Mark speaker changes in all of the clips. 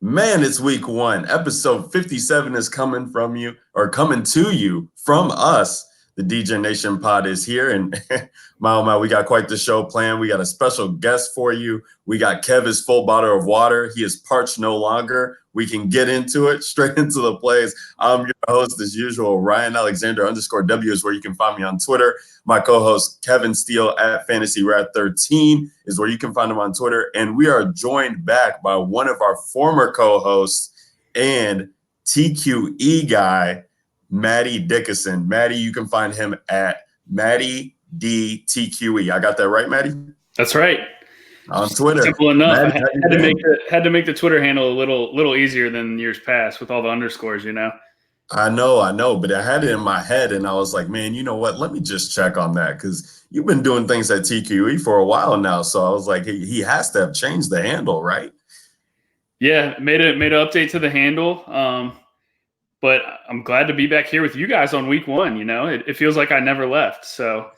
Speaker 1: Man, it's week one. Episode 57 is coming to you from us. The DJ Nation pod is here. And my, oh my, we got quite the show planned. We got a special guest for you. We got Kevin's full bottle of water. He is parched no longer. We can get into it, straight into the plays. I'm your host, as usual, Ryan Alexander _W is where you can find me on Twitter. My co-host, Kevin Steele at Fantasy Rat 13 is where you can find him on Twitter. And we are joined back by one of our former co-hosts and TQE guy, Maddie Dickinson. Maddie, you can find him at Maddie DTQE. I got that right, Maddie?
Speaker 2: That's right.
Speaker 1: On Twitter.
Speaker 2: Simple enough. Maddie, had to make the Twitter handle a little easier than years past with all the underscores, you know.
Speaker 1: I know, but I had it in my head, and I was like, man, you know what? Let me just check on that because you've been doing things at TQE for a while now. So I was like, he has to have changed the handle, right?
Speaker 2: Yeah, made an update to the handle. But I'm glad to be back here with you guys on week one. You know, it feels like I never left. So,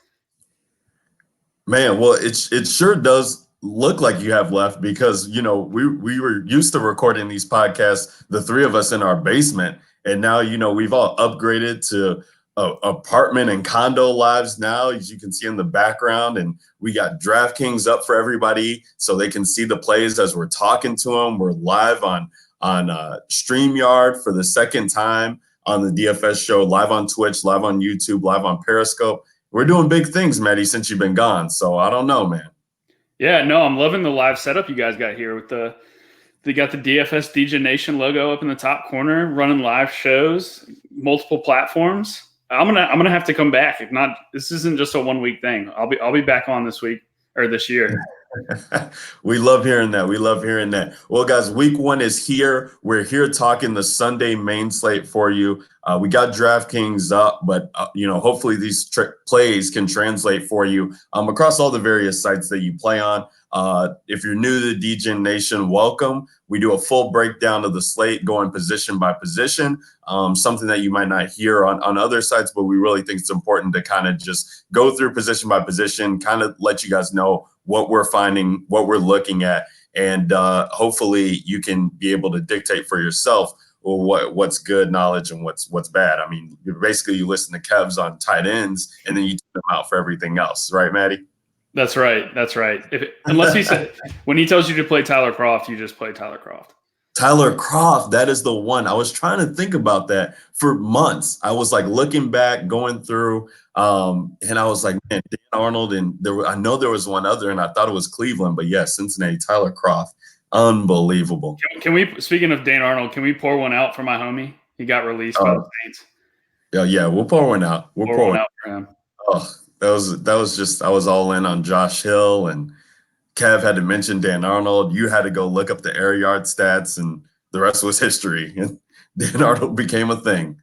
Speaker 1: man, well, it sure does look like you have left because, you know, we were used to recording these podcasts, the three of us in our basement. And now, you know, we've all upgraded to apartment and condo lives now, as you can see in the background. And we got DraftKings up for everybody so they can see the plays as we're talking to them. We're live on StreamYard for the second time on the DFS show, live on Twitch, live on YouTube, live on Periscope. We're doing big things, Maddie, since you've been gone. So I don't know, man.
Speaker 2: Yeah, no, I'm loving the live setup you guys got here with they got the DFS DJ Nation logo up in the top corner, running live shows, multiple platforms. I'm gonna have to come back. If not, this isn't just a 1 week thing. I'll be back on this week or this year.
Speaker 1: We love hearing that. Well, guys, week one is here. We're here talking the Sunday main slate for you. We got DraftKings up, but you know, hopefully these plays can translate for you across all the various sites that you play on. If you're new to the DJ Nation, welcome. We do a full breakdown of the slate, going position by position, something that you might not hear on other sites, but we really think it's important to kind of just go through position by position, kind of let you guys know what we're finding, what we're looking at, and hopefully you can be able to dictate for yourself what's good knowledge and what's bad. I mean, basically you listen to Kevs on tight ends, and then you take them out for everything else, right, Maddie?
Speaker 2: That's right. Unless he said when he tells you to play Tyler Kroft, you just play Tyler Kroft.
Speaker 1: Tyler Kroft, that is the one. I was trying to think about that for months. I was like looking back, going through, and I was like, man, Dan Arnold, and I know there was one other, and I thought it was Cleveland, but yes, Cincinnati, Tyler Kroft, unbelievable.
Speaker 2: Can we? Speaking of Dan Arnold, can we pour one out for my homie? He got released by the Saints.
Speaker 1: Yeah, we'll pour one out. We'll pour one
Speaker 2: out for him.
Speaker 1: Oh, that was just, I was all in on Josh Hill, and Kev had to mention Dan Arnold. You had to go look up the air yard stats, and the rest was history. And Dan Arnold became a thing.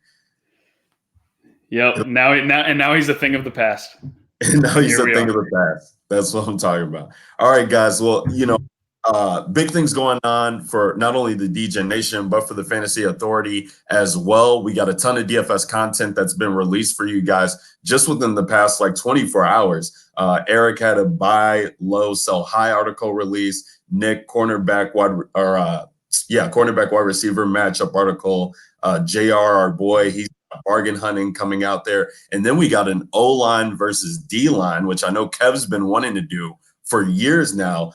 Speaker 2: Yep. Now he's a thing of the past.
Speaker 1: And now he's a thing of the past. That's what I'm talking about. All right, guys. Well, you know, big things going on for not only the DJ Nation, but for the Fantasy Authority as well. We got a ton of DFS content that's been released for you guys just within the past like 24 hours. Eric had a buy low, sell high article release. Nick, cornerback wide receiver matchup article. JR, our boy, he's bargain hunting coming out there. And then we got an O-line versus D-line, which I know Kev's been wanting to do for years now.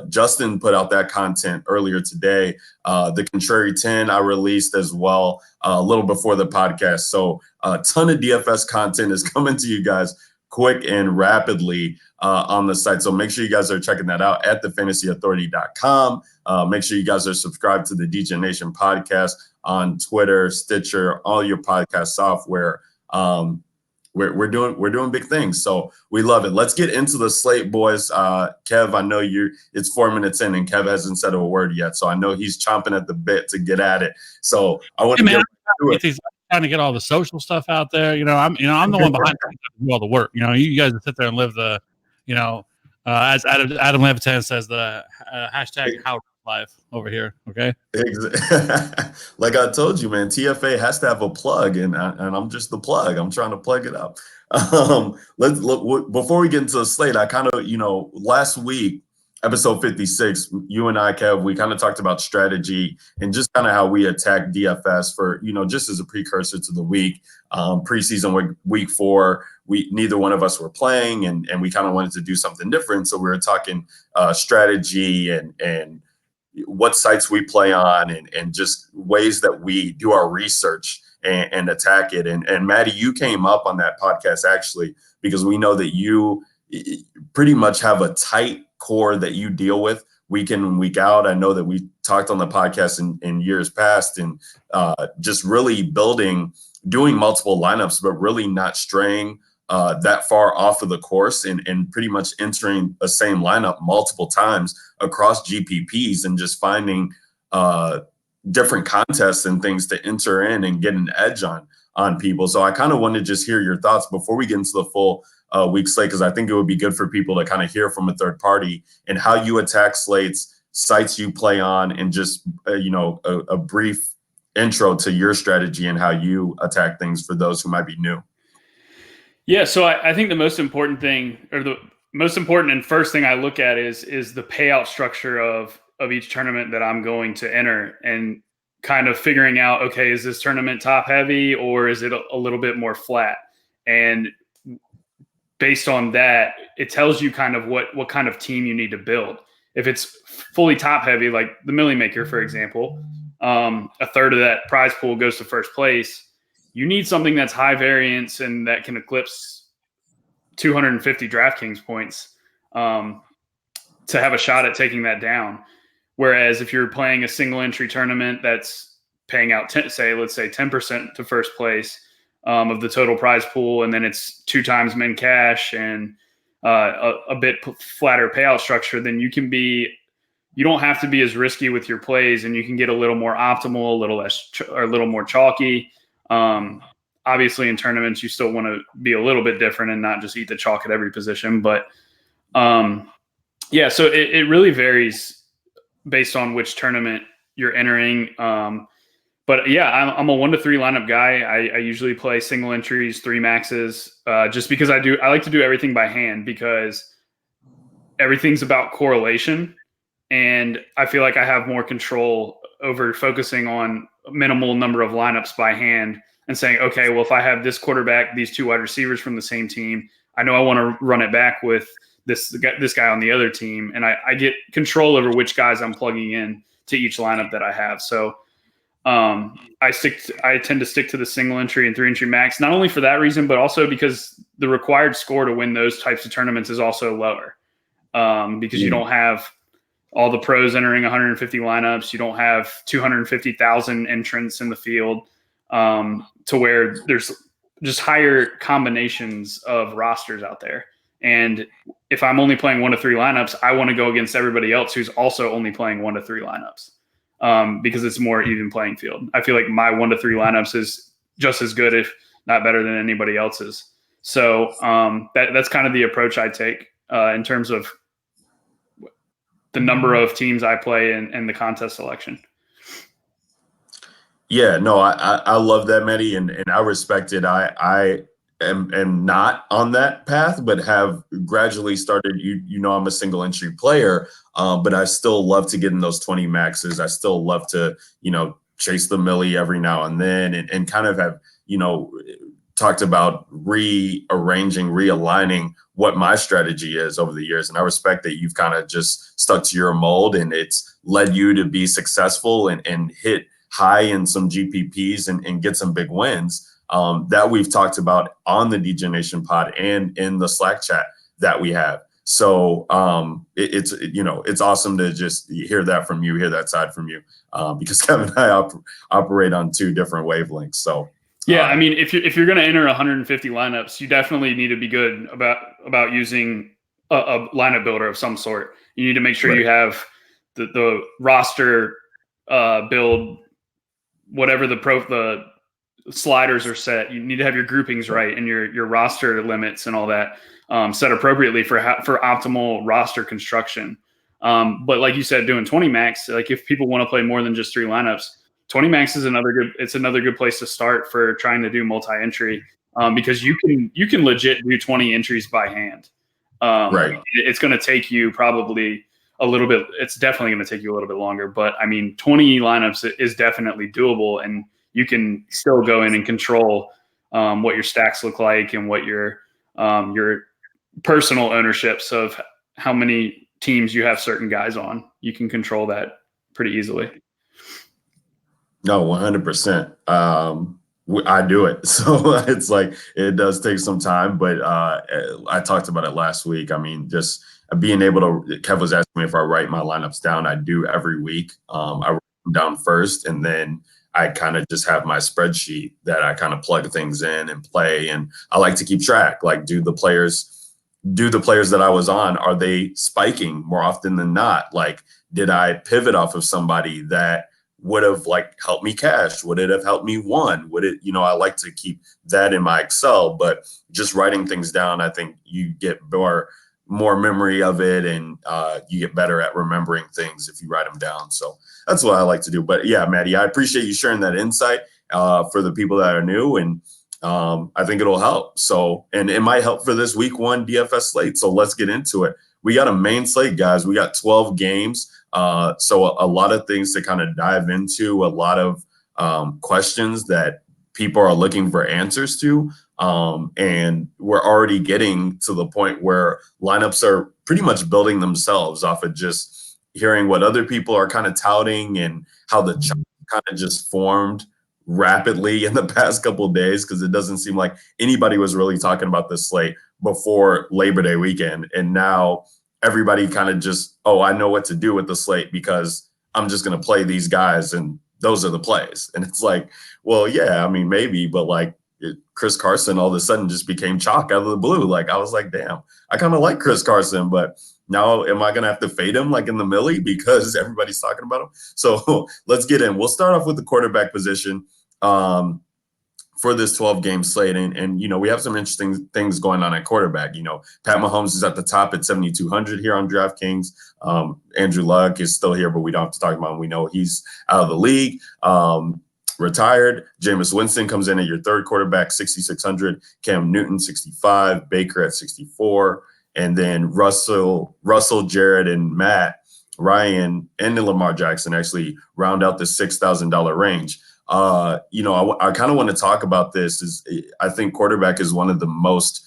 Speaker 1: Justin put out that content earlier today. The Contrary 10 I released as well a little before the podcast. So a ton of DFS content is coming to you guys quick and rapidly on the site. So make sure you guys are checking that out at thefantasyauthority.com. Make sure you guys are subscribed to the DJ Nation podcast on Twitter, Stitcher, all your podcast software. We're doing big things, so we love it. Let's get into the slate, boys. Kev, I know it's 4 minutes in, and Kev hasn't said a word yet, so I know he's chomping at the bit to get at it. So I want to get
Speaker 3: trying to get all the social stuff out there. I'm the one behind do all the work. You guys sit there and live the, as Adam Levitan says, the hashtag how life over here. Okay.
Speaker 1: Like I told you, man, TFA has to have a plug, and I'm just the plug. I'm trying to plug it up. Let's look before we get into the slate. I kind of, last week episode 56, you and I, Kev, we kind of talked about strategy and just kind of how we attack DFS for, just as a precursor to the week. Preseason week 4, neither one of us were playing, and we kind of wanted to do something different. So we were talking strategy and what sites we play on and just ways that we do our research and attack it. And Maddie, you came up on that podcast actually because we know that you pretty much have a tight core that you deal with week in and week out. I know that we talked on the podcast in years past and just really doing multiple lineups, but really not straying that far off of the course and pretty much entering the same lineup multiple times across GPPs and just finding different contests and things to enter in and get an edge on people. So I kind of want to just hear your thoughts before we get into the full week slate, because I think it would be good for people to kind of hear from a third party and how you attack slates, sites you play on, and just a brief intro to your strategy and how you attack things for those who might be new.
Speaker 2: Yeah, so I think the most important thing, or the most important and first thing I look at is the payout structure of each tournament that I'm going to enter, and kind of figuring out, okay, is this tournament top heavy or is it a little bit more flat? And based on that, it tells you kind of what kind of team you need to build. If it's fully top heavy, like the Millie Maker, for example, a third of that prize pool goes to first place. You need something that's high variance and that can eclipse 250 DraftKings points to have a shot at taking that down. Whereas if you're playing a single entry tournament that's paying out, let's say 10% to first place of the total prize pool, and then it's 2 times min cash and a bit flatter payout structure, then you don't have to be as risky with your plays, and you can get a little more optimal, a little less, or a little more chalky. Obviously in tournaments, you still want to be a little bit different and not just eat the chalk at every position. But so it really varies based on which tournament you're entering. But yeah, I'm a 1 to 3 lineup guy. I usually play single entries, 3 maxes, just because I like to do everything by hand, because everything's about correlation. And I feel like I have more control over focusing on a minimal number of lineups by hand and saying, okay, well, if I have this quarterback, these 2 wide receivers from the same team, I know I want to run it back with this guy on the other team. And I get control over which guys I'm plugging in to each lineup that I have. So I tend to stick to the single entry and 3 entry max, not only for that reason, but also because the required score to win those types of tournaments is also lower, because you don't have all the pros entering 150 lineups. You don't have 250,000 entrants in the field, to where there's just higher combinations of rosters out there. And if I'm only playing 1 to 3 lineups, I want to go against everybody else who's also only playing 1 to 3 lineups, because it's more even playing field. I feel like my 1 to 3 lineups is just as good, if not better, than anybody else's. So that's kind of the approach I take in terms of the number of teams I play and the contest selection.
Speaker 1: Yeah, no, I love that, Maddie, and I respect it. I am not on that path, but have gradually started. I'm a single entry player, but I still love to get in those 20 maxes. I still love to, chase the millie every now and then, and kind of have, talked about realigning what my strategy is over the years. And I respect that you've kind of just stuck to your mold, and it's led you to be successful and hit high in some GPPs and get some big wins that we've talked about on the DJ Nation pod and in the Slack chat that we have. So it's awesome to just hear that from you, hear that side from you, because Kevin and I operate on 2 different wavelengths. So
Speaker 2: yeah, I mean, if you're going to enter 150 lineups, you definitely need to be good about using a lineup builder of some sort. You need to make sure you have the roster build, whatever the sliders are set. You need to have your groupings right and your roster limits and all that set appropriately for optimal roster construction. But like you said, doing 20 max, like if people want to play more than just 3 lineups, 20 max is another good place to start for trying to do multi-entry, because you can legit do 20 entries by hand. Right. It's going to take you probably a little bit. It's definitely going to take you a little bit longer, but I mean, 20 lineups is definitely doable, and you can still go in and control what your stacks look like and what your personal ownerships of how many teams you have certain guys on. You can control that pretty easily.
Speaker 1: No, 100%. I do it. So it's like, it does take some time, but I talked about it last week. I mean, just being able to, Kev was asking me if I write my lineups down. I do every week. I write them down first, and then I kind of just have my spreadsheet that I kind of plug things in and play. And I like to keep track, like, do the players that I was on, are they spiking more often than not? Like, did I pivot off of somebody that would have like helped me cash? Would it have helped me won? Would it, I like to keep that in my Excel, but just writing things down, I think you get more memory of it, and you get better at remembering things if you write them down. So that's what I like to do. But yeah, Maddie, I appreciate you sharing that insight for the people that are new, and I think it'll help. So, and it might help for this week 1 DFS slate. So let's get into it. We got a main slate, guys. We got 12 games. So a lot of things to kind of dive into, a lot of questions that people are looking for answers to. And we're already getting to the point where lineups are pretty much building themselves off of just hearing what other people are kind of touting and how the chart kind of just formed rapidly in the past couple of days, because it doesn't seem like anybody was really talking about this slate before Labor Day weekend. And now everybody kind of just, oh, I know what to do with the slate because I'm just going to play these guys and those are the plays. And it's like, well, yeah, I mean, maybe, but like Chris Carson all of a sudden just became chalk out of the blue. Like, I was like, damn, I kind of like Chris Carson, but now am I going to have to fade him like in the millie because everybody's talking about him? So let's get in. We'll start off with the quarterback position for this 12-game slate. And we have some interesting things going on at quarterback. Pat Mahomes is at the top at 7,200 here on DraftKings. Andrew Luck is still here, but we don't have to talk about him. We know he's out of the league, retired. Jameis Winston comes in at your third quarterback, 6,600. Cam Newton, 65. Baker at 64. And then Russell, Jared, and Matt Ryan and Lamar Jackson actually round out the $6,000 range. I kind of want to talk about this. I think quarterback is one of the most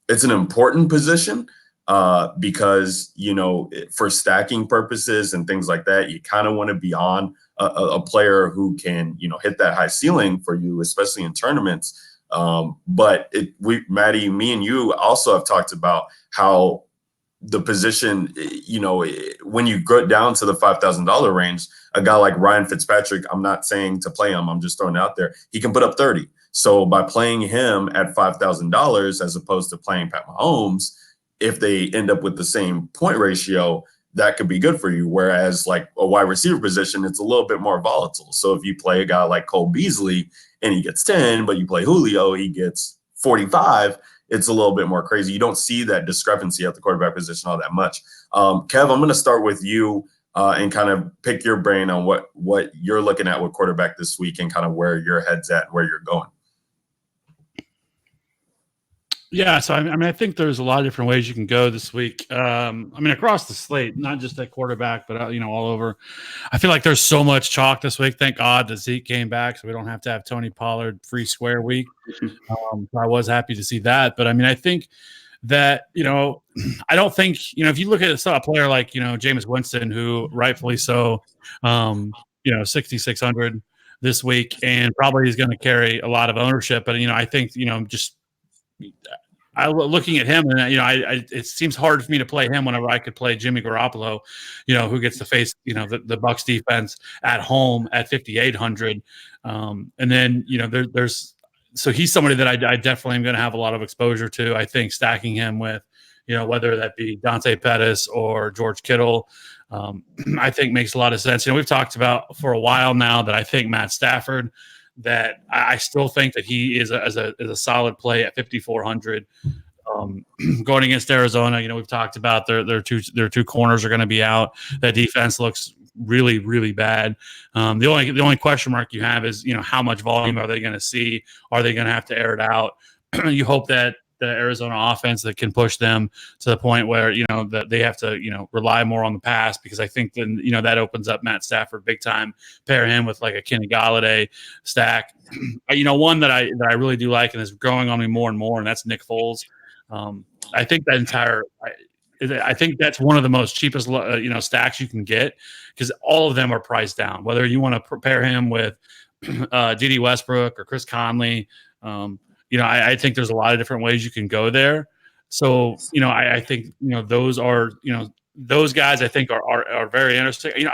Speaker 1: it's an important position because, for stacking purposes and things like that, you kind of want to be on a player who can, hit that high ceiling for you, especially in tournaments. But Maddie, me and you also have talked about how the position, when you go down to the $5,000 range, a guy like Ryan Fitzpatrick, I'm not saying to play him, I'm just throwing it out there, he can put up 30. So by playing him at $5,000 as opposed to playing Pat Mahomes, if they end up with the same point ratio, that could be good for you. Whereas like a wide receiver position, it's a little bit more volatile. So if you play a guy like Cole Beasley and he gets 10, but you play Julio, he gets 45, it's a little bit more crazy. You don't see that discrepancy at the quarterback position all that much. Kev, I'm going to start with you and kind of pick your brain on what you're looking at with quarterback this week and kind of where your head's at and where you're going.
Speaker 3: Yeah, so I think there's a lot of different ways you can go this week. Across the slate, not just at quarterback, but all over. I feel like there's so much chalk this week. Thank God that Zeke came back, so we don't have to have Tony Pollard free square week. I was happy to see that, but I think that I don't think if you look at a player like Jameis Winston, who rightfully so, 6,600 this week, and probably is going to carry a lot of ownership. But I think just. Looking at him, and it seems hard for me to play him whenever I could play Jimmy Garoppolo, who gets to face the Bucs defense at home at 5,800, and then so he's somebody that I definitely am going to have a lot of exposure to. I think stacking him with whether that be Dante Pettis or George Kittle, I think makes a lot of sense. We've talked about for a while now that I think Matt Stafford. That I still think that he is a solid play at 5,400. Going against Arizona, we've talked about their two corners are going to be out. That defense looks really, really bad. The only question mark you have is how much volume are they going to see? Are they going to have to air it out? You hope that the Arizona offense that can push them to the point where, that they have to, rely more on the pass, because I think then, that opens up Matt Stafford big time. Pair him with like a Kenny Galladay stack. One that I really do like and is growing on me more and more, and that's Nick Foles. I think I think that's one of the most cheapest, stacks you can get, because all of them are priced down. Whether you want to pair him with D.D. Westbrook or Chris Conley, I think there's a lot of different ways you can go there. So, I think, those are, those guys I think are very interesting.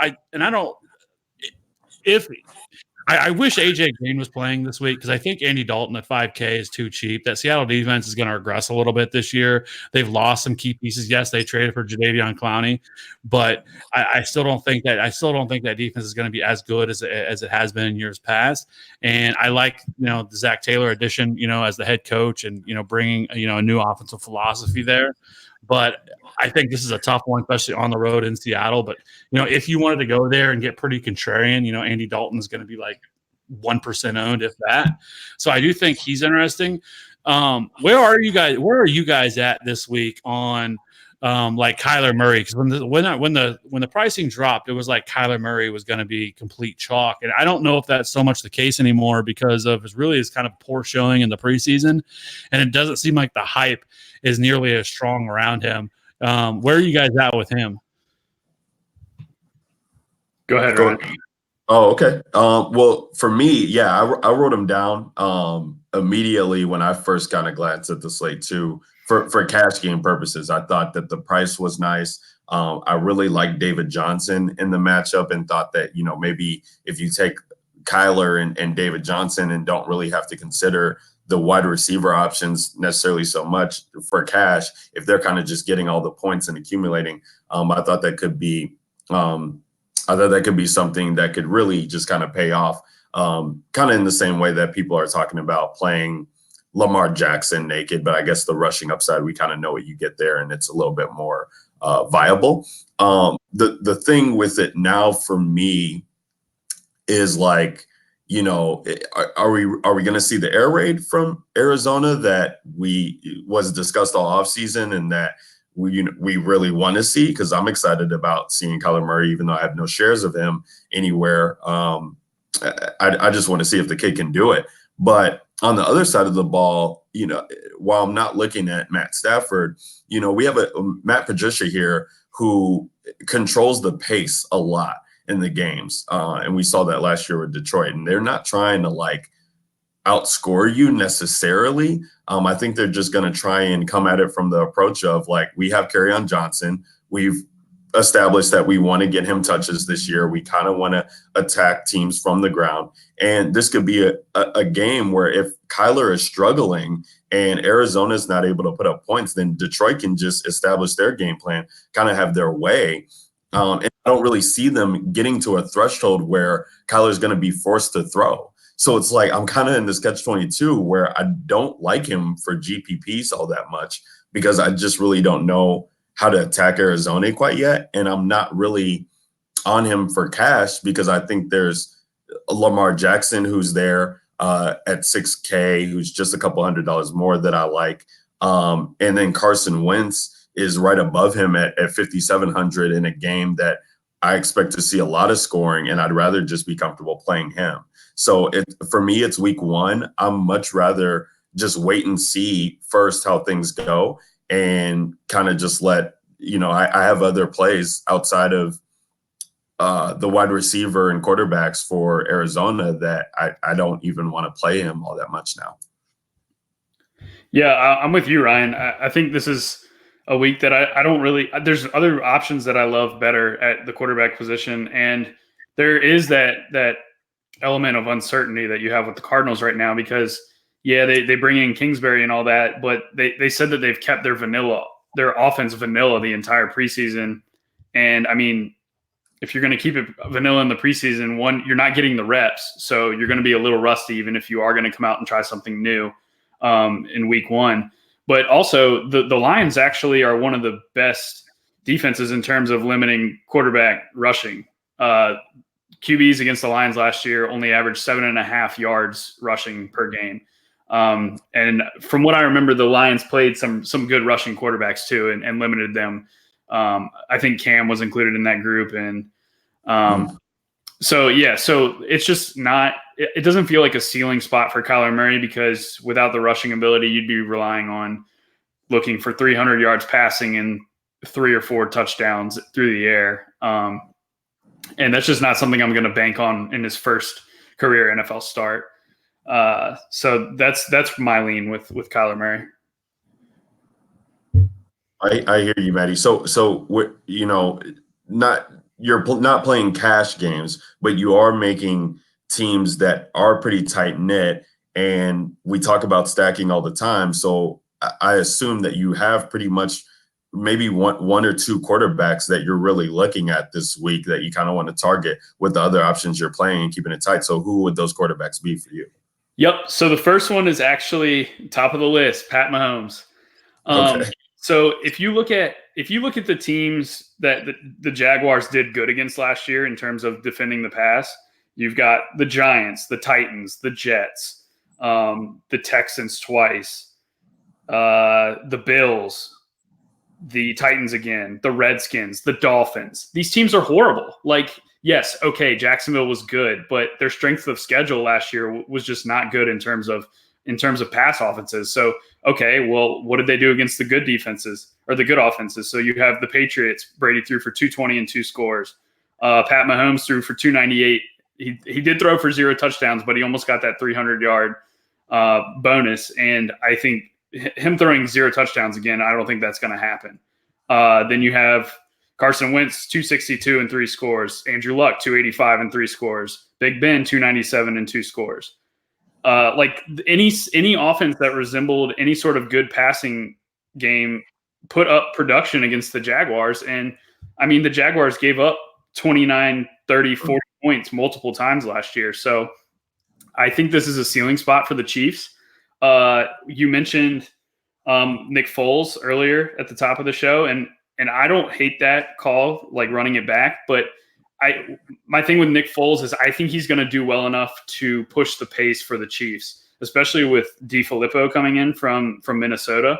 Speaker 3: I wish AJ Green was playing this week, because I think Andy Dalton at 5K is too cheap. That Seattle defense is going to regress a little bit this year. They've lost some key pieces. Yes, they traded for Jadeveon Clowney, but I still don't think that defense is going to be as good as it has been in years past. And I like the Zach Taylor addition, as the head coach, and bringing a new offensive philosophy there. But I think this is a tough one, especially on the road in Seattle. But, if you wanted to go there and get pretty contrarian, Andy Dalton is going to be like 1% owned, if that. So I do think he's interesting. Where are you guys at this week on like Kyler Murray? Because when the pricing dropped, it was like Kyler Murray was going to be complete chalk. And I don't know if that's so much the case anymore, because of his kind of poor showing in the preseason. And it doesn't seem like the hype is nearly as strong around him. Where are you guys at with him?
Speaker 2: Go ahead, Ryan.
Speaker 1: Oh, okay. Well, for me, yeah, I wrote him down immediately when I first kind of glanced at the slate too. For cash game purposes, I thought that the price was nice. I really liked David Johnson in the matchup, and thought that, maybe if you take Kyler and David Johnson and don't really have to consider the wide receiver options necessarily so much for cash, if they're kind of just getting all the points and accumulating, I thought that could be something that could really just kind of pay off, kind of in the same way that people are talking about playing Lamar Jackson naked. But I guess the rushing upside, we kind of know what you get there, and it's a little bit more viable. The thing with it now for me is like, are we going to see the air raid from Arizona that was discussed all offseason, and that we really want to see? Because I'm excited about seeing Kyler Murray, even though I have no shares of him anywhere. I just want to see if the kid can do it. But on the other side of the ball, while I'm not looking at Matt Stafford, we have a Matt Patricia here who controls the pace a lot in the games. And we saw that last year with Detroit, and they're not trying to like outscore you necessarily. I think they're just going to try and come at it from the approach of like, we have Kerryon Johnson. We've established that we want to get him touches this year. We kind of want to attack teams from the ground. And this could be a game where if Kyler is struggling and Arizona is not able to put up points, then Detroit can just establish their game plan, kind of have their way. And I don't really see them getting to a threshold where Kyler's going to be forced to throw. So it's like I'm kind of in this catch-22 where I don't like him for GPPs all that much, because I just really don't know how to attack Arizona quite yet. And I'm not really on him for cash, because I think there's Lamar Jackson who's there at 6K, who's just a couple $100 more that I like. And then Carson Wentz is right above him at 5,700 in a game that I expect to see a lot of scoring, and I'd rather just be comfortable playing him. So for me, it's week one. I'm much rather just wait and see first how things go, and kind of just let, I have other plays outside of the wide receiver and quarterbacks for Arizona that I don't even want to play him all that much now.
Speaker 2: Yeah, I'm with you, Ryan. I think this is a week that I don't really – there's other options that I love better at the quarterback position, and there is that element of uncertainty that you have with the Cardinals right now, because, yeah, they bring in Kingsbury and all that, but they said that they've kept their offense vanilla the entire preseason. And, I mean, if you're going to keep it vanilla in the preseason, one, you're not getting the reps, so you're going to be a little rusty even if you are going to come out and try something new in week one. But also, the Lions actually are one of the best defenses in terms of limiting quarterback rushing. QBs against the Lions last year only averaged 7.5 yards rushing per game. And from what I remember, the Lions played some good rushing quarterbacks too, and limited them. I think Cam was included in that group, and so it's just not. It doesn't feel like a ceiling spot for Kyler Murray, because without the rushing ability, you'd be relying on looking for 300 yards passing and 3 or 4 touchdowns through the air. And that's just not something I'm going to bank on in his first career NFL start. So that's my lean with Kyler Murray.
Speaker 1: I hear you, Maddie. So you're not playing cash games, but you are making teams that are pretty tight knit, and we talk about stacking all the time. So I assume that you have pretty much maybe one or two quarterbacks that you're really looking at this week that you kind of want to target with the other options you're playing and keeping it tight. So who would those quarterbacks be for you?
Speaker 2: Yep. So the first one is actually top of the list, Pat Mahomes.
Speaker 1: Okay.
Speaker 2: So if you look at the teams that the Jaguars did good against last year in terms of defending the pass, you've got the Giants, the Titans, the Jets, the Texans twice, the Bills, the Titans again, the Redskins, the Dolphins. These teams are horrible. Like, yes, okay, Jacksonville was good, but their strength of schedule last year was just not good in terms of pass offenses. So, okay, well, what did they do against the good defenses or the good offenses? So you have the Patriots. Brady threw for 220 and 2 scores. Pat Mahomes threw for 298. He did throw for 0 touchdowns, but he almost got that 300-yard bonus. And I think him throwing 0 touchdowns again, I don't think that's going to happen. Then you have Carson Wentz, 262 and 3 scores. Andrew Luck, 285 and 3 scores. Big Ben, 297 and 2 scores. Like any offense that resembled any sort of good passing game put up production against the Jaguars. And I mean, the Jaguars gave up 29, 30, 40 points multiple times last year. So I think this is a ceiling spot for the Chiefs. You mentioned Nick Foles earlier at the top of the show, and I don't hate that call, like running it back, but my thing with Nick Foles is I think he's going to do well enough to push the pace for the Chiefs, especially with DiFilippo coming in from Minnesota.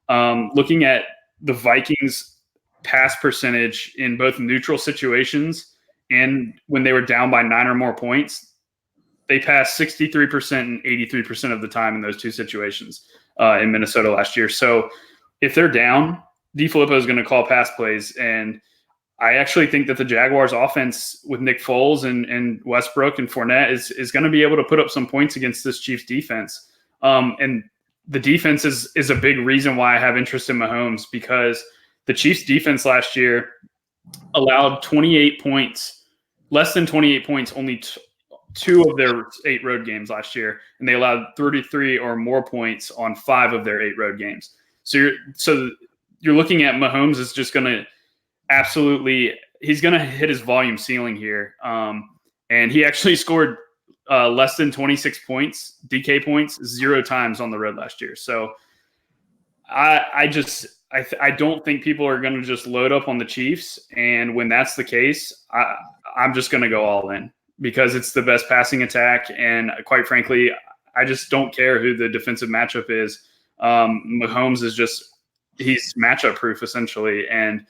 Speaker 2: Looking at the Vikings pass percentage in both neutral situations and when they were down by 9 or more points, they passed 63% and 83% of the time in those two situations in Minnesota last year. So if they're down, DiFilippo is going to call pass plays, and I actually think that the Jaguars offense with Nick Foles and Westbrook and Fournette is going to be able to put up some points against this Chiefs defense. And the defense is a big reason why I have interest in Mahomes, because the Chiefs defense last year allowed 28 points, less than 28 points, only 2 of their 8 road games last year. And they allowed 33 or more points on 5 of their 8 road games. So you're looking at Mahomes is just going to he's going to hit his volume ceiling here. And he actually scored less than 26 points, DK points, 0 times on the road last year. So I don't think people are going to just load up on the Chiefs. And when that's the case, I'm just going to go all in because it's the best passing attack. And quite frankly, I just don't care who the defensive matchup is. Mahomes is he's matchup proof essentially. And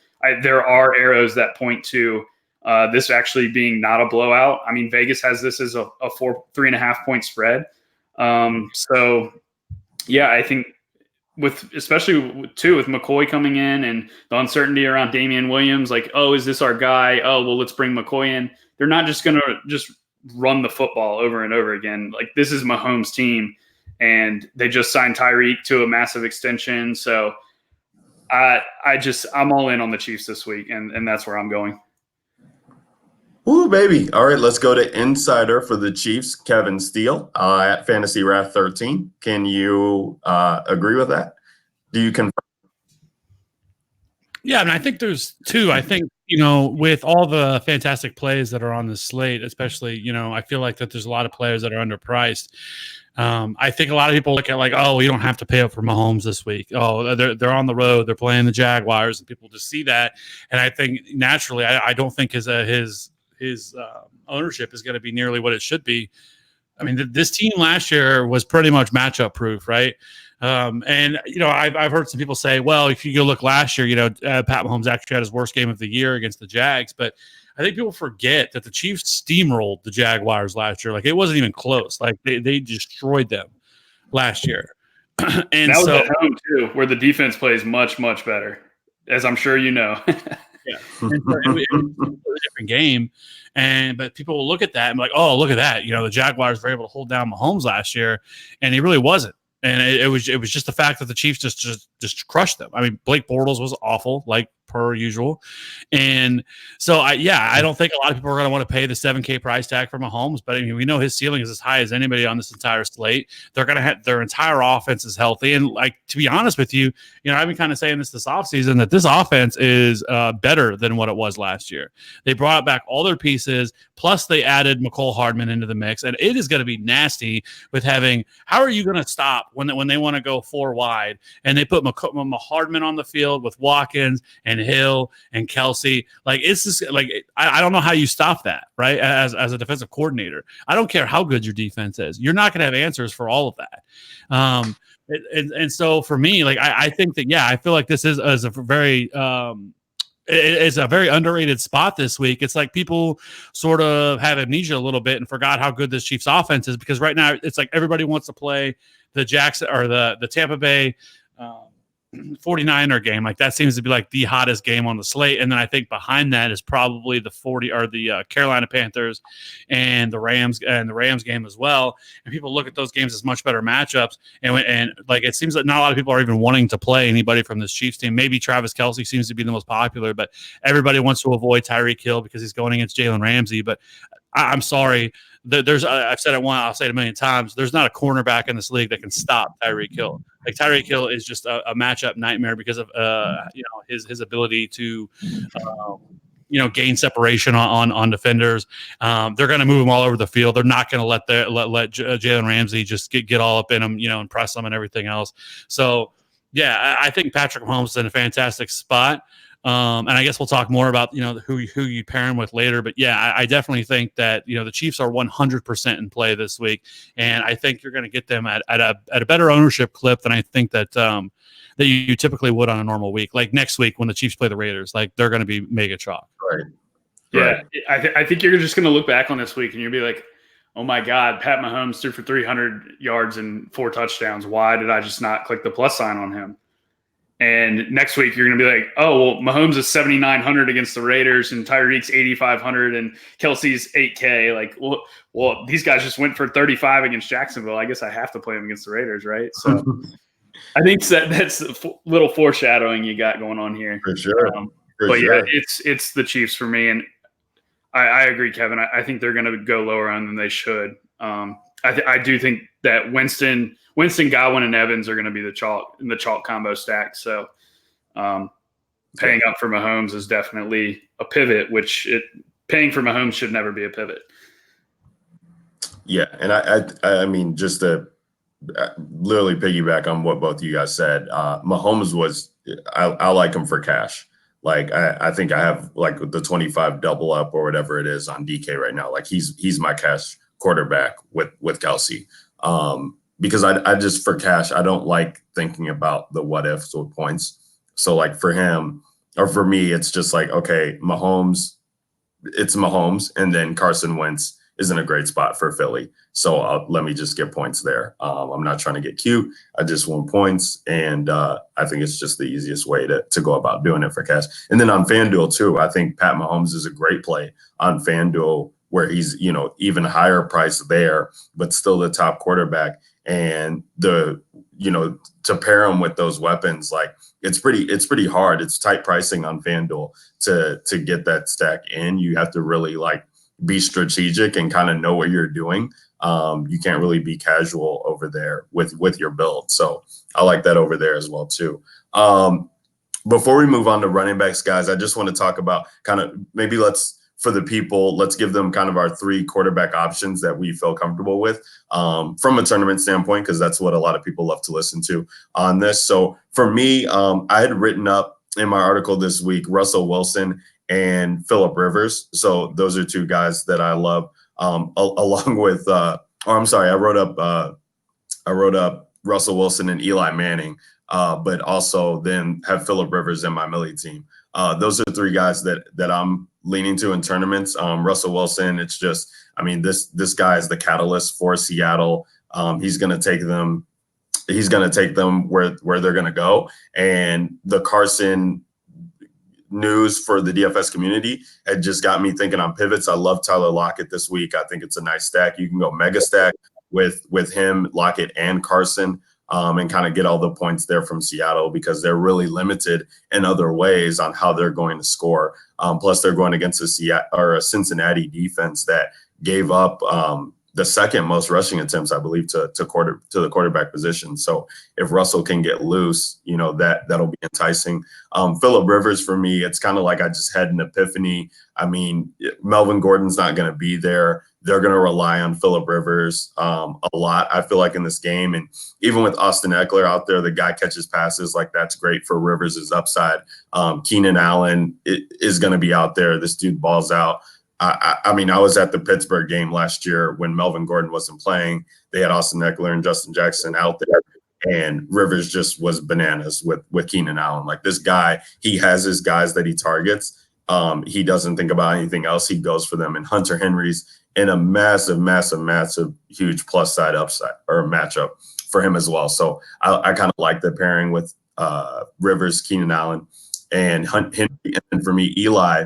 Speaker 2: there are arrows that point to this actually being not a blowout. I mean, Vegas has this as a 3.5 point spread. So yeah, I think especially with McCoy coming in and the uncertainty around Damian Williams, like, oh, is this our guy? Oh, well, let's bring McCoy in. They're not just going to just run the football over and over again. Like, this is Mahomes' team, and they just signed Tyreek to a massive extension. So I'm all in on the Chiefs this week, and that's where I'm going.
Speaker 1: Ooh, baby. All right, let's go to Insider for the Chiefs, Kevin Steele at Fantasy Wrath 13. Can you agree with that? Do you confirm?
Speaker 3: Yeah, and I think there's 2. I think, with all the fantastic plays that are on the slate, especially, I feel like that there's a lot of players that are underpriced. I think a lot of people look at like, oh, you don't have to pay up for Mahomes this week. Oh, they're on the road. They're playing the Jaguars, and people just see that. And I think naturally, I don't think his ownership is going to be nearly what it should be I mean, this team last year was pretty much matchup proof, right? And I've heard some people say, well, if you go look last year, Pat Mahomes actually had his worst game of the year against the Jags, but I think people forget that the Chiefs steamrolled the Jaguars last year. Like, it wasn't even close. Like, they destroyed them last year. And
Speaker 2: that was at home too, where the defense plays much, much better, as I'm sure you know.
Speaker 3: Yeah, and so it was a different game, but people will look at that and be like, "Oh, look at that!" The Jaguars were able to hold down Mahomes last year, and he really wasn't. And it was just the fact that the Chiefs just crushed them. I mean, Blake Bortles was awful, like per usual, and so I don't think a lot of people are going to want to pay the $7K price tag for Mahomes. But I mean, we know his ceiling is as high as anybody on this entire slate. They're going to have their entire offense is healthy, and like, to be honest with you, I've been kind of saying this offseason that this offense is better than what it was last year. They brought back all their pieces, plus they added McCole Hardman into the mix, and it is going to be nasty with having. How are you going to stop when they want to go 4 wide and they put Hardman on the field with Watkins and Hill and Kelsey? Like, it's just like, I don't know how you stop that, right? As a defensive coordinator, I don't care how good your defense is, you're not going to have answers for all of that. And so for me, like, I think that, I feel like this is a very it's a very underrated spot this week. It's like people sort of have amnesia a little bit and forgot how good this Chiefs offense is, because right now it's like everybody wants to play the Jackson or the Tampa Bay 49er game. Like, that seems to be like the hottest game on the slate. And then I think behind that is probably the Carolina Panthers and the Rams game as well. And people look at those games as much better matchups. And like, it seems like not a lot of people are even wanting to play anybody from this Chiefs team. Maybe Travis Kelce seems to be the most popular, but everybody wants to avoid Tyreek Hill because he's going against Jalen Ramsey. But I'm sorry. I've said it once, I'll say it a million times. There's not a cornerback in this league that can stop Tyreek Hill. Like, Tyreek Hill is just a matchup nightmare because of his ability to gain separation on defenders. They're going to move him all over the field. They're not going to let Jalen Ramsey just get all up in him, and press him and everything else. So I think Patrick Mahomes is in a fantastic spot. And I guess we'll talk more about, who you pair him with later. But I definitely think that, the Chiefs are 100% in play this week. And I think you're going to get them at a better ownership clip than I think that you typically would on a normal week. Like next week when the Chiefs play the Raiders, like, they're going to be mega chalk.
Speaker 1: Right.
Speaker 2: Yeah. I think you're just going to look back on this week and you'll be like, oh my God, Pat Mahomes threw for 300 yards and 4 touchdowns. Why did I just not click the plus sign on him? And next week, you're going to be like, oh, well, Mahomes is 7,900 against the Raiders and Tyreek's 8,500 and Kelsey's 8K. Like, well, these guys just went for 35 against Jacksonville. I guess I have to play them against the Raiders, right? So I think that's a little foreshadowing you got going on here.
Speaker 1: For sure.
Speaker 2: It's the Chiefs for me. And I agree, Kevin. I think they're going to go lower on than they should. I do think that Winston, Godwin, and Evans are going to be the chalk combo stack. So paying up for Mahomes is definitely a pivot, paying for Mahomes should never be a pivot.
Speaker 1: Yeah, and I mean, just to literally piggyback on what both of you guys said, Mahomes was I like him for cash. Like, I think I have like the 25 double up or whatever it is on DK right now. Like, he's my cash quarterback with Kelsey. Because I just, for cash, I don't like thinking about the what ifs with points. So like for him or for me, it's just like, okay, it's Mahomes, and then Carson Wentz is in a great spot for Philly. So let me just get points there. I'm not trying to get cute. I just want points. And I think it's just the easiest way to go about doing it for cash. And then on FanDuel too, I think Pat Mahomes is a great play on FanDuel, where he's, even higher price there, but still the top quarterback. And to pair him with those weapons, like, it's pretty hard. It's tight pricing on FanDuel to get that stack in. You have to really like be strategic and kind of know what you're doing. You can't really be casual over there with your build. So I like that over there as well too. Before we move on to running backs, guys, I just want to talk about kind of maybe let's give them kind of our 3 quarterback options that we feel comfortable with from a tournament standpoint, because that's what a lot of people love to listen to on this. So for me, I had written up in my article this week Russell Wilson and Phillip Rivers. So those are 2 guys that I love, along with Oh, I'm sorry. I wrote up Russell Wilson and Eli Manning, but also then have Phillip Rivers in my Millie team. Those are three guys that I'm leaning to in tournaments. Russell Wilson, it's just, I mean, this guy is the catalyst for Seattle. He's going to take them. He's going to take them where they're going to go. And the Carson news for the DFS community had just got me thinking on pivots. I love Tyler Lockett this week. I think it's a nice stack. You can go mega stack with him, Lockett, and Carson, and kind of get all the points there from Seattle because they're really limited in other ways on how they're going to score. Plus, they're going against a Cincinnati defense that gave up the second most rushing attempts, I believe, to the quarterback position. So if Russell can get loose, that'll be enticing. Phillip Rivers, for me, it's kind of like I just had an epiphany. I mean, Melvin Gordon's not going to be there. They're going to rely on Phillip Rivers a lot, I feel like, in this game. And even with Austin Eckler out there, the guy catches passes. Like, that's great for Rivers' upside. Keenan Allen is going to be out there. This dude balls out. I mean, I was at the Pittsburgh game last year when Melvin Gordon wasn't playing. They had Austin Eckler and Justin Jackson out there, and Rivers just was bananas with Keenan Allen. Like, this guy, he has his guys that he targets. He doesn't think about anything else. He goes for them. And Hunter Henry's in a massive, huge plus side upside or matchup for him as well. So I kind of like the pairing with Rivers, Keenan Allen, and Henry. And for me, Eli,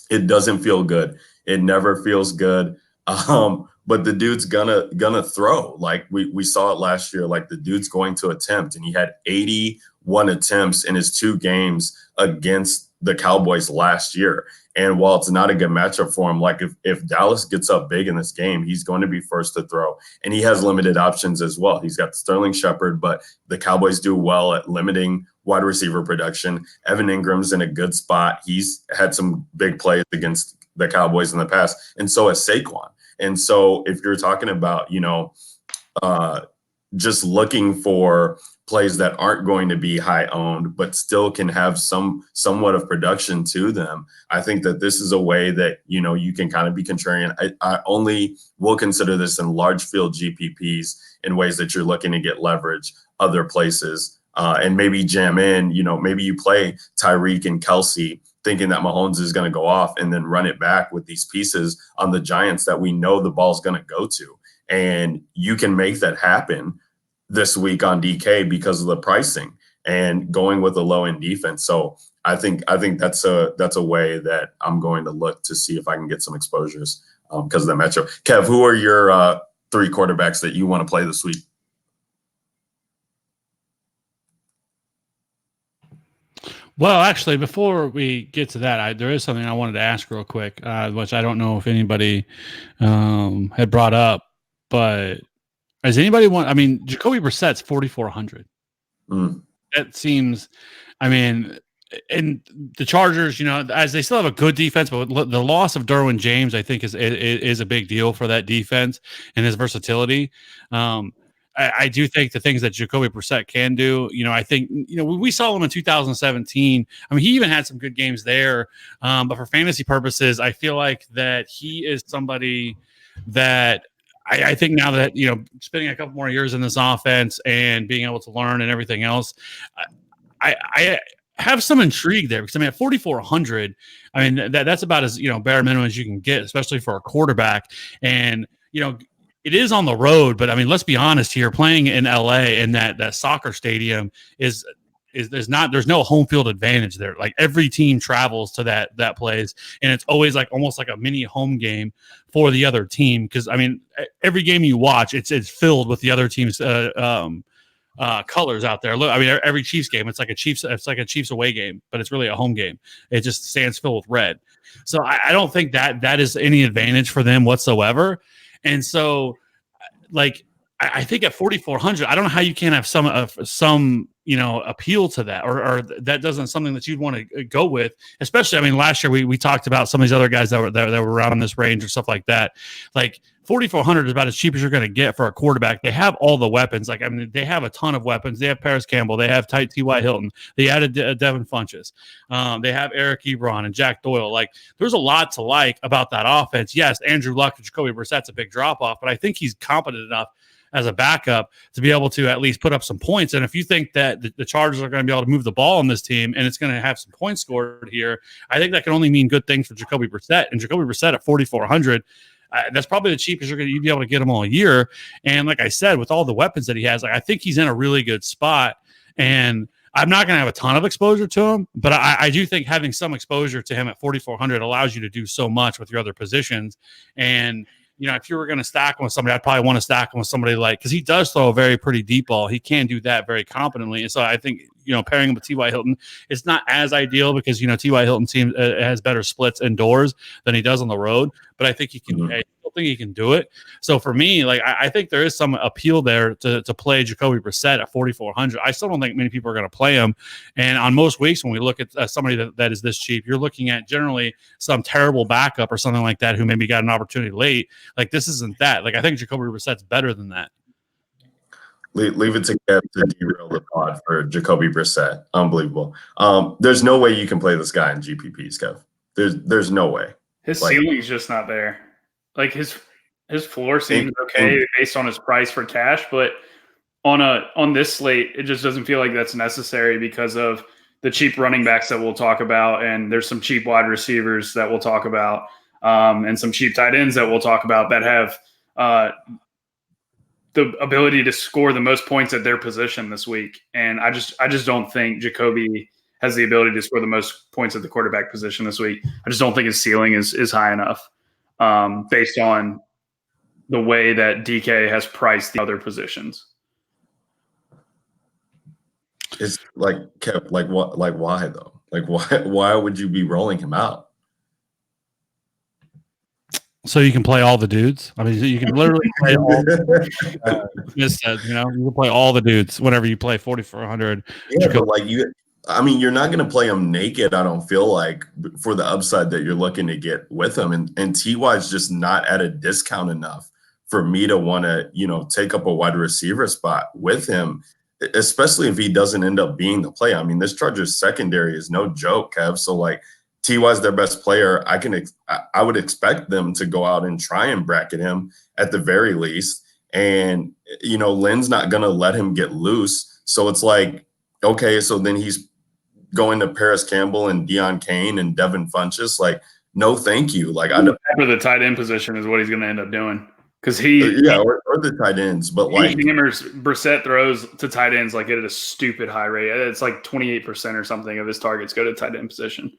Speaker 1: it doesn't feel good. It never feels good. But the dude's gonna throw. Like we saw it last year. Like, the dude's going to attempt, and he had 81 attempts in his 2 games against the Cowboys last year. And while it's not a good matchup for him, like if Dallas gets up big in this game, he's going to be first to throw. And he has limited options as well. He's got Sterling Shepard, but the Cowboys do well at limiting wide receiver production. Evan Ingram's in a good spot. He's had some big plays against the Cowboys in the past, and so has Saquon. And so if you're talking about, just looking for plays that aren't going to be high owned, but still can have somewhat of production to them, I think that this is a way that, you can kind of be contrarian. I only will consider this in large field GPPs in ways that you're looking to get leverage other places, and maybe jam in, maybe you play Tyreek and Kelsey thinking that Mahomes is going to go off and then run it back with these pieces on the Giants that we know the ball's going to go to. And you can make that happen this week on DK because of the pricing and going with a low end defense. So I think that's a way that I'm going to look to see if I can get some exposures because of the matchup. Kev, who are your 3 quarterbacks that you want to play this week?
Speaker 3: Well, actually, before we get to that, there is something I wanted to ask real quick, which I don't know if anybody had brought up, but does anybody want? I mean, Jacoby Brissett's 4,400. That seems, I mean, and the Chargers, as they still have a good defense, but the loss of Derwin James, I think, is a big deal for that defense and his versatility. I do think the things that Jacoby Brissett can do, I think, we saw him in 2017. I mean, he even had some good games there. But for fantasy purposes, I feel like that he is somebody that I think now that, spending a couple more years in this offense and being able to learn and everything else, I have some intrigue there because, I mean, at 4,400, I mean, that's about as, bare minimum as you can get, especially for a quarterback. And, it is on the road, but I mean, let's be honest here, playing in LA in that soccer stadium is there's no home field advantage there. Like, every team travels to that place, and it's always like almost like a mini home game for the other team. Cause I mean, every game you watch, it's filled with the other team's colors out there. Look, I mean, every Chiefs game, it's like a Chiefs away game, but it's really a home game. It just stands filled with red. So I don't think that is any advantage for them whatsoever. And so, like, I think at 4,400, I don't know how you can't have some appeal to that, or that doesn't something that you'd want to go with. Especially, I mean, last year we talked about some of these other guys that were around in this range or stuff like that. Like 4,400 is about as cheap as you're going to get for a quarterback. They have all the weapons. Like, I mean, they have a ton of weapons. They have Paris Campbell. They have T.Y. Hilton. They added Devin Funchess. They have Eric Ebron and Jack Doyle. Like, there's a lot to like about that offense. Yes, Andrew Luck and Jacoby Brissett's a big drop off, but I think he's competent enough as a backup to be able to at least put up some points. And if you think that the Chargers are going to be able to move the ball on this team and it's going to have some points scored here, I think that can only mean good things for Jacoby Brissett. And Jacoby Brissett at 4,400, that's probably the cheapest you'd be able to get him all year. And like I said, with all the weapons that he has, like, I think he's in a really good spot. And I'm not going to have a ton of exposure to him, but I do think having some exposure to him at 4,400 allows you to do so much with your other positions. And if you were going to stack him with somebody, I'd probably want to stack him with somebody because he does throw a very pretty deep ball. He can do that very competently. And so I think, pairing him with T.Y. Hilton, it's not as ideal because, T.Y. Hilton team has better splits indoors than he does on the road. But I think he can. I still think he can do it. So for me, I think there is some appeal there to play Jacoby Brissett at 4,400. I still don't think many people are going to play him. And on most weeks, when we look at somebody that is this cheap, you're looking at generally some terrible backup or something like that who maybe got an opportunity late. Like, this isn't that. Like, I think Jacoby Brissett's better than that.
Speaker 1: Leave it to Kev to derail the pod for Jacoby Brissett. Unbelievable. There's no way you can play this guy in GPPs, Kev. There's no way.
Speaker 2: His ceiling's just not there. Like, his floor seems okay based on his price for cash, but on this slate, it just doesn't feel like that's necessary because of the cheap running backs that we'll talk about, and there's some cheap wide receivers that we'll talk about, and some cheap tight ends that we'll talk about that have the ability to score the most points at their position this week. And I just don't think Jacoby has the ability to score the most points at the quarterback position this week. I just don't think his ceiling is high enough based on the way that DK has priced the other positions.
Speaker 1: It's like, Kev, what, why though? Like, why would you be rolling him out?
Speaker 3: So you can play all the dudes. I mean, you can literally play all. You can play all the dudes whenever you play 4,400.
Speaker 1: Yeah, but you're not going to play him naked. I don't feel like for the upside that you're looking to get with him, and Ty is just not at a discount enough for me to want to take up a wide receiver spot with him, especially if he doesn't end up being the play. I mean, this Chargers secondary is no joke, Kev. So T.Y.'s their best player. I would expect them to go out and try and bracket him at the very least. And, Lynn's not going to let him get loose. So it's like, okay, so then he's going to Paris Campbell and Deion Kane and Devin Funchess. Like, no, thank you. Like, I don't.
Speaker 2: For the tight end position is what he's going to end up doing. Because or
Speaker 1: the tight ends. But
Speaker 2: Brissett throws to tight ends at a stupid high rate. It's like 28% or something of his targets go to tight end position.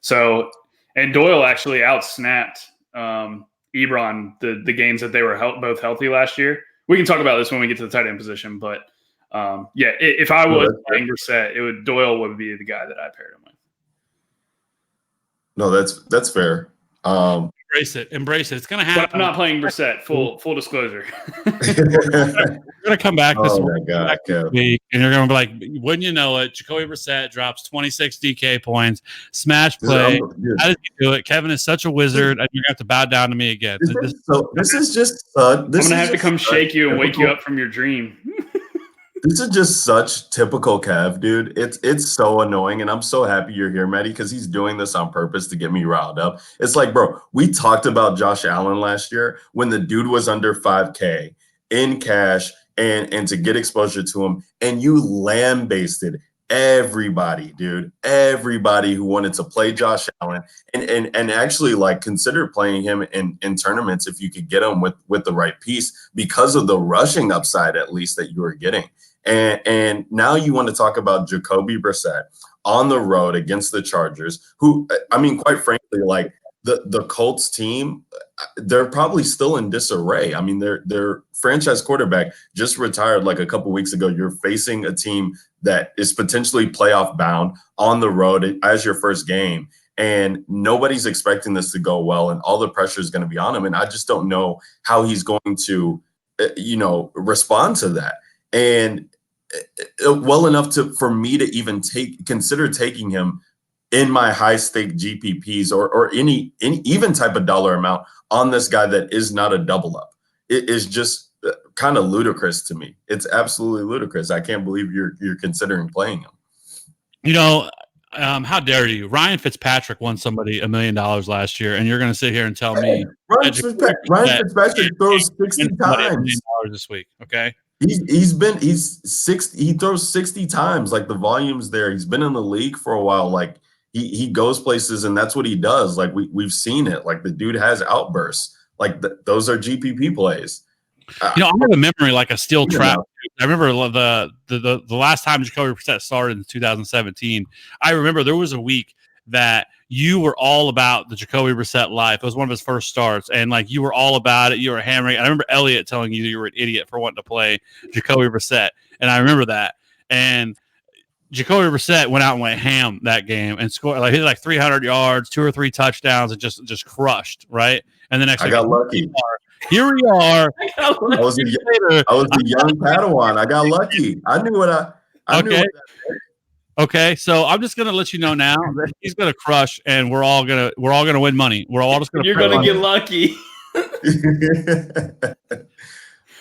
Speaker 2: So, and Doyle actually outsnapped Ebron the games that they were both healthy last year. We can talk about this when we get to the tight end position, but if I was playing Brissett, Doyle would be the guy that I paired him with.
Speaker 1: No, that's fair.
Speaker 3: Embrace it. It's going to happen.
Speaker 2: But I'm not playing Brissett. Full disclosure.
Speaker 3: We're going to come back this
Speaker 1: week,
Speaker 3: and you're going to be like, wouldn't you know it? Jacoby Brissett drops 26 DK points, smash play. How did you do it? Kevin is such a wizard, and you're going to have to bow down to me again.
Speaker 1: This is just.
Speaker 2: I'm going to have to come shake you and wake you up from your dream.
Speaker 1: This is just such typical Kev, dude. It's so annoying, and I'm so happy you're here, Maddie, because he's doing this on purpose to get me riled up. It's like, bro, we talked about Josh Allen last year when the dude was under 5K in cash and to get exposure to him, and you lambasted everybody, dude. Everybody who wanted to play Josh Allen and actually consider playing him in tournaments if you could get him with the right piece because of the rushing upside, at least, that you were getting. And now you want to talk about Jacoby Brissett on the road against the Chargers, who, I mean, quite frankly, the Colts team, they're probably still in disarray. I mean, their franchise quarterback just retired a couple weeks ago. You're facing a team that is potentially playoff bound on the road as your first game, and nobody's expecting this to go well, and all the pressure is going to be on him. And I just don't know how he's going to, respond to that. And well enough for me to even consider taking him in my high stake GPPs or any even type of dollar amount on this guy that is not a double up. It is just kind of ludicrous to me. It's absolutely ludicrous. I can't believe you're considering playing him.
Speaker 3: You know, how dare you? Ryan Fitzpatrick won somebody $1 million last year, and you're going to sit here and tell me
Speaker 1: Ryan Fitzpatrick throws 60 times
Speaker 3: this week. Okay,
Speaker 1: he throws 60 times. Like, the volume's there. He's been in the league for a while. Like, he goes places, and that's what he does. Like, we've seen it. Like, the dude has outbursts. Like, those are GPP plays.
Speaker 3: You know, I have a memory like a steel trap. I remember the last time Jacoby Brissett started in 2017. I remember there was a week that you were all about the Jacoby Brissett life. It was one of his first starts, and like you were all about it. You were hammering. I remember Elliot telling you that you were an idiot for wanting to play Jacoby Brissett, and I remember that. And Jacoby Brissett went out and went ham that game and scored like he had like 300 yards, 2 or 3 touchdowns, and just crushed, right. And the next
Speaker 1: I got lucky.
Speaker 3: Here we are.
Speaker 1: I was a young Padawan. I got lucky. I knew what I knew.
Speaker 3: Okay, so I'm just gonna let you know now that he's gonna crush, and we're all gonna win money. We're all just gonna.
Speaker 2: You're gonna get lucky.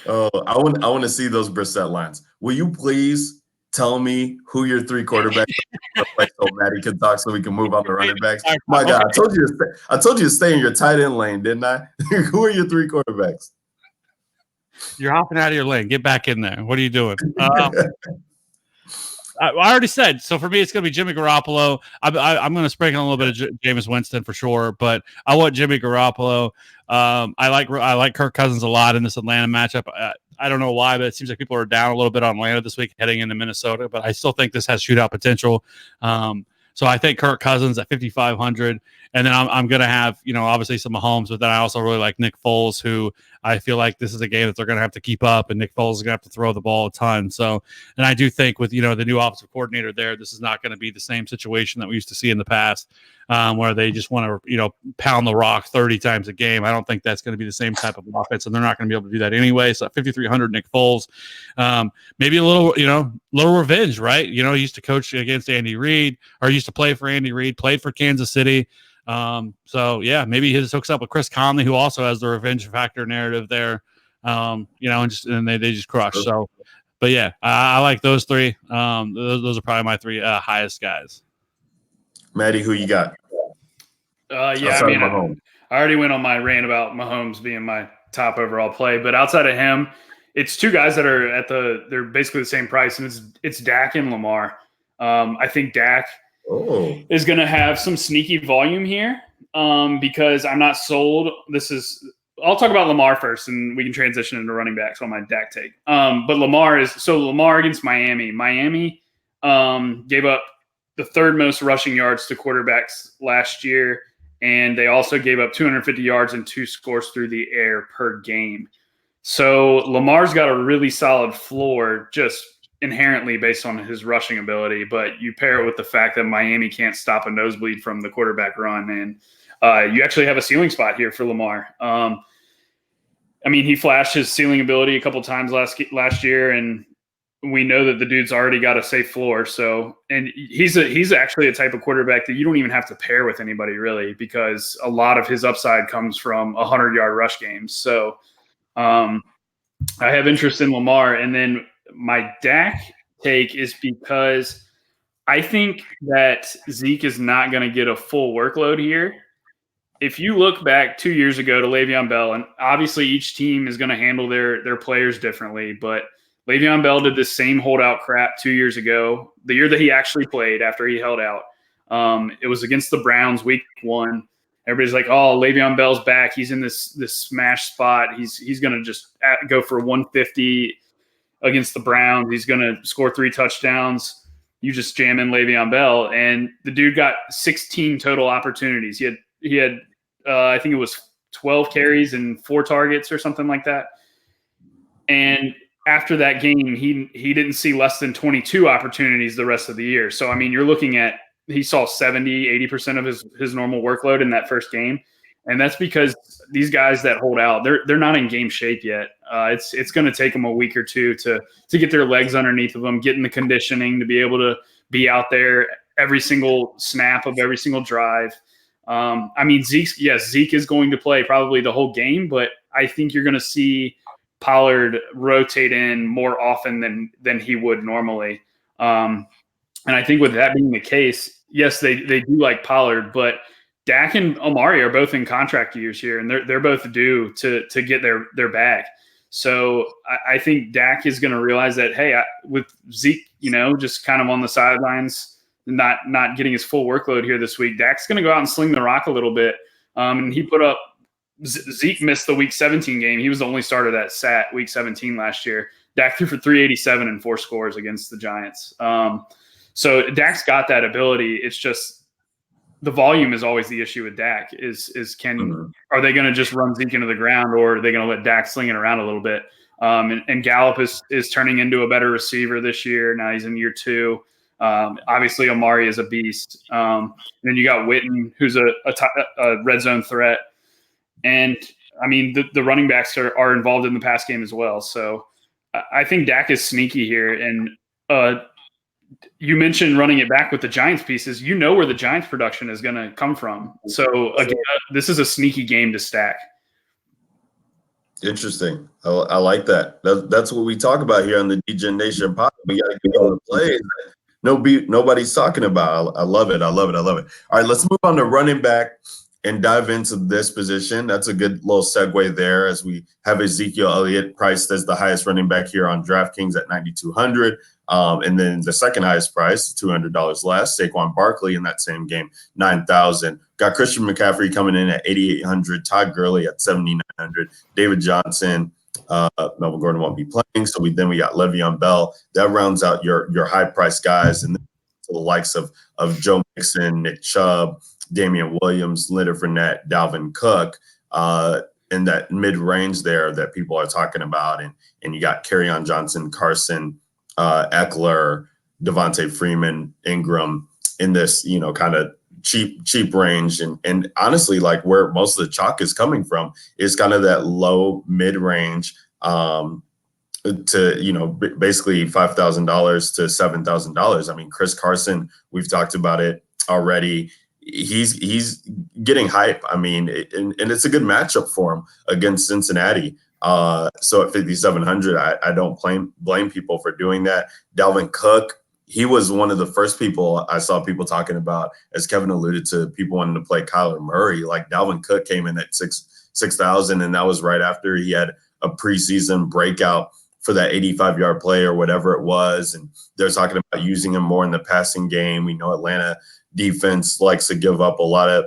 Speaker 1: Oh, I want to see those Brissett lines. Will you please tell me who your 3 quarterbacks are, so Maddie can talk, so we can move on to running backs? My God, I told you to stay in your tight end lane, didn't I? Who are your 3 quarterbacks?
Speaker 3: You're hopping out of your lane. Get back in there. What are you doing? I already said. So for me, it's going to be Jimmy Garoppolo. I'm going to sprinkle a little bit of Jameis Winston for sure, but I want Jimmy Garoppolo. I like Kirk Cousins a lot in this Atlanta matchup. I don't know why, but it seems like people are down a little bit on Atlanta this week heading into Minnesota, but I still think this has shootout potential. So I think Kirk Cousins at 5,500, and then I'm going to have, obviously some Mahomes, but then I also really like Nick Foles, who I feel like this is a game that they're going to have to keep up, and Nick Foles is going to have to throw the ball a ton. So, and I do think with, the new offensive coordinator there, this is not going to be the same situation that we used to see in the past, where they just want to, pound the rock 30 times a game. I don't think that's going to be the same type of offense, and they're not going to be able to do that anyway. So 5,300 Nick Foles, maybe a little, little revenge, right? He used to coach against Andy Reid, or used to play for Andy Reid, played for Kansas City. So yeah, maybe he just hooks up with Chris Conley, who also has the revenge factor narrative there. And they just crush. So, but yeah, I like those 3. Those are probably my 3 highest guys.
Speaker 1: Maddie, who you got?
Speaker 2: Yeah, I already went on my rant about Mahomes being my top overall play, but outside of him, it's 2 guys that are they're basically the same price, and it's Dak and Lamar. I think Dak is going to have some sneaky volume here because I'm not sold. I'll talk about Lamar first, and we can transition into running backs on my Dak take. But Lamar against Miami. Miami gave up the 3rd most rushing yards to quarterbacks last year, and they also gave up 250 yards and 2 scores through the air per game. So Lamar's got a really solid floor just inherently based on his rushing ability, but you pair it with the fact that Miami can't stop a nosebleed from the quarterback run, and you actually have a ceiling spot here for Lamar. He flashed his ceiling ability a couple times last year, and we know that the dude's already got a safe floor. So, and he's actually a type of quarterback that you don't even have to pair with anybody really, because a lot of his upside comes from 100-yard rush games. So, I have interest in Lamar, and then my Dak take is because I think that Zeke is not going to get a full workload here. If you look back 2 years ago to Le'Veon Bell, and obviously each team is going to handle their players differently, but Le'Veon Bell did this same holdout crap 2 years ago, the year that he actually played after he held out. It was against the Browns week 1. Everybody's like, oh, Le'Veon Bell's back. He's in this smash spot. He's going to just go for 150 against the Browns. He's going to score 3 touchdowns. You just jam in Le'Veon Bell. And the dude got 16 total opportunities. He had I think it was 12 carries and 4 targets or something like that. And after that game, he didn't see less than 22 opportunities the rest of the year. So, you're looking at he saw 70, 80% of his normal workload in that first game. And that's because these guys that hold out, they're not in game shape yet. It's going to take them a week or two to get their legs underneath of them, get in the conditioning to be able to be out there every single snap of every single drive. I mean, Zeke is going to play probably the whole game, but I think you're going to see Pollard rotate in more often than he would normally. And I think with that being the case, yes, they do like Pollard, but Dak and Amari are both in contract years here, and they're both due to get their bag. So I think Dak is going to realize that, hey, with Zeke, just kind of on the sidelines, not getting his full workload here this week, Dak's going to go out and sling the rock a little bit. And he put up Zeke missed the Week 17 game. He was the only starter that sat Week 17 last year. Dak threw for 387 and 4 scores against the Giants. So Dak's got that ability. It's just the volume is always the issue with Dak. Are they going to just run Zeke into the ground, or are they going to let Dak sling it around a little bit? And Gallup is turning into a better receiver this year. Now he's in year 2. Obviously, Amari is a beast. And then you got Witten, who's a red zone threat. And, I mean, the running backs are involved in the pass game as well. So I think Dak is sneaky here. And you mentioned running it back with the Giants pieces. You know where the Giants production is going to come from. So, again, this is a sneaky game to stack.
Speaker 1: Interesting. I like that. That's what we talk about here on the DGen Nation pod. We got to get on the plays nobody's talking about. I love it. All right, let's move on to running back and dive into this position. That's a good little segue there, as we have Ezekiel Elliott priced as the highest running back here on DraftKings at $9,200. And then the second highest price, $200 less, Saquon Barkley in that same game, $9,000. Got Christian McCaffrey coming in at $8,800, Todd Gurley at $7,900, David Johnson. Melvin Gordon won't be playing, so we got Le'Veon Bell. That rounds out your high price guys, and then the likes of Joe Mixon, Nick Chubb, Damian Williams, Leonard Fournette, Dalvin Cook, in that mid range there that people are talking about, and you got Kerryon Johnson, Carson, Eckler, Devontae Freeman, Ingram in this kind of cheap range, and honestly, like where most of the chalk is coming from is kind of that low mid range to basically $5,000 to $7,000. I mean, Chris Carson, we've talked about it already. He's getting hype. I mean, and it's a good matchup for him against Cincinnati. So at 5,700, I don't blame people for doing that. Dalvin Cook, he was one of the first people I saw people talking about, as Kevin alluded to, people wanting to play Kyler Murray. Like Dalvin Cook came in at 6,000, and that was right after he had a preseason breakout for that 85-yard play or whatever it was. And they're talking about using him more in the passing game. We know Atlanta defense likes to give up a lot of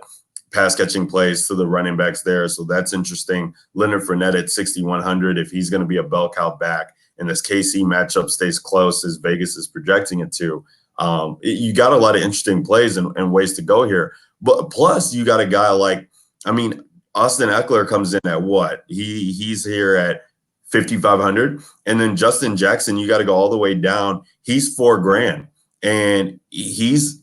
Speaker 1: pass catching plays to the running backs there. So that's interesting. Leonard Fournette at 6,100, if he's going to be a bell cow back, and this KC matchup stays close as Vegas is projecting it to, you got a lot of interesting plays and ways to go here. But plus, you got a guy like, Austin Eckler comes in at what? He's here at 5,500, and then Justin Jackson, you got to go all the way down. He's $4,000, and he's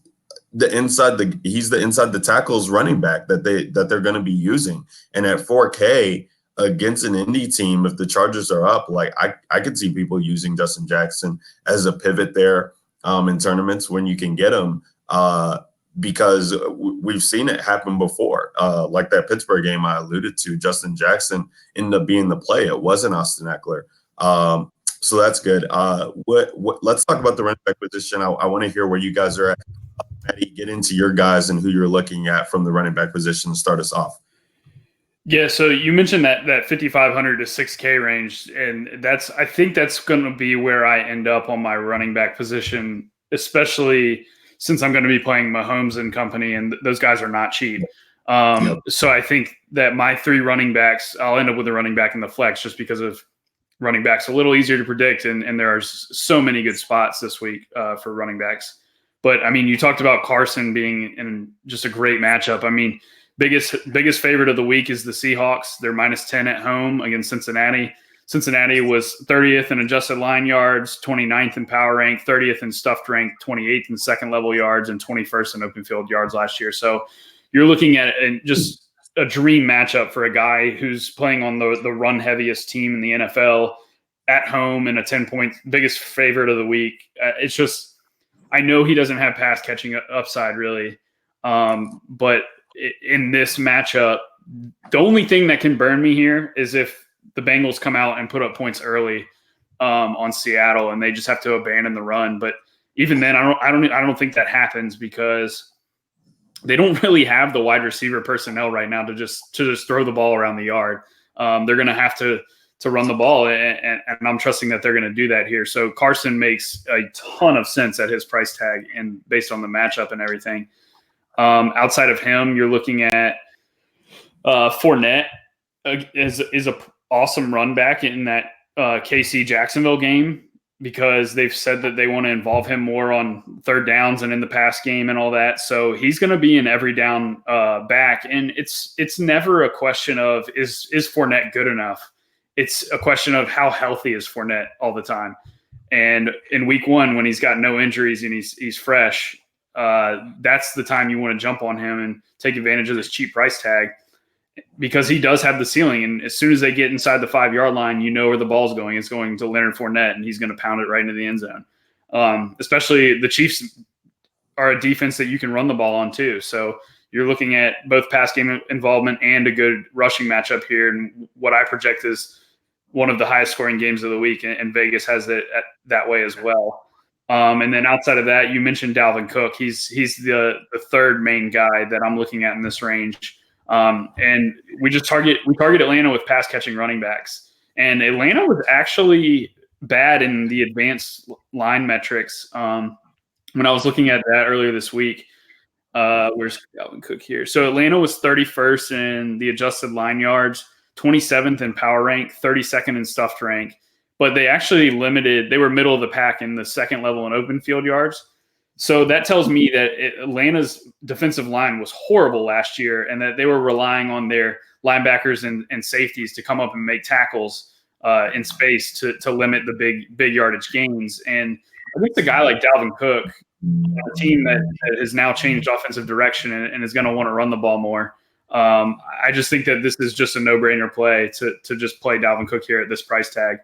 Speaker 1: the inside the tackles running back that they're going to be using. And at $4K against an Indy team, if the Chargers are up, like I could see people using Justin Jackson as a pivot there in tournaments when you can get him, because we've seen it happen before. Like that Pittsburgh game I alluded to, Justin Jackson ended up being the play. It wasn't Austin Eckler. So that's good. Let's talk about the running back position. I want to hear where you guys are at. Maddie, get into your guys and who you're looking at from the running back position to start us off.
Speaker 2: Yeah, so you mentioned that 5,500 to 6K range, and I think that's going to be where I end up on my running back position, especially since I'm going to be playing Mahomes and company, and those guys are not cheap. So I think that my 3 running backs, I'll end up with a running back in the flex just because of running backs a little easier to predict, and there are so many good spots this week for running backs. But, you talked about Carson being in just a great matchup. Biggest favorite of the week is the Seahawks. They're -10 at home against Cincinnati. Cincinnati was 30th in adjusted line yards, 29th in power rank, 30th in stuffed rank, 28th in second level yards, and 21st in open field yards last year. So you're looking at just a dream matchup for a guy who's playing on the run heaviest team in the NFL at home and a 10-point biggest favorite of the week. It's just, I know he doesn't have pass catching upside really. But in this matchup, the only thing that can burn me here is if the Bengals come out and put up points early on Seattle and they just have to abandon the run. But even then, I don't think that happens because they don't really have the wide receiver personnel right now to just throw the ball around the yard. They're going to have to run the ball, and I'm trusting that they're going to do that here. So Carson makes a ton of sense at his price tag and based on the matchup and everything. Outside of him, you're looking at Fournette is an awesome run back in that KC Jacksonville game because they've said that they want to involve him more on third downs and in the pass game and all that. So he's going to be an every down back, and it's never a question of is Fournette good enough. It's a question of how healthy is Fournette all the time. And in week one, when he's got no injuries and he's fresh, that's the time you want to jump on him and take advantage of this cheap price tag because he does have the ceiling. And as soon as they get inside the 5-yard line, you know where the ball's going. It's going to Leonard Fournette, and he's going to pound it right into the end zone. Especially the Chiefs are a defense that you can run the ball on too. So you're looking at both pass game involvement and a good rushing matchup here. And what I project is one of the highest scoring games of the week, and Vegas has it that way as well. And then outside of that, you mentioned Dalvin Cook. He's the third main guy that I'm looking at in this range. And we target Atlanta with pass catching running backs. And Atlanta was actually bad in the advanced line metrics. When I was looking at that earlier this week, where's Dalvin Cook here? So Atlanta was 31st in the adjusted line yards, 27th in power rank, 32nd in stuffed rank. But they actually they were middle of the pack in the second level in open field yards. So that tells me that Atlanta's defensive line was horrible last year and that they were relying on their linebackers and safeties to come up and make tackles in space to limit the big yardage gains. And I think the guy like Dalvin Cook, a team that has now changed offensive direction and is going to want to run the ball more, I just think that this is just a no-brainer play to just play Dalvin Cook here at this price tag.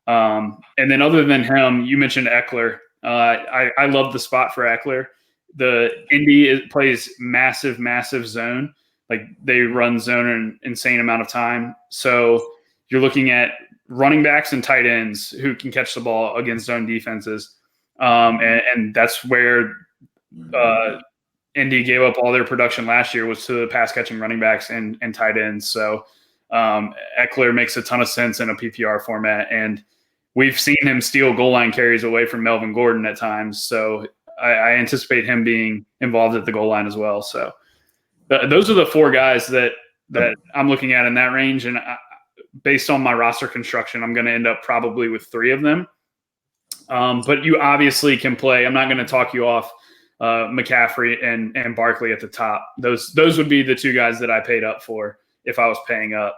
Speaker 2: And then other than him, you mentioned Eckler. I love the spot for Eckler. The Indy plays massive zone. Like they run zone an insane amount of time. So you're looking at running backs and tight ends who can catch the ball against zone defenses. And that's where Indy gave up all their production last year was to the pass catching running backs and tight ends. So Eckler makes a ton of sense in a PPR format, and we've seen him steal goal line carries away from Melvin Gordon at times. So I anticipate him being involved at the goal line as well. So those are the four guys that I'm looking at in that range. And based on my roster construction, I'm going to end up probably with three of them. But you obviously can play. I'm not going to talk you off McCaffrey and Barkley at the top. Those would be the two guys that I paid up for if I was paying up.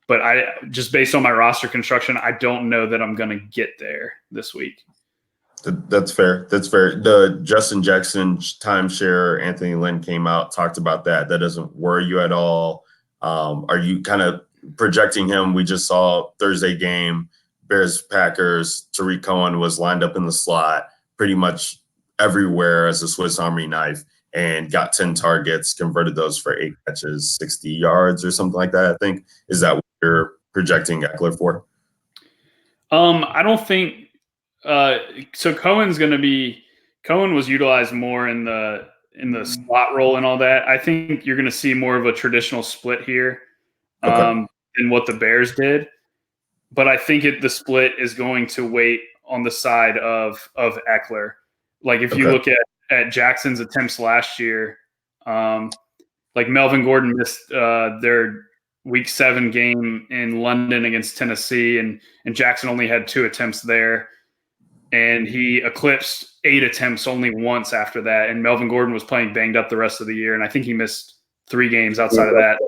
Speaker 2: But I just based on my roster construction, I don't know that I'm going to get there this week.
Speaker 1: That's fair. The Justin Jackson timeshare, Anthony Lynn came out, talked about that. That doesn't worry you at all. Are you kind of projecting him? We just saw Thursday game, Bears Packers. Tariq Cohen was lined up in the slot pretty much everywhere as a Swiss Army knife and got 10 targets, converted those for 8 catches, 60 yards or something like that, I think. Is that what you're projecting Eckler for?
Speaker 2: I don't think so. Cohen was utilized more in the slot role and all that. I think you're going to see more of a traditional split here than what the Bears did. But I think the split is going to wait on the side of Eckler. Like if you look at Jackson's attempts last year, like Melvin Gordon missed their Week 7 game in London against Tennessee, and Jackson only had 2 attempts there. And he eclipsed 8 attempts only once after that. And Melvin Gordon was playing banged up the rest of the year. And I think he missed 3 games outside of that.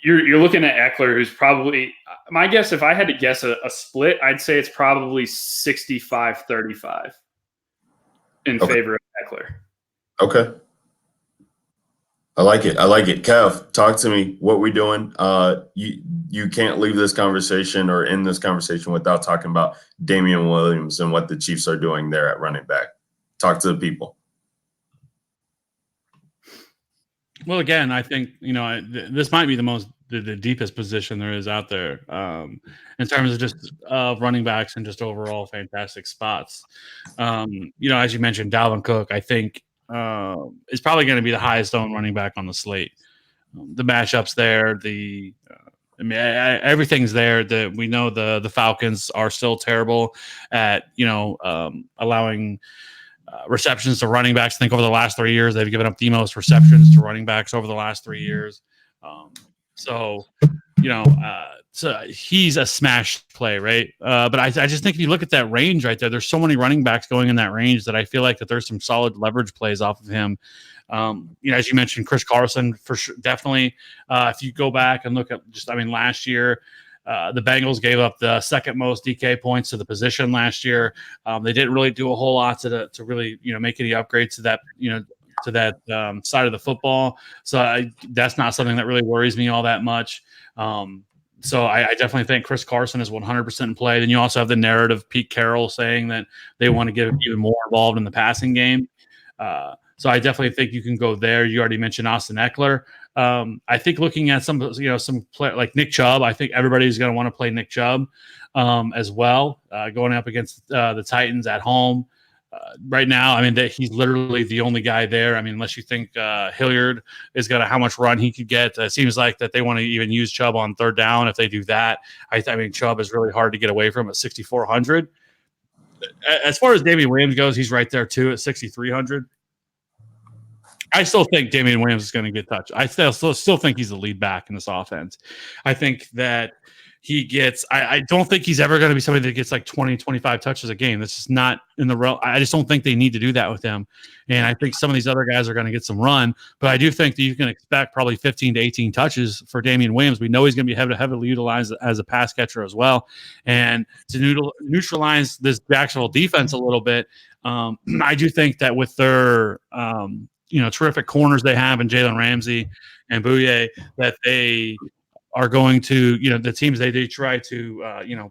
Speaker 2: You're looking at Eckler, who's probably – my guess, if I had to guess a split, I'd say it's probably 65-35 in favor of Eckler.
Speaker 1: Okay. I like it. I like it. Kev, talk to me. What we doing? You can't leave this conversation or end this conversation without talking about Damian Williams and what the Chiefs are doing there at running back. Talk to the people.
Speaker 3: Well, again, I think this might be the deepest position there is out there in terms of just running backs and just overall fantastic spots. As you mentioned, Dalvin Cook, I think is probably going to be the highest owned running back on the slate. The matchups there, everything's there. That we know the Falcons are still terrible at allowing receptions to running backs. I think over the last 3 years, they've given up the most receptions to running backs over the last 3 years. So he's a smash play, right? But I just think if you look at that range right there, there's so many running backs going in that range that I feel like that there's some solid leverage plays off of him. As you mentioned, Chris Carson, for sure, definitely. If you go back and look at last year, the Bengals gave up the second most DK points to the position last year. They didn't really do a whole lot to really make any upgrades to that side of the football. So that's not something that really worries me all that much. So I definitely think Chris Carson is 100% in play. Then you also have the narrative of Pete Carroll saying that they want to get him even more involved in the passing game. So I definitely think you can go there. You already mentioned Austin Eckler. I think looking at some play like Nick Chubb, I think everybody's going to want to play Nick Chubb as well, going up against the Titans at home. Right now, he's literally the only guy there. Unless you think Hilliard is going to how much run he could get. It seems like that they want to even use Chubb on third down. If they do that, Chubb is really hard to get away from at 6,400. As far as Damian Williams goes, he's right there too at 6,300. I still think Damian Williams is going to get touched. I still think he's the lead back in this offense. I think that he gets – I don't think he's ever going to be somebody that gets like 20, 25 touches a game. This is not in the realm. I just don't think they need to do that with him. And I think some of these other guys are going to get some run. But I do think that you can expect probably 15 to 18 touches for Damian Williams. We know he's going to be heavily utilized as a pass catcher as well. And to neutralize this Jacksonville defense a little bit, I do think that with their terrific corners they have in Jalen Ramsey and Bouye, that they are going to, the teams they try to,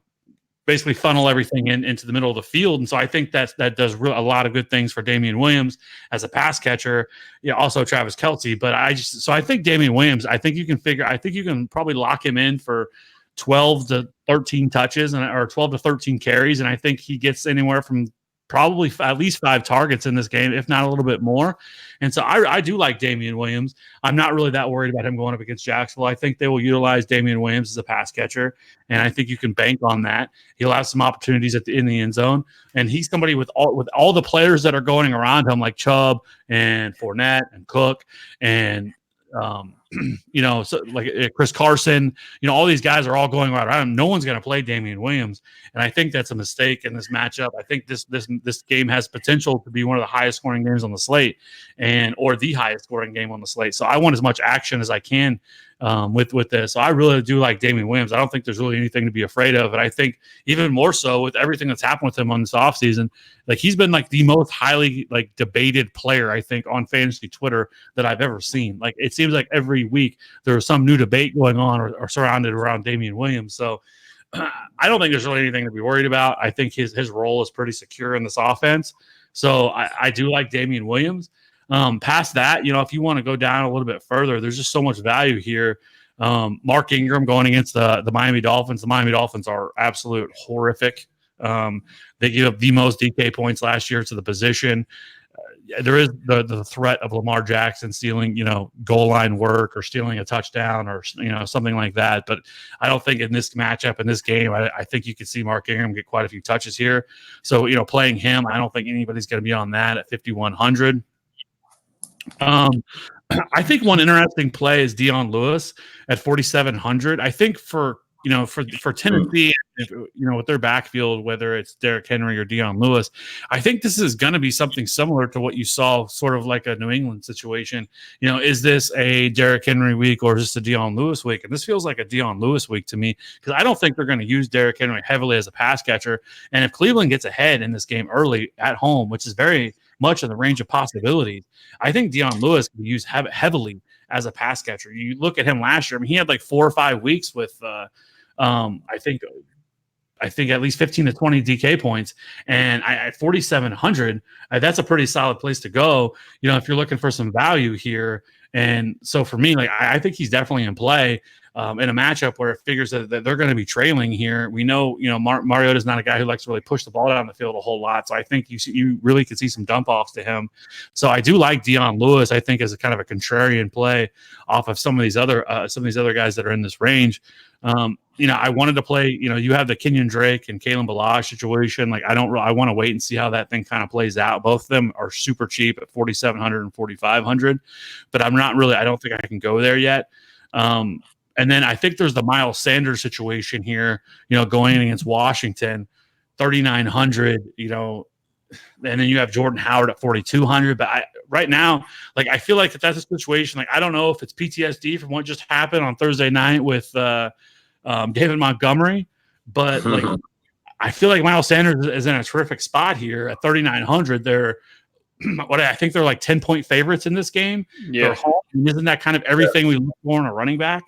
Speaker 3: basically funnel everything into the middle of the field. And so I think that does a lot of good things for Damian Williams as a pass catcher. Also Travis Kelce. But I think Damian Williams, I think you can probably lock him in for 12 to 13 touches or 12 to 13 carries. And I think he gets anywhere from probably at least 5 targets in this game, if not a little bit more. And so I do like Damian Williams. I'm not really that worried about him going up against Jacksonville. I think they will utilize Damian Williams as a pass catcher, and I think you can bank on that. He'll have some opportunities in the end zone, and he's somebody with all the players that are going around him, like Chubb and Fournette and Cook and so like Chris Carson, all these guys are all going around him. No one's going to play Damian Williams. And I think that's a mistake in this matchup. I think this game has potential to be one of the highest scoring games on the slate or the highest scoring game on the slate. So I want as much action as I can with this. So I really do like Damian Williams. I don't think there's really anything to be afraid of. And I think even more so with everything that's happened with him on this offseason, like he's been like the most highly like debated player, I think, on fantasy Twitter that I've ever seen. Like it seems like every week there's some new debate going on or surrounded around Damian Williams. So I don't think there's really anything to be worried about. I think his role is pretty secure in this offense. So I do like Damian Williams. Past that, if you want to go down a little bit further, there's just so much value here. Mark Ingram going against the Miami Dolphins. The Miami Dolphins are absolute horrific. They gave up the most DK points last year to the position. There is the threat of Lamar Jackson stealing, goal line work or stealing a touchdown or, something like that. But I don't think in this matchup, in this game, I think you could see Mark Ingram get quite a few touches here. So, playing him, I don't think anybody's going to be on that at 5,100. I think one interesting play is Dion Lewis at 4,700. I think for Tennessee, with their backfield, whether it's Derrick Henry or Dion Lewis, I think this is going to be something similar to what you saw sort of like a New England situation. Is this a Derrick Henry week or is this a Dion Lewis week? And this feels like a Dion Lewis week to me because I don't think they're going to use Derrick Henry heavily as a pass catcher. And if Cleveland gets ahead in this game early at home, which is very much in the range of possibilities, I think Dion Lewis can be used heavily as a pass catcher. You look at him last year. I mean, he had like 4 or 5 weeks with, I think at least 15 to 20 DK points, and at 4,700, that's a pretty solid place to go. If you're looking for some value here. And so for me, like I think he's definitely in play in a matchup where it figures that they're going to be trailing here. We know, Mariota is not a guy who likes to really push the ball down the field a whole lot. So I think you really could see some dump offs to him. So I do like Dion Lewis. I think as a kind of a contrarian play off of some of these other guys that are in this range. I wanted to play, you have the Kenyon Drake and Kalen Ballage situation. Like, I want to wait and see how that thing kind of plays out. Both of them are super cheap at 4,700 and 4,500, but I don't think I can go there yet. And then I think there's the Miles Sanders situation here, going in against Washington, 3,900, and then you have Jordan Howard at 4,200. But right now, like, I feel like that's a situation. Like, I don't know if it's PTSD from what just happened on Thursday night with David Montgomery, but like, I feel like Miles Sanders is in a terrific spot here at 3,900. They're I think they're like 10-point favorites in this game.
Speaker 2: Yeah,
Speaker 3: isn't that kind of everything we look for in a running back?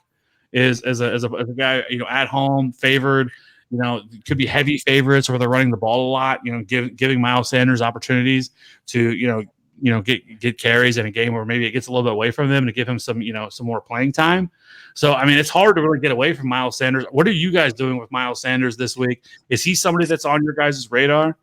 Speaker 3: Is as a guy, at home, favored, could be heavy favorites where they're running the ball a lot, giving Miles Sanders opportunities to, get carries in a game where maybe it gets a little bit away from them to give him some more playing time. So, I mean, it's hard to really get away from Miles Sanders. What are you guys doing with Miles Sanders this week? Is he somebody that's on your guys' radar?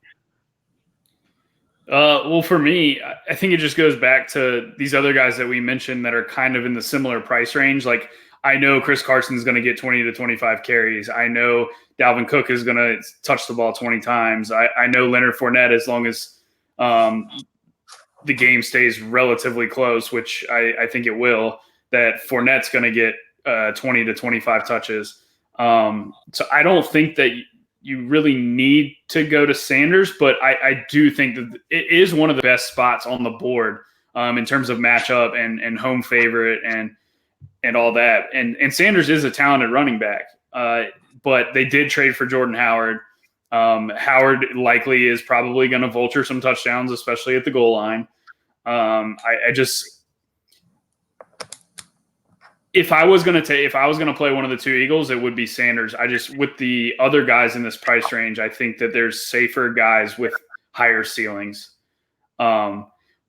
Speaker 2: Well, for me, I think it just goes back to these other guys that we mentioned that are kind of in the similar price range. Like, I know Chris Carson's going to get 20 to 25 carries. I know Dalvin Cook is going to touch the ball 20 times. I know Leonard Fournette, as long as the game stays relatively close, which I think it will, that Fournette's going to get 20 to 25 touches. So I don't think that you really need to go to Sanders, but I do think that it is one of the best spots on the board in terms of matchup and home favorite and all that. And Sanders is a talented running back, but they did trade for Jordan Howard. Howard likely is probably going to vulture some touchdowns, especially at the goal line. If I was going to play one of the two Eagles, it would be Sanders. With the other guys in this price range, I think that there's safer guys with higher ceilings.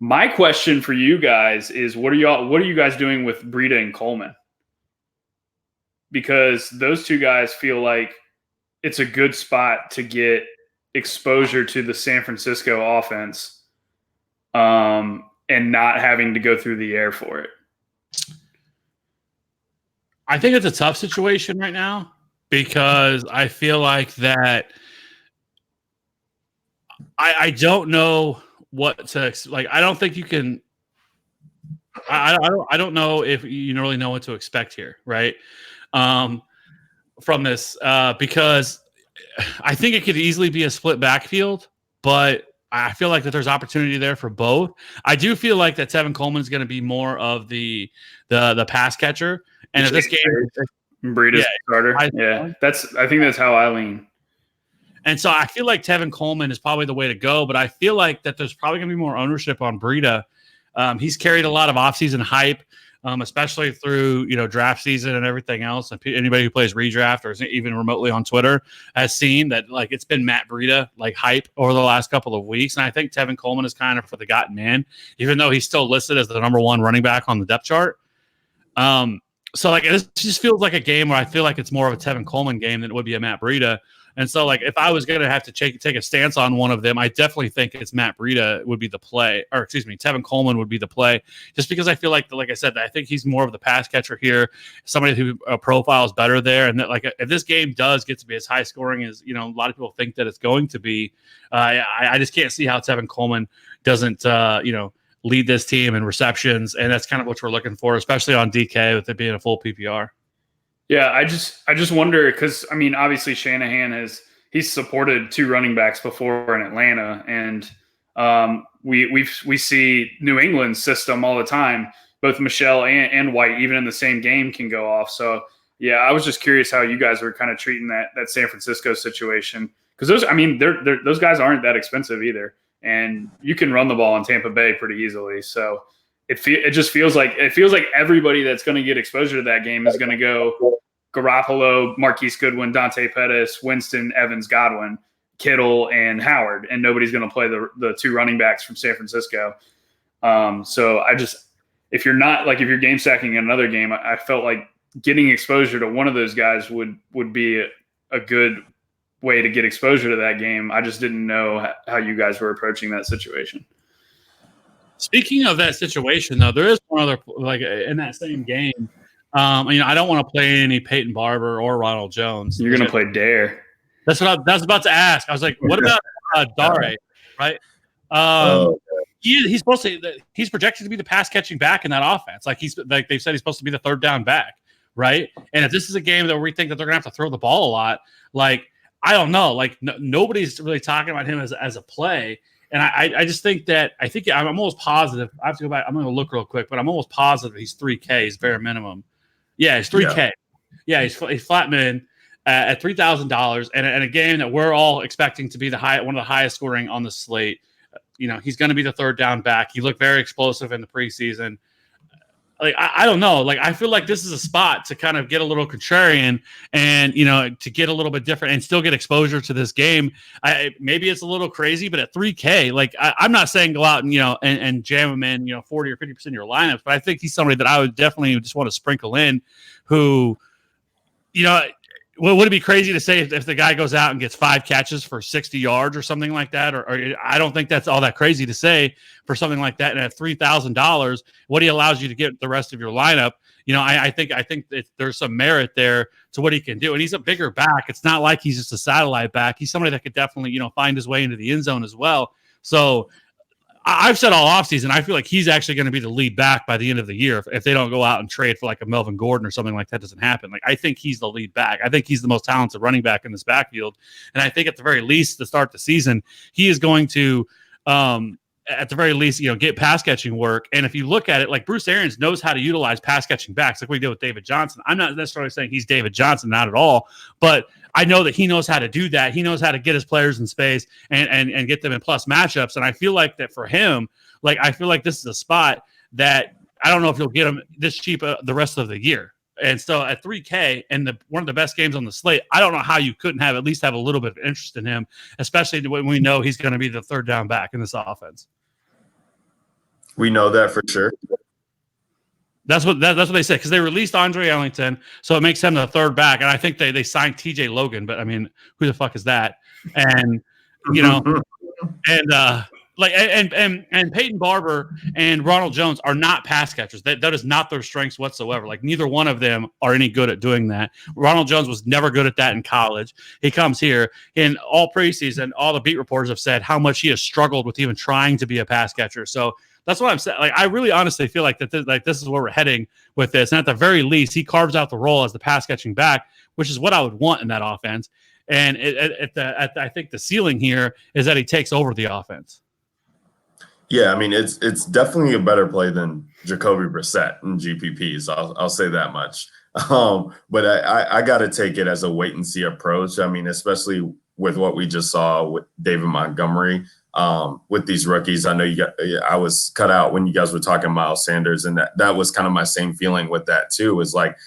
Speaker 2: My question for you guys is, what are you guys doing with Breida and Coleman? Because those two guys feel like it's a good spot to get exposure to the San Francisco offense, and not having to go through the air for it.
Speaker 3: I think it's a tough situation right now because I feel like that I don't know what to like. I don't think you can. I don't know if you really know what to expect here, right? From this, because I think it could easily be a split backfield, but I feel like that there's opportunity there for both. I do feel like that Tevin Coleman is going to be more of the pass catcher. And if this game,
Speaker 2: Breida's starter, I think that's how I lean.
Speaker 3: And so I feel like Tevin Coleman is probably the way to go, but I feel like that there's probably going to be more ownership on Breida. He's carried a lot of offseason hype, especially through draft season and everything else. And anybody who plays redraft or is even remotely on Twitter has seen that like it's been Matt Breida like hype over the last couple of weeks. And I think Tevin Coleman is kind of for the gotten in, even though he's still listed as the number one running back on the depth chart. So like this just feels like a game where I feel like it's more of a Tevin Coleman game than it would be a Matt Breida. And so like if I was going to have to take a stance on one of them, I definitely think it's Matt Breida would be the play, or excuse me, Tevin Coleman would be the play, just because I feel like I said, I think he's more of the pass catcher here, somebody who profiles better there. And that like if this game does get to be as high scoring as a lot of people think that it's going to be, I just can't see how Tevin Coleman doesn't lead this team in receptions, and that's kind of what we're looking for, especially on DK with it being a full PPR.
Speaker 2: Yeah, I just wonder because I mean, obviously Shanahan he's supported two running backs before in Atlanta, and we see New England's system all the time. Both Michelle and White, even in the same game, can go off. So yeah, I was just curious how you guys were kind of treating that San Francisco situation, because those guys aren't that expensive either. And you can run the ball in Tampa Bay pretty easily. So, it just feels like everybody that's going to get exposure to that game is going to go Garoppolo, Marquise Goodwin, Dante Pettis, Winston, Evans, Godwin, Kittle, and Howard, and nobody's going to play the two running backs from San Francisco. So if you're game stacking in another game, I felt like getting exposure to one of those guys would be a good way to get exposure to that game. I just didn't know how you guys were approaching that situation.
Speaker 3: Speaking of that situation, though, there is one other, like in that same game. I don't want to play any Peyton Barber or Ronald Jones.
Speaker 2: You're going to play Dare.
Speaker 3: That's what I was about to ask. I was like, what about Dare, right? He's supposed to. He's projected to be the pass catching back in that offense. Like they've said he's supposed to be the third down back, right? And if this is a game that we think that they're going to have to throw the ball a lot, like I don't know, like nobody's really talking about him as a play. And I just think I'm almost positive. I have to go back. I'm going to look real quick, but I'm almost positive he's 3K, he's bare minimum. Yeah, he's 3K. Yeah, he's flat min at $3,000, and a game that we're all expecting to be one of the highest scoring on the slate. He's going to be the third down back. He looked very explosive in the preseason. Like I don't know. Like I feel like this is a spot to kind of get a little contrarian and to get a little bit different and still get exposure to this game. Maybe it's a little crazy, but at 3K, like I'm not saying go out and and jam him in 40 or 50% of your lineups, but I think he's somebody that I would definitely just want to sprinkle in. Who, would it be crazy to say if the guy goes out and gets 5 catches for 60 yards or something like that? Or I don't think that's all that crazy to say for something like that. And at $3,000, what he allows you to get the rest of your lineup, I think there's some merit there to what he can do. And he's a bigger back. It's not like he's just a satellite back. He's somebody that could definitely, find his way into the end zone as well. So I've said all offseason, I feel like he's actually going to be the lead back by the end of the year if they don't go out and trade for like a Melvin Gordon or something like that doesn't happen. Like I think he's the lead back. I think he's the most talented running back in this backfield. And I think at the very least to start the season, he is going to at the very least, get pass catching work. And if you look at it, like Bruce Arians knows how to utilize pass catching backs like we did with David Johnson. I'm not necessarily saying he's David Johnson, not at all, but I know that he knows how to do that. He knows how to get his players in space and get them in plus matchups. And I feel like that for him, like I feel like this is a spot that I don't know if you'll get him this cheap the rest of the year. And so at 3K and one of the best games on the slate, I don't know how you couldn't at least have a little bit of interest in him, especially when we know he's going to be the third down back in this offense.
Speaker 1: We know that for sure.
Speaker 3: That's what they said, because they released Andre Ellington, so it makes him the third back. And I think they signed TJ Logan, but I mean, who the fuck is that? And and Peyton Barber and Ronald Jones are not pass catchers. That is not their strengths whatsoever. Like neither one of them are any good at doing that. Ronald Jones was never good at that in college. He comes here in all preseason. All the beat reporters have said how much he has struggled with even trying to be a pass catcher. So that's what I'm saying. Like I really honestly feel like this is where we're heading with this. And at the very least, he carves out the role as the pass catching back, which is what I would want in that offense. And I think the ceiling here is that he takes over the offense.
Speaker 1: Yeah, I mean it's definitely a better play than Jacoby Brissett in GPPs. I'll say that much. But I got to take it as a wait and see approach. I mean, especially with what we just saw with David Montgomery with these rookies. I know I was cut out when you guys were talking Miles Sanders, and that was kind of my same feeling with that too. Is like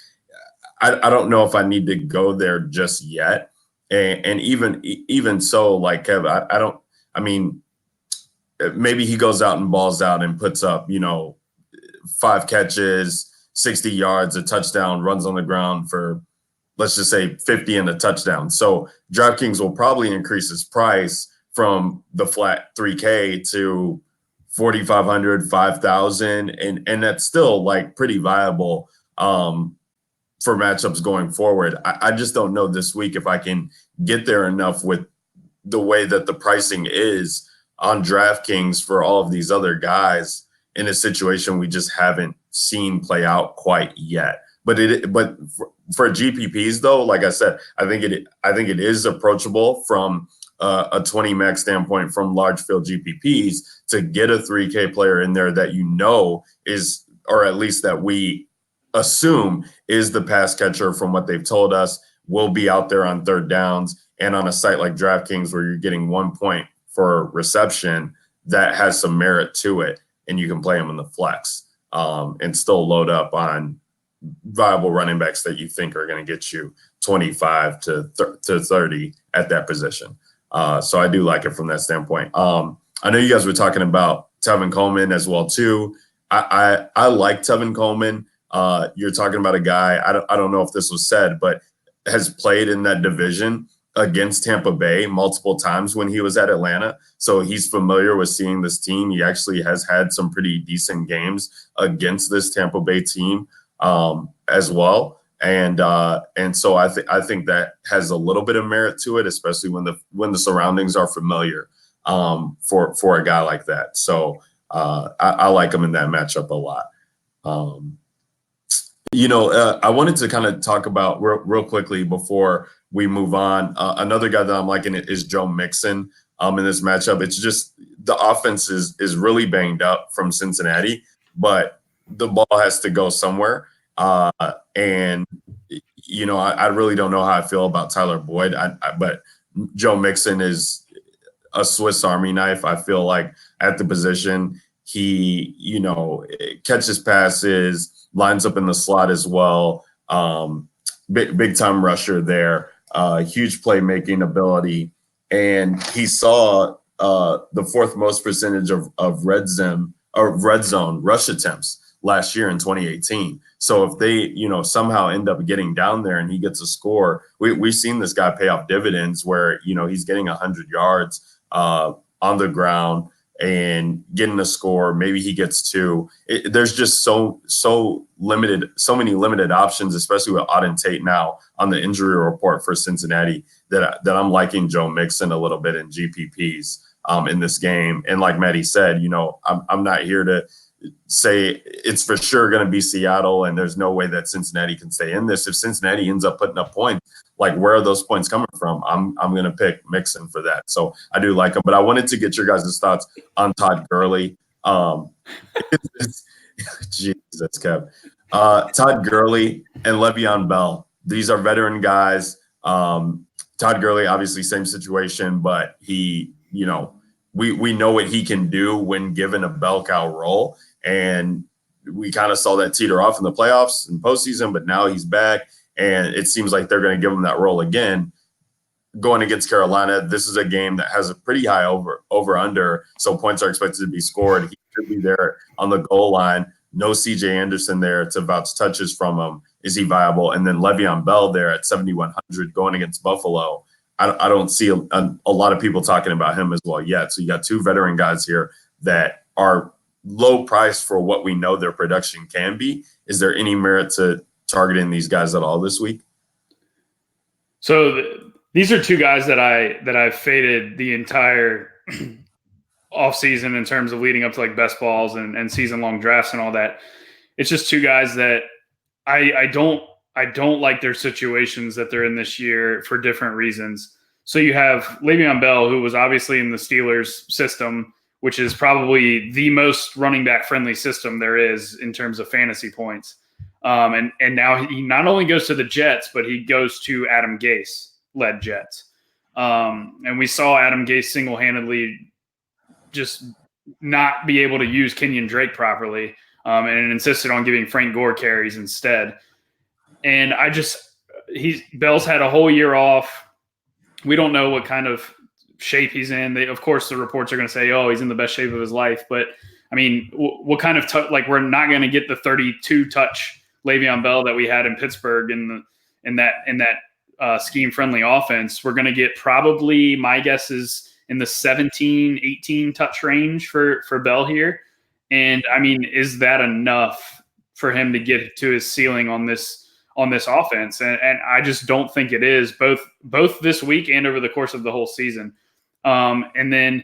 Speaker 1: I don't know if I need to go there just yet, and even so, like Kev, I don't. I mean. Maybe he goes out and balls out and puts up, 5 catches, 60 yards, a touchdown, runs on the ground for, let's just say 50 and a touchdown. So DraftKings will probably increase his price from the flat 3K to 4,500, 5,000. And that's still like pretty viable for matchups going forward. I just don't know this week if I can get there enough with the way that the pricing is on DraftKings for all of these other guys in a situation we just haven't seen play out quite yet. But for GPPs though, like I said, I think it is approachable from a 20 max standpoint from large field GPPs to get a 3K player in there that is, or at least that we assume is the pass catcher from what they've told us, will be out there on third downs, and on a site like DraftKings where you're getting 1 point for reception, that has some merit to it, and you can play them in the flex. and still load up on viable running backs that you think are going to get you 25 to 30 at that position. So I do like it from that standpoint. I know you guys were talking about Tevin Coleman as well too. I like Tevin Coleman. You're talking about a guy, I don't know if this was said, but has played in that division against Tampa Bay multiple times when he was at Atlanta. So he's familiar with seeing this team. He actually has had some pretty decent games against this Tampa Bay team as well. And so I think that has a little bit of merit to it, especially when the surroundings are familiar for a guy like that. So I like him in that matchup a lot. I wanted to kind of talk about real quickly before we move on. Another guy that I'm liking is Joe Mixon in this matchup. It's just the offense is really banged up from Cincinnati, but the ball has to go somewhere. And I really don't know how I feel about Tyler Boyd, but Joe Mixon is a Swiss Army knife. I feel like at the position, he, catches passes, lines up in the slot as well. Big time rusher there, huge playmaking ability. And he saw the fourth most percentage of red zone rush attempts last year in 2018. So if they, somehow end up getting down there and he gets a score, we've seen this guy pay off dividends where, he's getting 100 yards on the ground and getting a score. Maybe he gets two. There's just so many limited options, especially with Auden Tate now on the injury report for Cincinnati, that I'm liking Joe Mixon a little bit in GPPs in this game. And like Maddie said, I'm not here to say it's for sure going to be Seattle and there's no way that Cincinnati can stay in this. If Cincinnati ends up putting up points, like where are those points coming from? I'm going to pick Mixon for that. So I do like him, but I wanted to get your guys' thoughts on Todd Gurley. Jesus, Kev. Todd Gurley and Le'Veon Bell. These are veteran guys. Todd Gurley, obviously same situation, but he, we know what he can do when given a bell cow role. And we kind of saw that teeter off in the playoffs and postseason, but now he's back. And it seems like they're going to give him that role again. Going against Carolina, this is a game that has a pretty high over-under, so points are expected to be scored. He should be there on the goal line. No CJ Anderson there to vouch touches from him. Is he viable? And then Le'Veon Bell there at 7,100 going against Buffalo. I don't see a lot of people talking about him as well yet. So you got two veteran guys here that are low price for what we know their production can be. Is there any merit to targeting these guys at all this week?
Speaker 2: So these are two guys that I've faded the entire offseason in terms of leading up to like best balls and season long drafts and all that. It's just two guys that I don't like their situations that they're in this year for different reasons. So you have Le'Veon Bell, who was obviously in the Steelers system, which is probably the most running back friendly system there is in terms of fantasy points. And now he not only goes to the Jets, but he goes to Adam Gase led Jets. And we saw Adam Gase single-handedly just not be able to use Kenyon Drake properly, and insisted on giving Frank Gore carries instead. And Bell's had a whole year off. We don't know what kind of shape he's in. Of course, the reports are going to say, "Oh, he's in the best shape of his life." But I mean, what kind of we're not going to get the 32 touch Le'Veon Bell that we had in Pittsburgh in that scheme friendly offense. We're going to get probably, my guess is in the 17, 18 touch range for Bell here. And I mean, is that enough for him to get to his ceiling on this offense? And I just don't think it is, both this week and over the course of the whole season. And then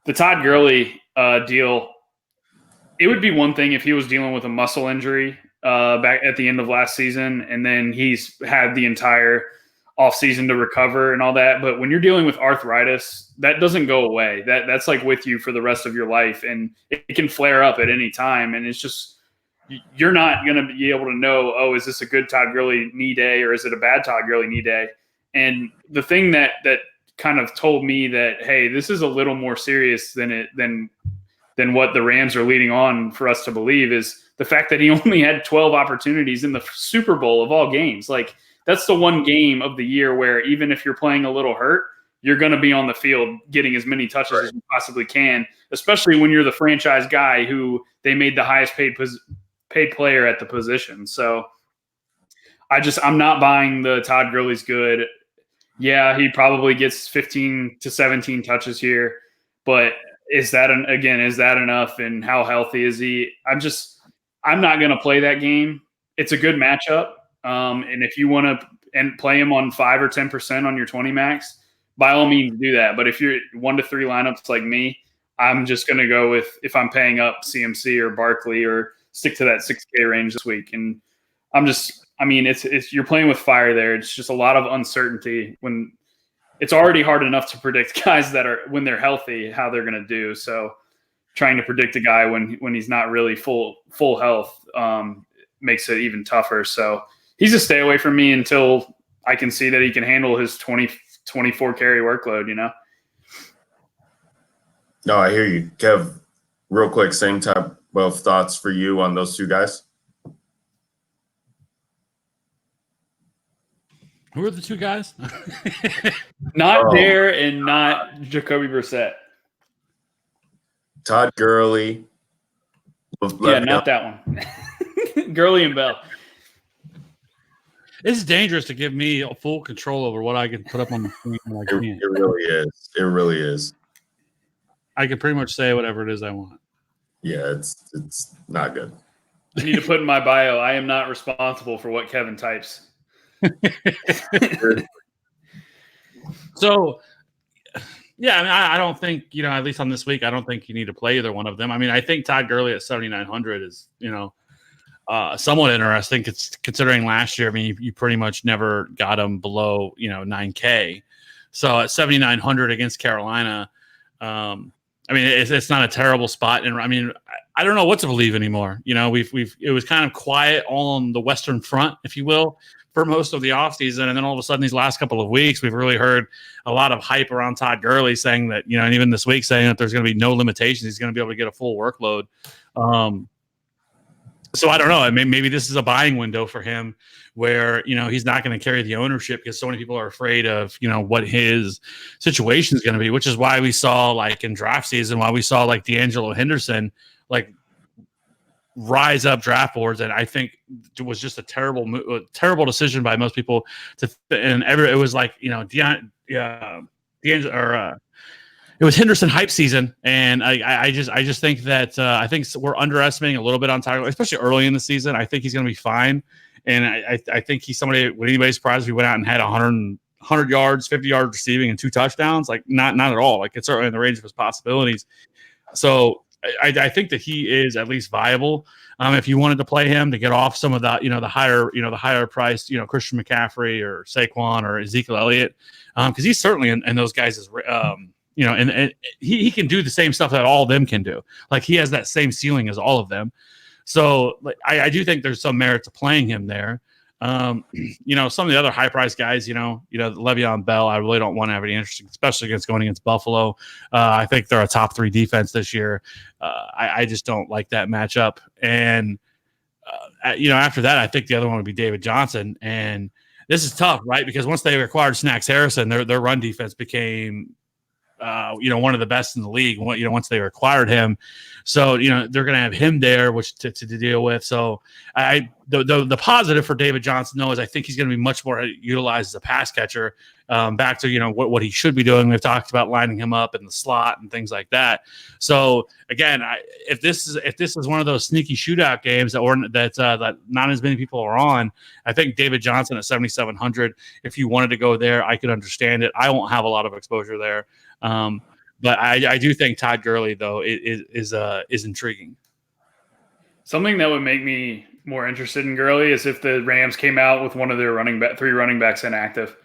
Speaker 2: the Todd Gurley deal, it would be one thing if he was dealing with a muscle injury back at the end of last season, and then he's had the entire offseason to recover and all that. But when you're dealing with arthritis, that doesn't go away. That's like with you for the rest of your life, and it can flare up at any time. And it's just, you're not going to be able to know, oh, is this a good Todd Gurley knee day or is it a bad Todd Gurley knee day? And the thing that kind of told me that, hey, this is a little more serious than what the Rams are leading on for us to believe is the fact that he only had 12 opportunities in the Super Bowl of all games. Like, that's the one game of the year where even if you're playing a little hurt, you're going to be on the field getting as many touches as you possibly can, especially when you're the franchise guy who they made the highest paid player at the position. So I'm not buying the Todd Gurley's good. Yeah, he probably gets 15 to 17 touches here, but is that enough? And how healthy is he? I'm not going to play that game. It's a good matchup. And if you want to play him on 5 or 10% on your 20 max, by all means do that. But if you're 1 to 3 lineups like me, I'm just going to go with, if I'm paying up, CMC or Barkley, or stick to that 6K range this week. And it's you're playing with fire there. It's just a lot of uncertainty when it's already hard enough to predict guys that are, when they're healthy, how they're going to do. So trying to predict a guy when he's not really full health makes it even tougher. So he's a stay away from me until I can see that he can handle his 24 carry workload, you know?
Speaker 1: No, I hear you. Kev, real quick, same type of thoughts for you on those two guys?
Speaker 3: Who are the two guys?
Speaker 2: Not Dare and not Jacoby Brissett.
Speaker 1: Todd Gurley.
Speaker 2: Yeah, not that one. Gurley and Bell.
Speaker 3: It's dangerous to give me full control over what I can put up on the screen when I can't.
Speaker 1: It really is. It really is.
Speaker 3: I can pretty much say whatever it is I want.
Speaker 1: Yeah, it's not good.
Speaker 2: I need to put in my bio, I am not responsible for what Kevin types.
Speaker 3: So, yeah, I mean, I don't think, at least on this week, I don't think you need to play either one of them. I mean, I think Todd Gurley at 7,900 is, somewhat interesting. It's considering last year, I mean, you pretty much never got him below, 9K. So at 7,900 against Carolina, I mean, it's not a terrible spot. And I mean, I don't know what to believe anymore. It was kind of quiet on the Western Front, if you will, for most of the offseason. And then all of a sudden, these last couple of weeks, we've really heard a lot of hype around Todd Gurley saying that, and even this week saying that there's going to be no limitations. He's going to be able to get a full workload. So I don't know. I mean, maybe this is a buying window for him where, he's not going to carry the ownership because so many people are afraid of, what his situation is going to be, which is why we saw, like, in draft season, why we saw, like, D'Angelo Henderson, like, rise up draft boards. And I think it was just a terrible decision by most people it was like, it was Henderson hype season, and I just think that I think we're underestimating a little bit on Tyler, especially early in the season. I think he's going to be fine, and I think he's somebody. Would anybody surprised if he went out and had 100 yards, 50 yards receiving, and 2 touchdowns? Like not at all. Like it's certainly in the range of his possibilities. So I think that he is at least viable. If you wanted to play him to get off some of that, the higher priced, Christian McCaffrey or Saquon or Ezekiel Elliott, because he's certainly in those guys' and he can do the same stuff that all of them can do. Like he has that same ceiling as all of them. So like, I do think there's some merit to playing him there. Some of the other high priced guys, Le'Veon Bell, I really don't want to have any interest, especially going against Buffalo. I think they're a top 3 defense this year. I just don't like that matchup. And, after that, I think the other one would be David Johnson. And this is tough, right? Because once they acquired Snacks Harrison, their run defense became one of the best in the league, once they acquired him. So, they're going to have him there, which to deal with. So the positive for David Johnson, though, is I think he's going to be much more utilized as a pass catcher, back to, what he should be doing. We've talked about lining him up in the slot and things like that. So again, if this is one of those sneaky shootout games that not as many people are on, I think David Johnson at 7,700, if you wanted to go there, I could understand it. I won't have a lot of exposure there. But I do think Todd Gurley, though, is intriguing.
Speaker 2: Something that would make me more interested in Gurley is if the Rams came out with one of their 3 running backs inactive.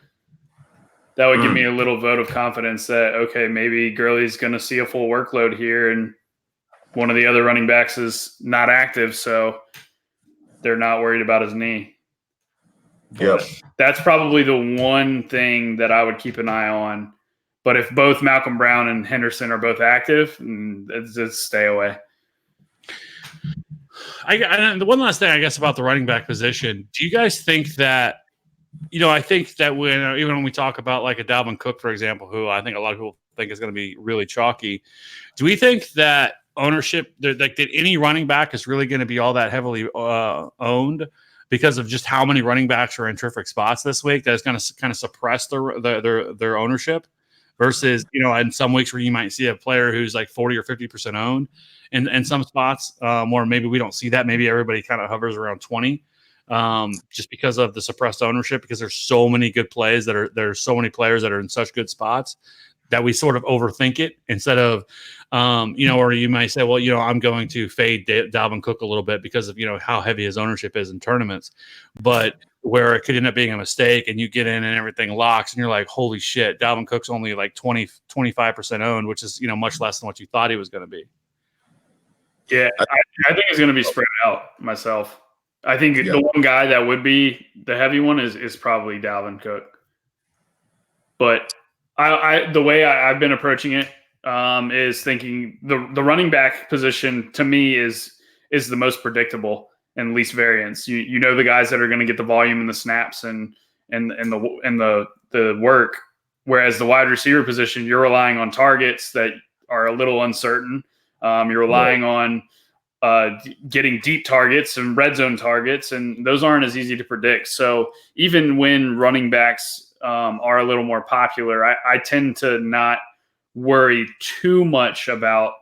Speaker 2: That would give me a little vote of confidence that, okay, maybe Gurley's going to see a full workload here and one of the other running backs is not active, so they're not worried about his knee. But that's probably the one thing that I would keep an eye on. But if both Malcolm Brown and Henderson are both active, just stay away.
Speaker 3: the one last thing I guess about the running back position, do you guys think that, I think that even when we talk about like a Dalvin Cook, for example, who I think a lot of people think is going to be really chalky, do we think that ownership, like that any running back is really going to be all that heavily owned because of just how many running backs are in terrific spots this week? That is going to kind of suppress their ownership versus, in some weeks where you might see a player who's like 40 or 50% owned in some spots, or maybe we don't see that. Maybe everybody kind of hovers around 20. Just because of the suppressed ownership, because there's so many good plays there's so many players that are in such good spots that we sort of overthink it instead of, or you might say, well, I'm going to fade Dalvin Cook a little bit because of, how heavy his ownership is in tournaments, but where it could end up being a mistake and you get in and everything locks and you're like, holy shit, Dalvin Cook's only like 25% owned, which is, much less than what you thought he was going to be.
Speaker 2: Yeah. I think it's going to be spread out myself. I think the one guy that would be the heavy one is probably Dalvin Cook. But the way I've been approaching it is thinking the running back position to me is the most predictable and least variance. You know the guys that are going to get the volume and the snaps and the work, whereas the wide receiver position, you're relying on targets that are a little uncertain. You're relying on getting deep targets and red zone targets, and those aren't as easy to predict. So even when running backs are a little more popular, I tend to not worry too much about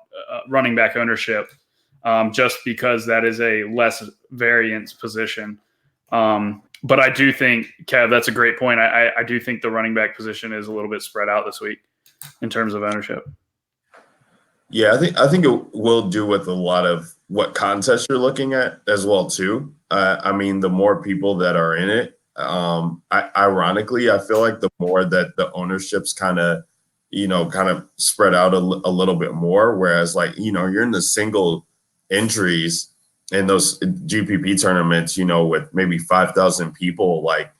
Speaker 2: running back ownership just because that is a less variance position. But I do think, Kev, that's a great point. I do think the running back position is a little bit spread out this week in terms of ownership.
Speaker 1: Yeah, I think it will do with a lot of what contest you're looking at as well too. I mean, the more people that are in it, ironically, I feel like the more that the ownership's kind of spread out a little bit more. Whereas you're in the single entries in those GPP tournaments, with maybe 5,000 people. Like,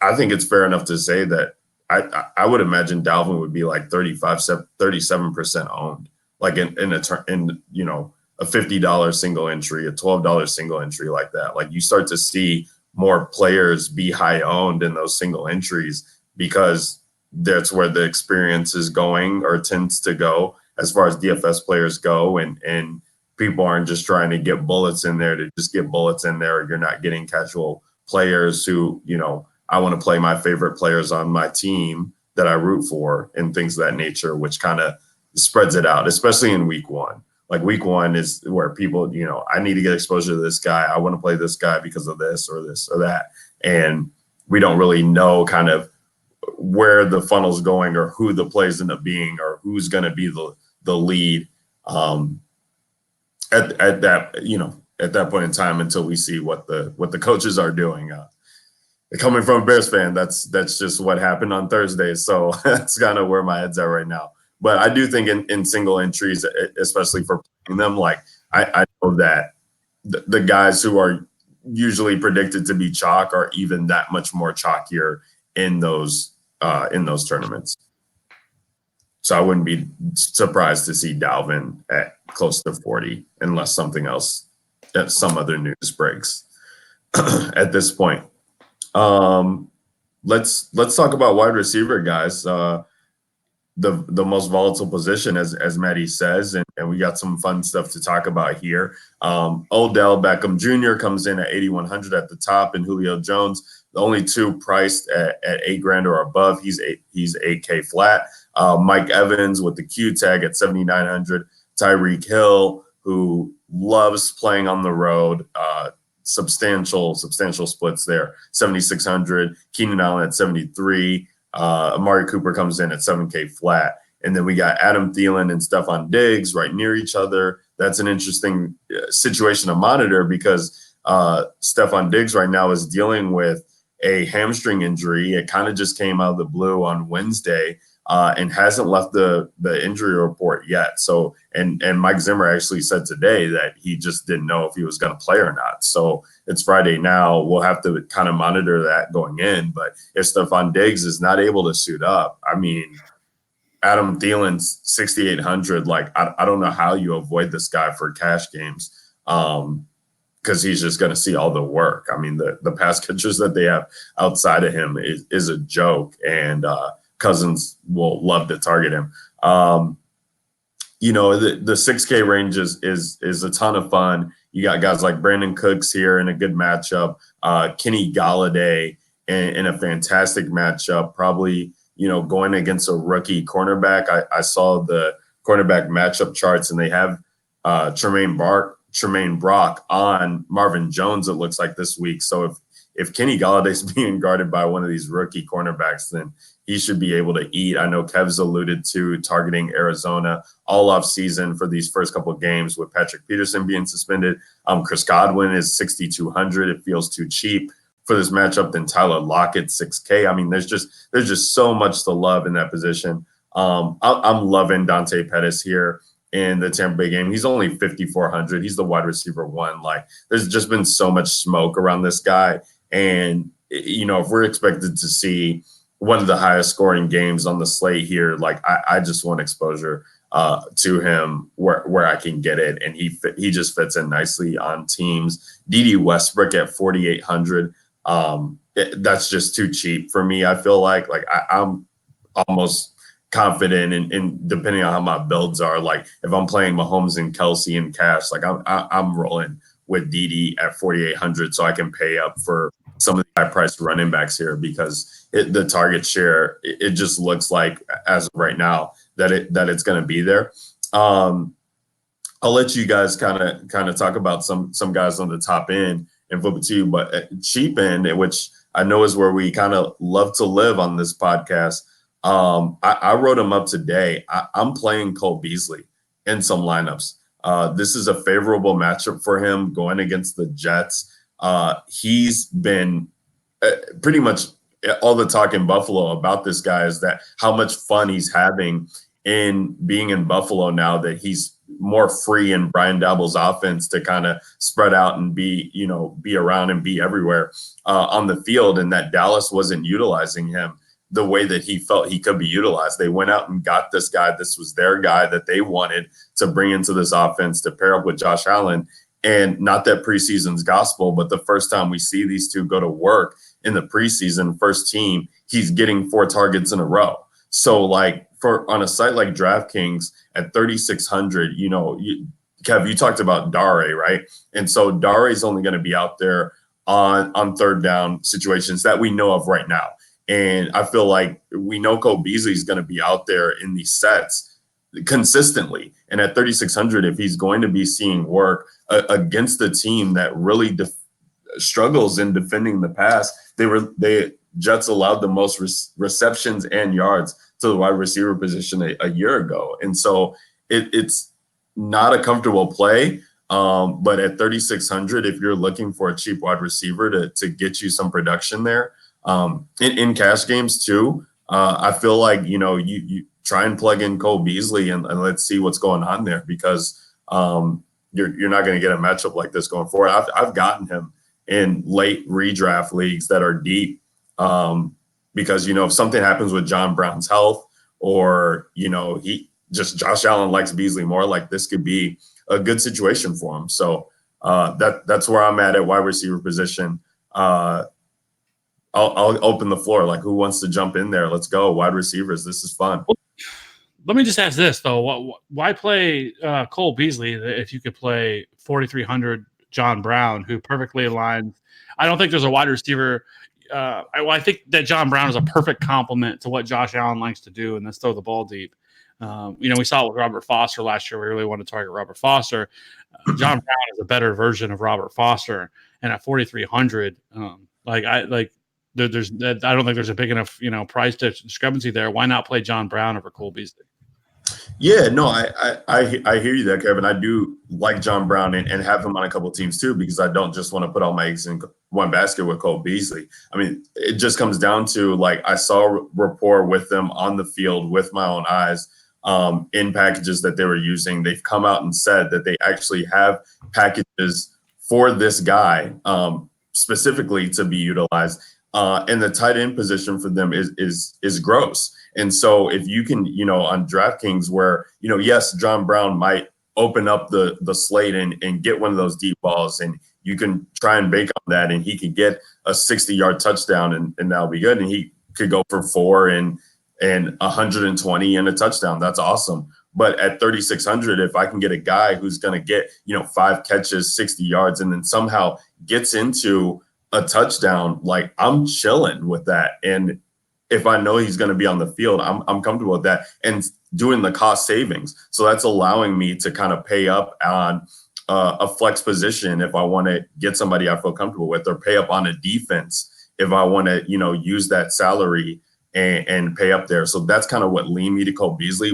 Speaker 1: I think it's fair enough to say that I would imagine Dalvin would be like 37% owned. Like in a $50 single entry, a $12 single entry like that. Like, you start to see more players be high owned in those single entries because that's where the experience is going or tends to go as far as DFS players go. And people aren't just trying to get bullets in there to just get bullets in there. You're not getting casual players who, I want to play my favorite players on my team that I root for and things of that nature, which kind of spreads it out, especially in week one. Like, week one is where people, I need to get exposure to this guy. I want to play this guy because of this or that. And we don't really know kind of where the funnel's going or who the plays end up being or who's going to be the lead at that point in time until we see what the coaches are doing. Coming from a Bears fan, that's just what happened on Thursday. So that's kind of where my head's at right now. But I do think in single entries, especially for playing them, like I know that the guys who are usually predicted to be chalk are even that much more chalkier in those tournaments. So I wouldn't be surprised to see Dalvin at close to 40 unless something else, some other news breaks at this point. Let's talk about wide receiver, guys. The most volatile position, as Maddie says, and we got some fun stuff to talk about here. Odell Beckham Jr. comes in at 8,100 at the top, and Julio Jones, the only two priced at $8,000 or above. He's 8K flat. Mike Evans with the Q tag at 7,900. Tyreek Hill, who loves playing on the road, substantial splits there, 7,600. Keenan Allen at 73. Amari Cooper comes in at 7K flat. And then we got Adam Thielen and Stephon Diggs right near each other. That's an interesting situation to monitor because Stephon Diggs right now is dealing with a hamstring injury. It kind of just came out of the blue on Wednesday and hasn't left the injury report yet. So, and Mike Zimmer actually said today that he just didn't know if he was going to play or not. So it's Friday now. We'll have to kind of monitor that going in. But if Stephon Diggs is not able to suit up, I mean, Adam Thielen's 6,800. Like, I don't know how you avoid this guy for cash games. because he's just going to see all the work. I mean, the pass catchers that they have outside of him is a joke, and Cousins will love to target him. You know, the 6K range is a ton of fun. You got guys like Brandon Cooks here in a good matchup, Kenny Galladay in a fantastic matchup, probably, you know, going against a rookie cornerback. I saw the cornerback matchup charts, and they have Tremaine Brock on Marvin Jones, it looks like, this week. So if Kenny Galladay's being guarded by one of these rookie cornerbacks, then he should be able to eat. I know Kev's alluded to targeting Arizona all off season for these first couple of games with Patrick Peterson being suspended. Chris Godwin is 6,200. It feels too cheap for this matchup. Then Tyler Lockett, 6K. I mean, there's just so much to love in that position. I'm loving Dante Pettis here in the Tampa Bay game. He's only 5,400. He's the wide receiver one. Like, there's just been so much smoke around this guy. And, you know, if we're expected to see one of the highest scoring games on the slate here, like, I just want exposure to him where I can get it. And he just fits in nicely on teams. D.D. Westbrook at 4,800. That's just too cheap for me. I feel like I'm almost confident in depending on how my builds are. Like, if I'm playing Mahomes and Kelsey in cash, like I'm rolling with DD at 4,800, so I can pay up for some of the high-priced running backs here, because the target share, it just looks like, as of right now, that it's going to be there. I'll let you guys kind of talk about some guys on the top end and flip it to you, but at cheap end, which I know is where we kind of love to live on this podcast. I wrote him up today. I'm playing Cole Beasley in some lineups. This is a favorable matchup for him going against the Jets. He's been pretty much all the talk in Buffalo about this guy is that how much fun he's having in being in Buffalo now that he's more free in Brian Daboll's offense to kind of spread out and be around and be everywhere on the field, and that Dallas wasn't utilizing him the way that he felt he could be utilized. They went out and got this guy. This was their guy that they wanted to bring into this offense to pair up with Josh Allen. And not that preseason's gospel, but the first time we see these two go to work in the preseason, first team, he's getting 4 targets in a row. So, like, on a site like DraftKings at 3,600, Kev, you talked about Dare, right? And so Dare is only going to be out there on third down situations that we know of right now. And I feel like we know Cole Beasley is going to be out there in these sets consistently. And at 3,600, if he's going to be seeing work against the team that really struggles in defending the pass, they Jets allowed the most receptions and yards to the wide receiver position a year ago. And so it's not a comfortable play. But at 3,600, if you're looking for a cheap wide receiver to get you some production there, in cash games too, I feel like, you try and plug in Cole Beasley and let's see what's going on there, because you're not going to get a matchup like this going forward. I've gotten him in late redraft leagues that are deep, because, if something happens with John Brown's health, or, Josh Allen likes Beasley more, like, this could be a good situation for him. So that's where I'm at wide receiver position. I'll open the floor. Like, who wants to jump in there? Let's go. Wide receivers. This is fun.
Speaker 3: Let me just ask this, though. Why play Cole Beasley if you could play 4,300 John Brown, who perfectly aligns? I don't think there's a wide receiver. I think that John Brown is a perfect complement to what Josh Allen likes to do, and that's throw the ball deep. We saw it with Robert Foster last year. We really wanted to target Robert Foster. John Brown is a better version of Robert Foster. And at 4,300, I don't think there's a big enough, price discrepancy there. Why not play John Brown over Cole Beasley?
Speaker 1: Yeah, no, I hear you there, Kevin. I do like John Brown and have him on a couple of teams too, because I don't just want to put all my eggs in one basket with Cole Beasley. I mean, it just comes down to, like, I saw rapport with them on the field with my own eyes in packages that they were using. They've come out and said that they actually have packages for this guy specifically to be utilized. And the tight end position for them is gross. And so if you can, on DraftKings where, yes, John Brown might open up the slate and get one of those deep balls and you can try and bake on that, and he could get a 60-yard touchdown, and that'll be good. And he could go for 4 and 120 and a touchdown. That's awesome. But at 3,600, if I can get a guy who's going to get, 5 catches, 60 yards, and then somehow gets into a touchdown, like, I'm chilling with that. And if I know he's going to be on the field, I'm comfortable with that and doing the cost savings. So that's allowing me to kind of pay up on a flex position if I want to get somebody I feel comfortable with, or pay up on a defense if I want to, use that salary and pay up there. So that's kind of what leaned me to Cole Beasley.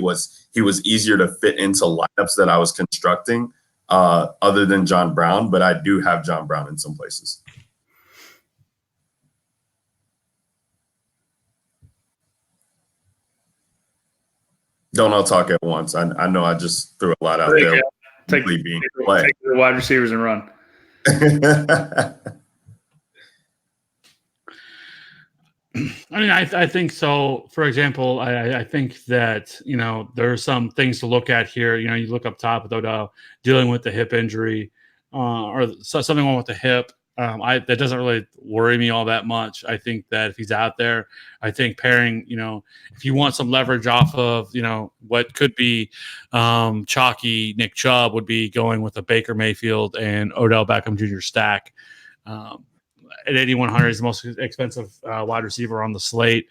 Speaker 1: He was easier to fit into lineups that I was constructing other than John Brown, but I do have John Brown in some places. Don't all talk at once. I know I just threw a lot out there.
Speaker 2: Take the wide receivers and run.
Speaker 3: I mean, I think so. For example, I think that, there are some things to look at here. You look up top with Odell dealing with the hip injury or something wrong with the hip. That doesn't really worry me all that much. I think that if he's out there, I think pairing, if you want some leverage off of, what could be chalky Nick Chubb, would be going with a Baker Mayfield and Odell Beckham Jr. stack. At 8,100 is the most expensive wide receiver on the slate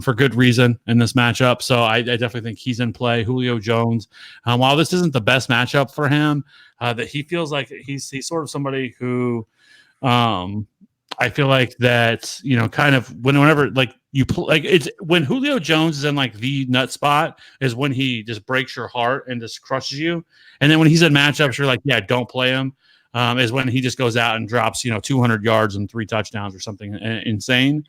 Speaker 3: for good reason in this matchup. So I definitely think he's in play. Julio Jones, while this isn't the best matchup for him, that he feels like he's sort of somebody who I feel like that, kind of whenever like you like it's when Julio Jones is in like the nut spot is when he just breaks your heart and just crushes you. And then when he's in matchups, you're like, yeah, don't play him. Is when he just goes out and drops, 200 yards and 3 touchdowns or something insane.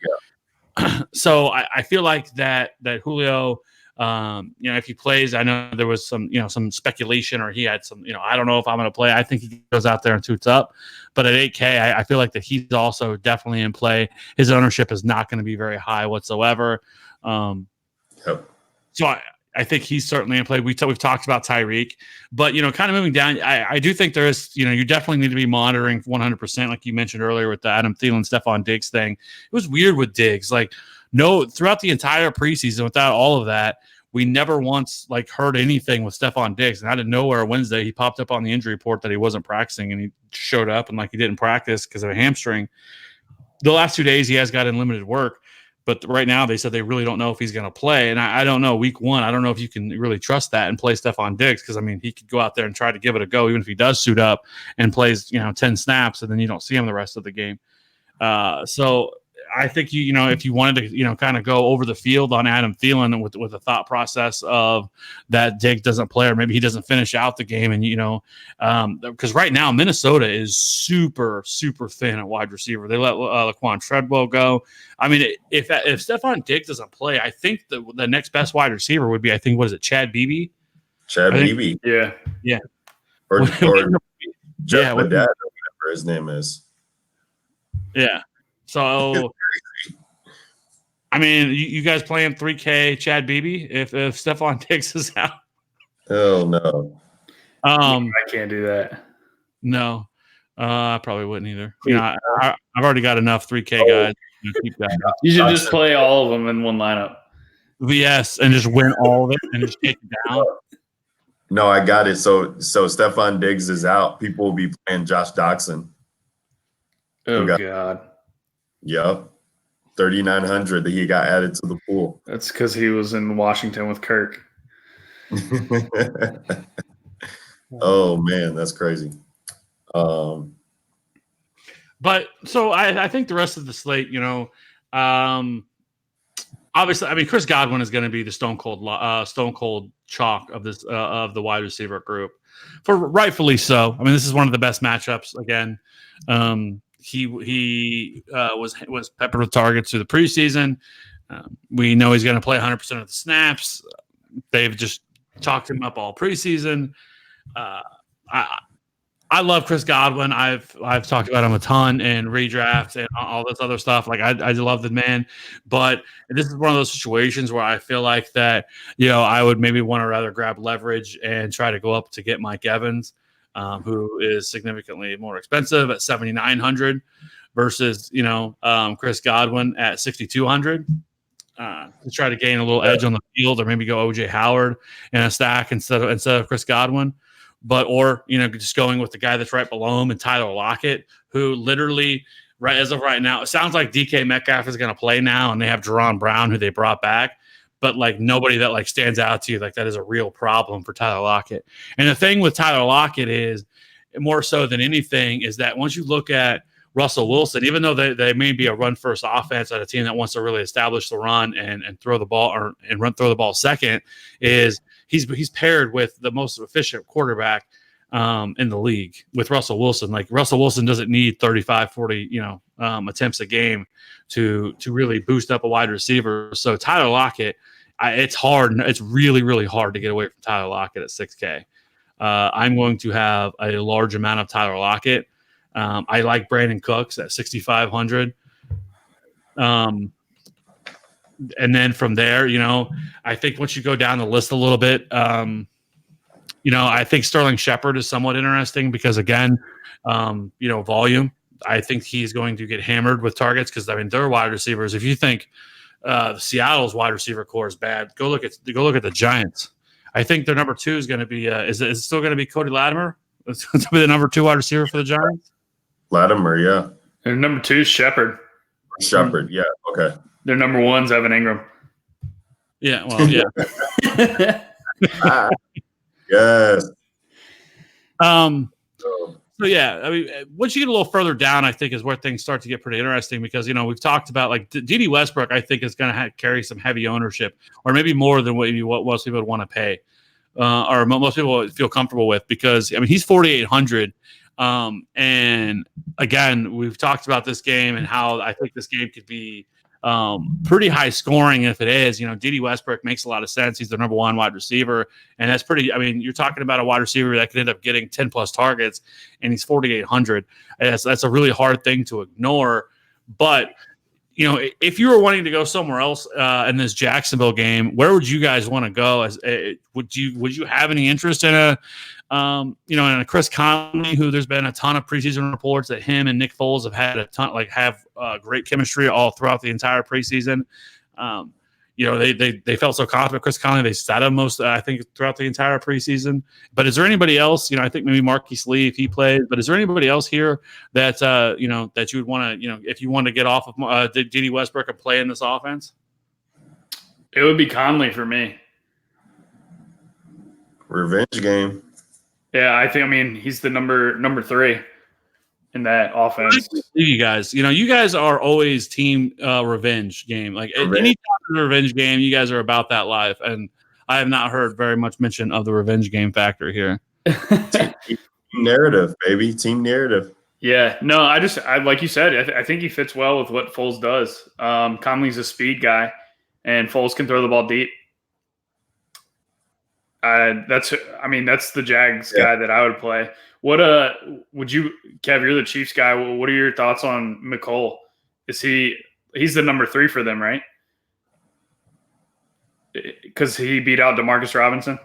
Speaker 3: Yeah. So I feel like that Julio, if he plays, I know there was some, some speculation, or he had some, I don't know if I'm going to play. I think he goes out there and toots up. But at 8K, I feel like that he's also definitely in play. His ownership is not going to be very high whatsoever.
Speaker 1: Yep.
Speaker 3: So I think he's certainly in play. We've talked about Tyreek, but, kind of moving down, I do think there is, you definitely need to be monitoring 100%, like you mentioned earlier with the Adam Thielen, Stephon Diggs thing. It was weird with Diggs. Like, no, throughout the entire preseason, without all of that, we never once heard anything with Stephon Diggs. And out of nowhere, Wednesday, he popped up on the injury report that he wasn't practicing, and he showed up and he didn't practice because of a hamstring. The last 2 days, he has got unlimited work. But right now, they said they really don't know if he's going to play. And I don't know, week 1, I don't know if you can really trust that and play Stephon Diggs, because, I mean, he could go out there and try to give it a go, even if he does suit up and plays, 10 snaps, and then you don't see him the rest of the game. So I think, if you wanted to, kind of go over the field on Adam Thielen with the thought process of that Diggs doesn't play, or maybe he doesn't finish out the game. And, because right now Minnesota is super, super thin at wide receiver. They let Laquan Treadwell go. I mean, if Stephon Diggs doesn't play, I think the next best wide receiver would be, I think, what is it, Chad Beebe?
Speaker 1: Chad Beebe.
Speaker 2: Yeah.
Speaker 3: Yeah.
Speaker 1: Or Jeff
Speaker 3: yeah,
Speaker 1: Badad, or whatever his name is.
Speaker 3: Yeah. So, I mean, you guys playing 3K Chad Beebe if Stephon Diggs is out?
Speaker 1: Oh, no.
Speaker 2: I can't do that.
Speaker 3: No, I probably wouldn't either. I've already got enough 3K guys. Keep that.
Speaker 2: You should just play all of them in one lineup.
Speaker 3: Yes, and just win all of it and just take it down.
Speaker 1: No, I got it. So Stephon Diggs is out. People will be playing Josh Doxson.
Speaker 2: Oh, God.
Speaker 1: Yep. 3,900 that he got added to the pool.
Speaker 2: That's because he was in Washington with Kirk.
Speaker 1: Oh, man, that's crazy.
Speaker 3: But so I think the rest of the slate, obviously, I mean, Chris Godwin is going to be the stone cold chalk of this of the wide receiver group, for rightfully so. I mean, this is one of the best matchups again. He was peppered with targets through the preseason. We know he's going to play 100% of the snaps. They've just talked him up all preseason. I love Chris Godwin. I've talked about him a ton in redraft and all this other stuff. Like, I love the man, but this is one of those situations where I feel like that, I would maybe want to rather grab leverage and try to go up to get Mike Evans. who is significantly more expensive at 7,900 versus, Chris Godwin at 6,200. To try to gain a little edge on the field, or maybe go OJ Howard in a stack instead of Chris Godwin, or just going with the guy that's right below him and Tyler Lockett, who literally right as of right now, it sounds like DK Metcalf is going to play now, and they have Jerron Brown, who they brought back, but like nobody that like stands out to you like that is a real problem for Tyler Lockett. And the thing with Tyler Lockett is, more so than anything, is that once you look at Russell Wilson, even though they may be a run-first offense at a team that wants to really establish the run and throw the ball throw the ball second, is he's paired with the most efficient quarterback in the league with Russell Wilson. Like Russell Wilson doesn't need 35, 40 attempts a game to really boost up a wide receiver. So Tyler Lockett, it's hard. It's really, really hard to get away from Tyler Lockett at 6K. I'm going to have a large amount of Tyler Lockett. I like Brandon Cooks at 6,500. And then from there, I think once you go down the list a little bit, I think Sterling Shepard is somewhat interesting because, again, volume. I think he's going to get hammered with targets because, they're wide receivers. If you think Seattle's wide receiver core is bad, go look at the Giants. I think their number 2 is going to be is it still going to be Cody Latimer? It's going to be the number 2 wide receiver for the Giants.
Speaker 1: Latimer, yeah.
Speaker 2: Their number 2 is Shepard.
Speaker 1: Shepard, yeah. Okay.
Speaker 2: Their number 1's Evan Ingram.
Speaker 3: Yeah, well, yeah.
Speaker 1: Yes.
Speaker 3: So yeah, once you get a little further down, I think is where things start to get pretty interesting because we've talked about like D.D. Westbrook. I think is going to carry some heavy ownership, or maybe more than what most people would want to pay, or most people would feel comfortable with because he's 4,800. And again, we've talked about this game and how I think this game could be pretty high scoring. If it is, D.D. Westbrook makes a lot of sense. He's the number 1 wide receiver, and that's pretty. You're talking about a wide receiver that could end up getting 10 plus targets, and he's 4,800. That's a really hard thing to ignore. But if you were wanting to go somewhere else in this Jacksonville game, where would you guys want to go? Would you have any interest in in a Chris Conley, who there's been a ton of preseason reports that him and Nick Foles have had have great chemistry all throughout the entire preseason. They felt so confident. Chris Conley, they sat him most, I think, throughout the entire preseason. But is there anybody else? I think maybe Marquise Lee if he plays. But is there anybody else here that that you would want to, if you want to get off of D.D. Westbrook and play in this offense?
Speaker 2: It would be Conley for me.
Speaker 1: Revenge game.
Speaker 2: Yeah, I think. He's the number 3 in that offense.
Speaker 3: You guys, you guys are always team revenge game. Like any time revenge game, you guys are about that life, and I have not heard very much mention of the revenge game factor here.
Speaker 1: Team narrative, baby. Team narrative.
Speaker 2: Yeah, no, I like you said, I think he fits well with what Foles does. Conley's a speed guy, and Foles can throw the ball deep. That's the Jags guy that I would play. What would you, Kev? You're the Chiefs guy. What are your thoughts on McCole? He's the number 3 for them, right? Because he beat out DeMarcus Robinson.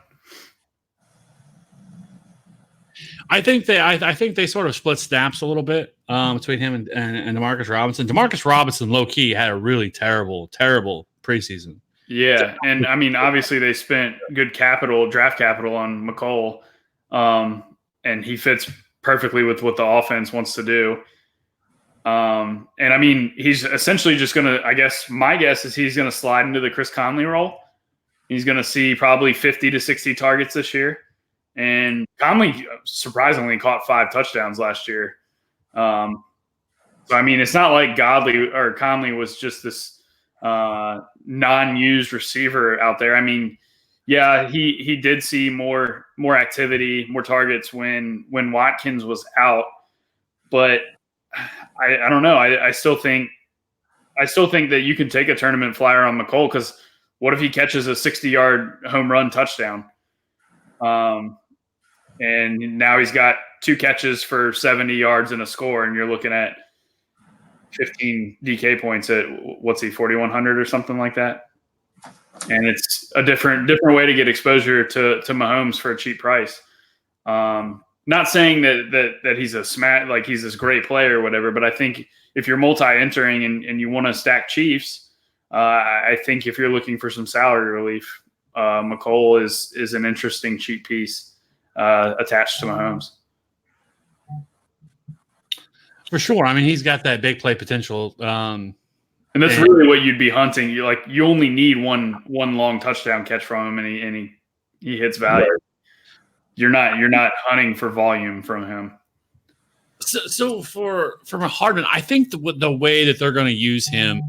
Speaker 3: I think they sort of split snaps a little bit between him and DeMarcus Robinson. DeMarcus Robinson, low key, had a really terrible preseason.
Speaker 2: Yeah, and obviously they spent good draft capital on McCole, and he fits perfectly with what the offense wants to do. And he's essentially just going to, I guess my guess is he's going to slide into the Chris Conley role. He's going to see probably 50 to 60 targets this year. And Conley surprisingly caught 5 touchdowns last year. So, it's not like Conley was just this non-used receiver out there. Yeah, he did see more activity, more targets when Watkins was out, but I don't know. I still think that you can take a tournament flyer on McCole because what if he catches a 60-yard home run touchdown? And now he's got 2 catches for 70 yards and a score, and you're looking at 15 DK points at what's he, 4,100 or something like that. And it's a different way to get exposure to Mahomes for a cheap price. Now not saying that he's he's this great player or whatever, but I think if you're multi-entering and you want to stack Chiefs, I think if you're looking for some salary relief, McColl is an interesting cheap piece attached to Mahomes.
Speaker 3: For sure. I mean, he's got that big play potential.
Speaker 2: And that's really what you'd be hunting. You only need one long touchdown catch from him, and he hits value. Right. You're not hunting for volume from him.
Speaker 3: So from a Hardman, I think the way that they're going to use him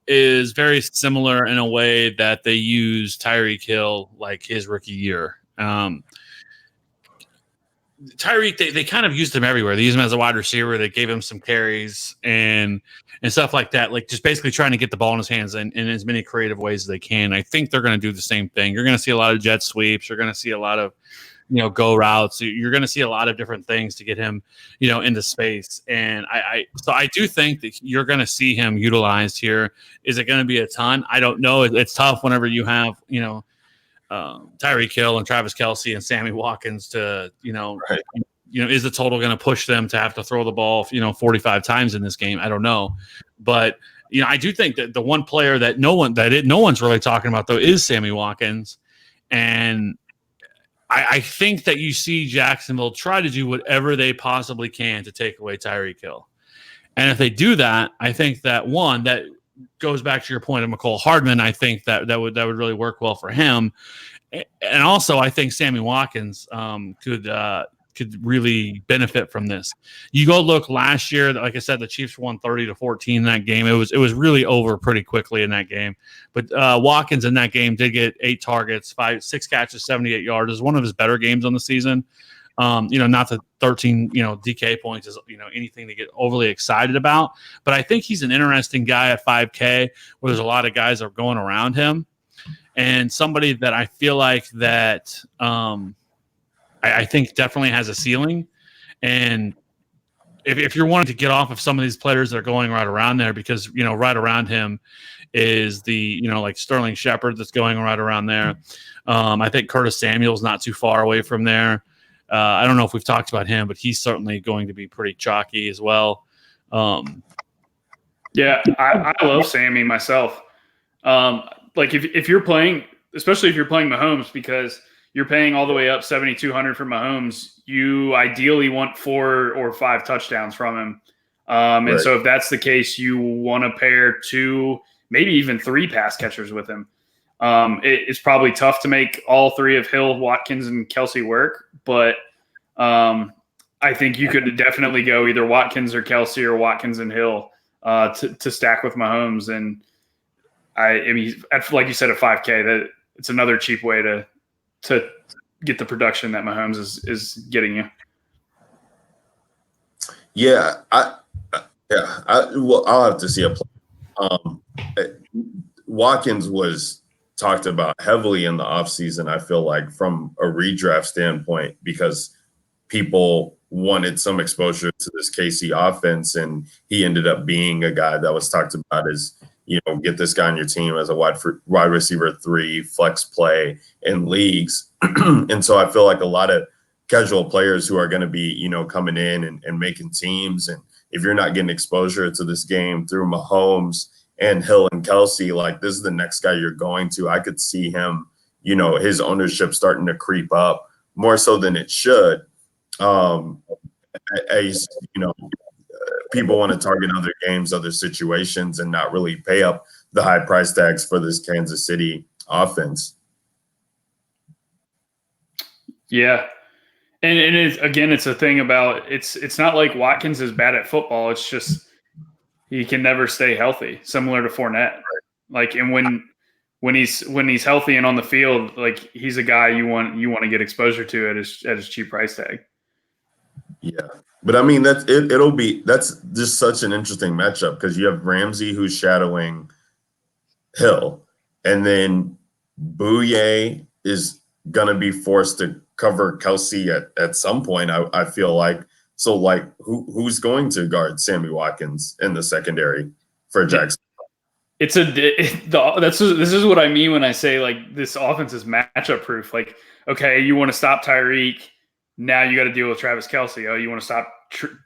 Speaker 3: is very similar in a way that they use Tyreek Hill like his rookie year. Tyreek, they kind of used him everywhere. They used him as a wide receiver. They gave him some carries and stuff like that, like just basically trying to get the ball in his hands in as many creative ways as they can. I think they're going to do the same thing. You're going to see a lot of jet sweeps. You're going to see a lot of, go routes. You're going to see a lot of different things to get him, into space. And so I do think that you're going to see him utilized here. Is it going to be a ton? I don't know. It's tough whenever you have, Tyreek Hill and Travis Kelce and Sammy Watkins to, right. Is the total going to push them to have to throw the ball, 45 times in this game? I don't know. But, I do think that the one player that no one's really talking about, though, is Sammy Watkins. And I think that you see Jacksonville try to do whatever they possibly can to take away Tyreek Hill. And if they do that, I think that that goes back to your point of McCole Hardman. I think that would really work well for him. And also, I think Sammy Watkins could really benefit from this. You go look last year, like I said, the Chiefs won 30-14 in that game. It was really over pretty quickly in that game. But Watkins in that game did get 8 targets, 6 catches, 78 yards. It was one of his better games on the season. Not the 13, DK points is, anything to get overly excited about. But I think he's an interesting guy at 5K where there's a lot of guys that are going around him. And somebody that I feel like that I think definitely has a ceiling. And if you're wanting to get off of some of these players that are going right around there, because, right around him is the, like Sterling Shepard that's going right around there. I think Curtis Samuel's not too far away from there. I don't know if we've talked about him, but he's certainly going to be pretty chalky as well.
Speaker 2: Yeah, I love Sammy myself. If you're playing, especially if you're playing Mahomes, because you're paying all the way up 7,200 for Mahomes, you ideally want 4 or 5 touchdowns from him. And so if that's the case, you want to pair 2, maybe even 3 pass catchers with him. It's probably tough to make all 3 of Hill, Watkins, and Kelce work, but I think you could definitely go either Watkins or Kelce or Watkins and Hill to stack with Mahomes. And I mean, like you said, at 5K, that it's another cheap way to get the production that Mahomes is getting you.
Speaker 1: Yeah, I'll have to see a play. Watkins was talked about heavily in the offseason, I feel like, from a redraft standpoint, because people wanted some exposure to this KC offense, and he ended up being a guy that was talked about as, get this guy on your team as a wide receiver 3 flex play in leagues. And so I feel like a lot of casual players who are going to be, coming in and making teams, and if you're not getting exposure to this game through Mahomes and Hill and Kelce, like, this is the next guy you're going to. I could see him, his ownership starting to creep up more so than it should. People want to target other games, other situations, and not really pay up the high price tags for this Kansas City offense.
Speaker 2: Yeah. And it's a thing about it's not like Watkins is bad at football. It's just he can never stay healthy, similar to Fournette. Like, and when he's healthy and on the field, like, he's a guy you want to get exposure to at his cheap price tag.
Speaker 1: Yeah. But I mean, that's just such an interesting matchup, because you have Ramsey who's shadowing Hill, and then Bouye is gonna be forced to cover Kelce at some point, I feel like. So, like, who's going to guard Sammy Watkins in the secondary for Jackson?
Speaker 2: This is what I mean when I say, like, this offense is matchup proof. Like, okay, you want to stop Tyreek, Now you got to deal with Travis Kelce. Oh, you want to stop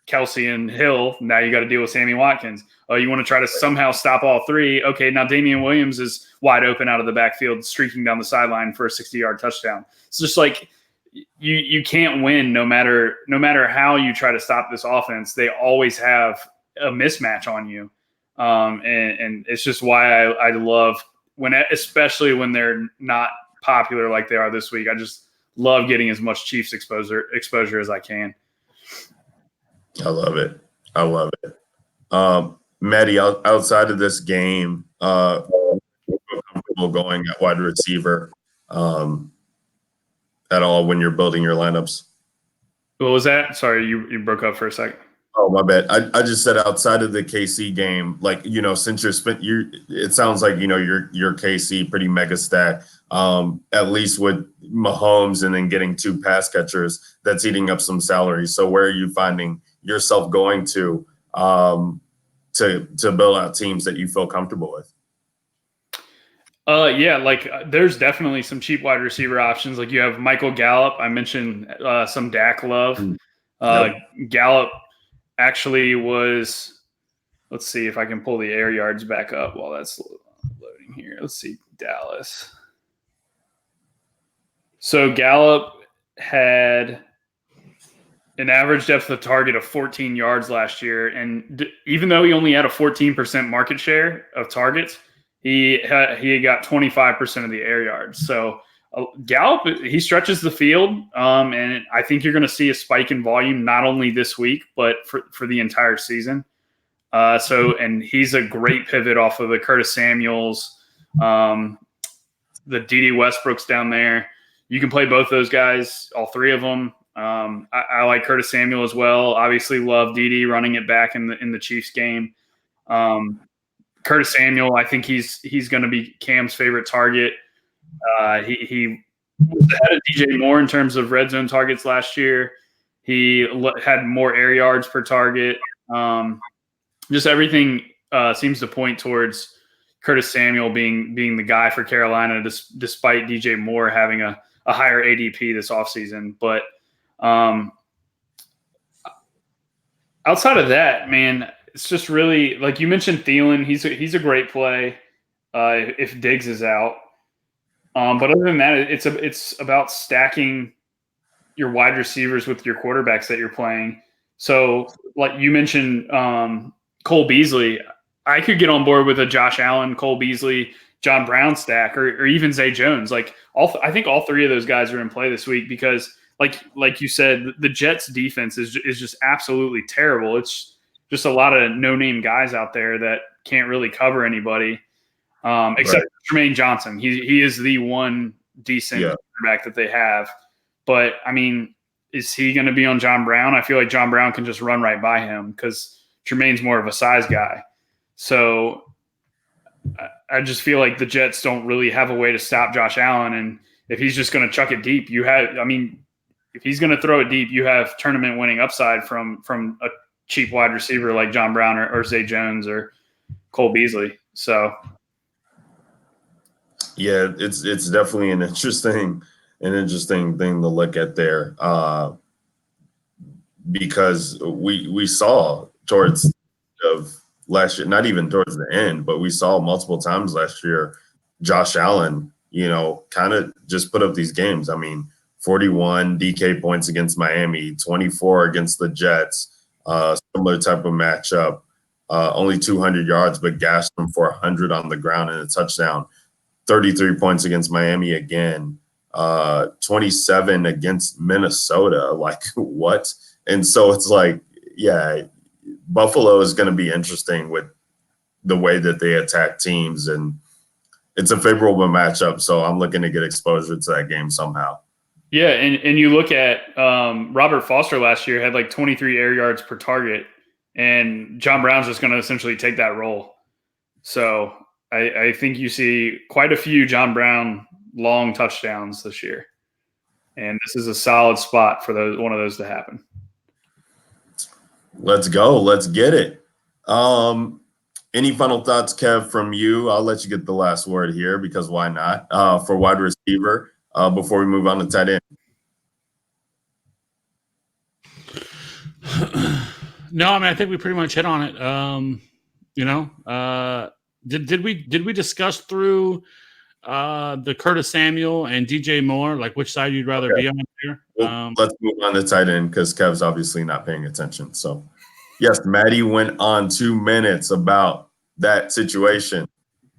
Speaker 2: Kelce and Hill. Now you got to deal with Sammy Watkins. Oh, you want to try to somehow stop all three. Okay, now Damian Williams is wide open out of the backfield, streaking down the sideline for a 60-yard touchdown. It's just like you can't win no matter how you try to stop this offense. They always have a mismatch on you, and it's just why I love especially when they're not popular like they are this week. I just love getting as much Chiefs exposure as I can.
Speaker 1: I love it. I love it. Maddie, outside of this game, comfortable going at wide receiver at all when you're building your lineups?
Speaker 2: What was that? Sorry, you broke up for a second.
Speaker 1: Oh, my bad. I just said outside of the KC game, like, since it sounds like, you're KC pretty mega stack, at least with Mahomes and then getting 2 pass catchers, that's eating up some salary. So where are you finding yourself going to build out teams that you feel comfortable with?
Speaker 2: Yeah, like there's definitely some cheap wide receiver options. Like you have Michael Gallup. I mentioned some Dak love.
Speaker 1: Yep.
Speaker 2: Gallup actually was, let's see if I can pull the air yards back up while that's loading here. Let's see, Dallas. So Gallup had an average depth of target of 14 yards last year. And even though he only had a 14% market share of targets, he got 25% of the air yards. So Gallup, he stretches the field, and I think you're going to see a spike in volume not only this week, but for the entire season. And he's a great pivot off of the Curtis Samuels, the D.D. Westbrooks down there. You can play both those guys, all three of them. I like Curtis Samuel as well. Obviously, love D.D. running it back in the Chiefs game. Curtis Samuel, I think he's going to be Cam's favorite target. He was ahead of DJ Moore in terms of red zone targets last year. He had more air yards per target. Just everything seems to point towards Curtis Samuel being the guy for Carolina, despite DJ Moore having a higher ADP this offseason. But outside of that, man, it's just really, like you mentioned, Thielen. He's a great play if Diggs is out. But other than that, it's about stacking your wide receivers with your quarterbacks that you're playing. So, like you mentioned, Cole Beasley, I could get on board with a Josh Allen, Cole Beasley, John Brown stack, or even Zay Jones. Like I think all three of those guys are in play this week because, like you said, the Jets' defense is just absolutely terrible. It's just a lot of no-name guys out there that can't really cover anybody, except Jermaine Johnson. He is the one decent quarterback that they have. But, I mean, is he going to be on John Brown? I feel like John Brown can just run right by him because Jermaine's more of a size guy. So I just feel like the Jets don't really have a way to stop Josh Allen. And if he's just going to chuck it deep, if he's going to throw it deep, you have tournament winning upside from a cheap wide receiver like John Brown or Zay Jones or Cole Beasley. So,
Speaker 1: yeah, it's definitely an interesting thing to look at there, because we saw towards of last year, not even towards the end, but we saw multiple times last year, Josh Allen, kind of just put up these games. I mean, 41 DK points against Miami, 24 against the Jets. Similar type of matchup, only 200 yards, but gashed them for 100 on the ground and a touchdown. 33 points against Miami again, 27 against Minnesota. Like, what? And so it's like, yeah, Buffalo is going to be interesting with the way that they attack teams, and it's a favorable matchup. So I'm looking to get exposure to that game somehow.
Speaker 2: Yeah, and you look at Robert Foster last year had like 23 air yards per target, and John Brown's just going to essentially take that role. So I think you see quite a few John Brown long touchdowns this year, and this is a solid spot for one of those to happen.
Speaker 1: Let's go. Let's get it. Any final thoughts, Kev, from you? I'll let you get the last word here because why not? For wide receiver, before we move on to tight end.
Speaker 3: No, I mean, I think we pretty much hit on it. Did we discuss through the Curtis Samuel and DJ Moore, like which side you'd rather be on here?
Speaker 1: Well, let's move on to tight end because Kev's obviously not paying attention. So, yes, Maddie went on 2 minutes about that situation.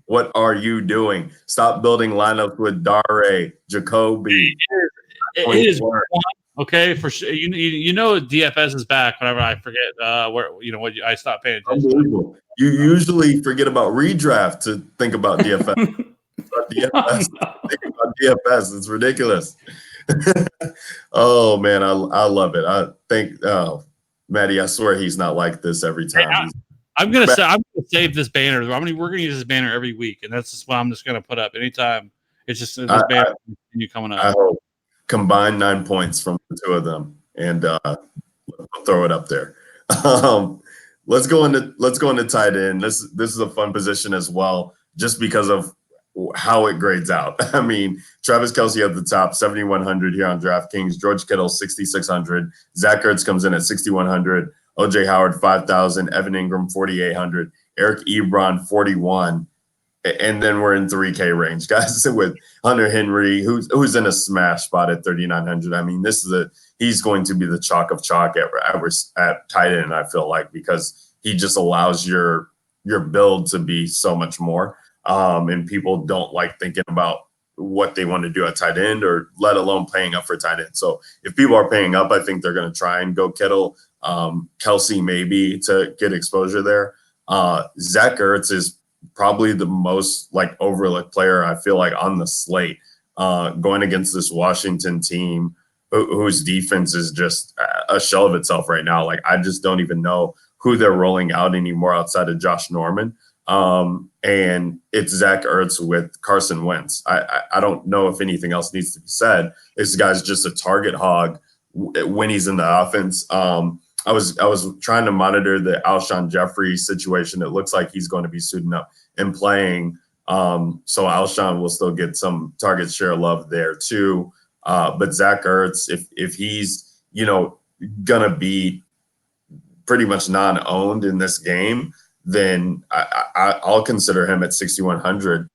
Speaker 1: What are you doing? Stop building lineups with Dare, Jacoby.
Speaker 3: It is okay for sure. You know, DFS is back. Whenever I forget what I stopped paying attention.
Speaker 1: Unbelievable. You usually forget about redraft to think about DFS. DFS. Think about DFS. It's ridiculous. Oh man, I love it. I think Maddie, I swear he's not like this every time.
Speaker 3: I'm gonna save this banner. We're gonna use this banner every week, and that's just what I'm just gonna put up anytime. It's just this banner coming up.
Speaker 1: I hope combine 9 points from the two of them, and throw it up there. Let's go into tight end. This is a fun position as well, just because of how it grades out. I mean, Travis Kelce at the top, 7,100 here on DraftKings. George Kittle, 6,600. Zach Ertz comes in at 6,100. OJ Howard, 5,000. Evan Ingram, 4,800. Eric Ebron, 41. And then we're in 3K range, guys, with Hunter Henry, who's in a smash spot at 3,900. I mean, he's going to be the chalk of chalk at tight end, I feel like, because he just allows your build to be so much more. And people don't like thinking about what they want to do at tight end, or let alone paying up for tight end. So if people are paying up, I think they're going to try and go Kittle, Kelce maybe to get exposure there. Zach Ertz is probably the most overlooked player, I feel like, on the slate, going against this Washington team whose defense is just a shell of itself right now. Like, I just don't even know who they're rolling out anymore outside of Josh Norman. And it's Zach Ertz with Carson Wentz. I don't know if anything else needs to be said. This guy's just a target hog when he's in the offense. I was trying to monitor the Alshon Jeffrey situation. It looks like he's going to be suiting up and playing. So Alshon will still get some target share love there too. But Zach Ertz, if he's, gonna be pretty much non-owned in this game, then I'll consider him at 6,100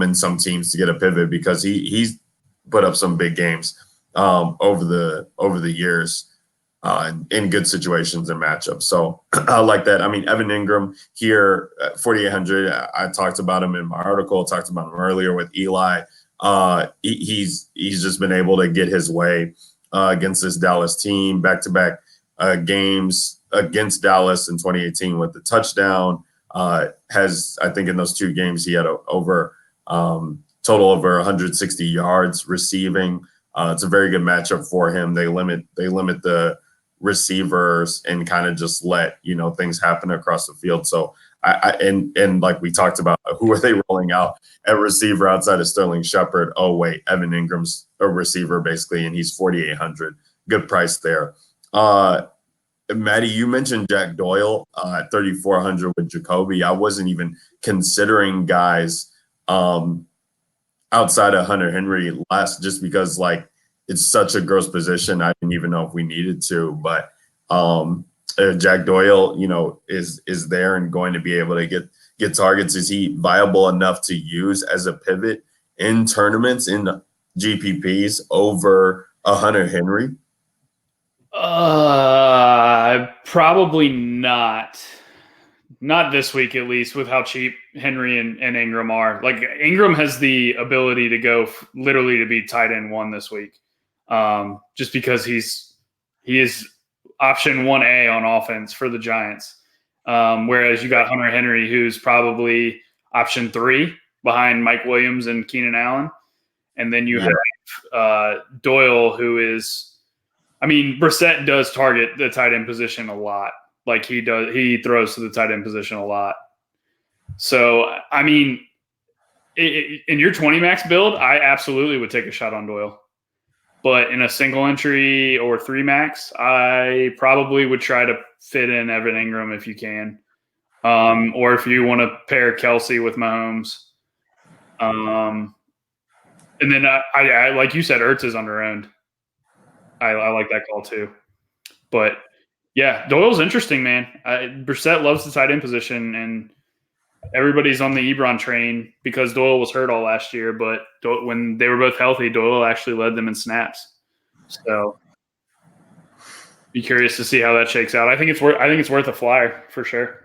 Speaker 1: in some teams to get a pivot, because he's put up some big games over the years. In good situations and matchups. So I like that. I mean, Evan Ingram here at 4,800, I talked about him in my article, talked about him earlier with Eli. He's just been able to get his way against this Dallas team, back-to-back games against Dallas in 2018 with the touchdown. I think in those two games, he had total over 160 yards receiving. It's a very good matchup for him. They limit the receivers and kind of just let things happen across the field. So and like we talked about, who are they rolling out at receiver outside of Sterling Shepard? Oh wait, Evan Ingram's a receiver basically, and he's 4,800. Good price there. Maddie, you mentioned Jack Doyle at 3,400 with Jacoby. I wasn't even considering guys outside of Hunter Henry last, just because it's such a gross position. I didn't even know if we needed to, but Jack Doyle, is there and going to be able to get targets. Is he viable enough to use as a pivot in tournaments, in GPPs, over a Hunter Henry?
Speaker 2: Probably not. Not this week, at least, with how cheap Henry and Ingram are. Like, Ingram has the ability to go literally to be tight end 1 this week. Just because he is option 1A on offense for the Giants. Whereas you got Hunter Henry, who's probably option 3 behind Mike Williams and Keenan Allen. And then you have Doyle, who is, Brissett does target the tight end position a lot. Like, he throws to the tight end position a lot. So, in your 20 max build, I absolutely would take a shot on Doyle. But in a single entry or 3 max, I probably would try to fit in Evan Ingram if you can. Or if you want to pair Kelce with Mahomes. And then I like you said, Ertz is under-owned. I like that call too. But Yeah, Doyle's interesting, man. Brissett loves the tight end position, and everybody's on the Ebron train because Doyle was hurt all last year. But when they were both healthy, Doyle actually led them in snaps. So, be curious to see how that shakes out. I think it's worth a flyer for sure.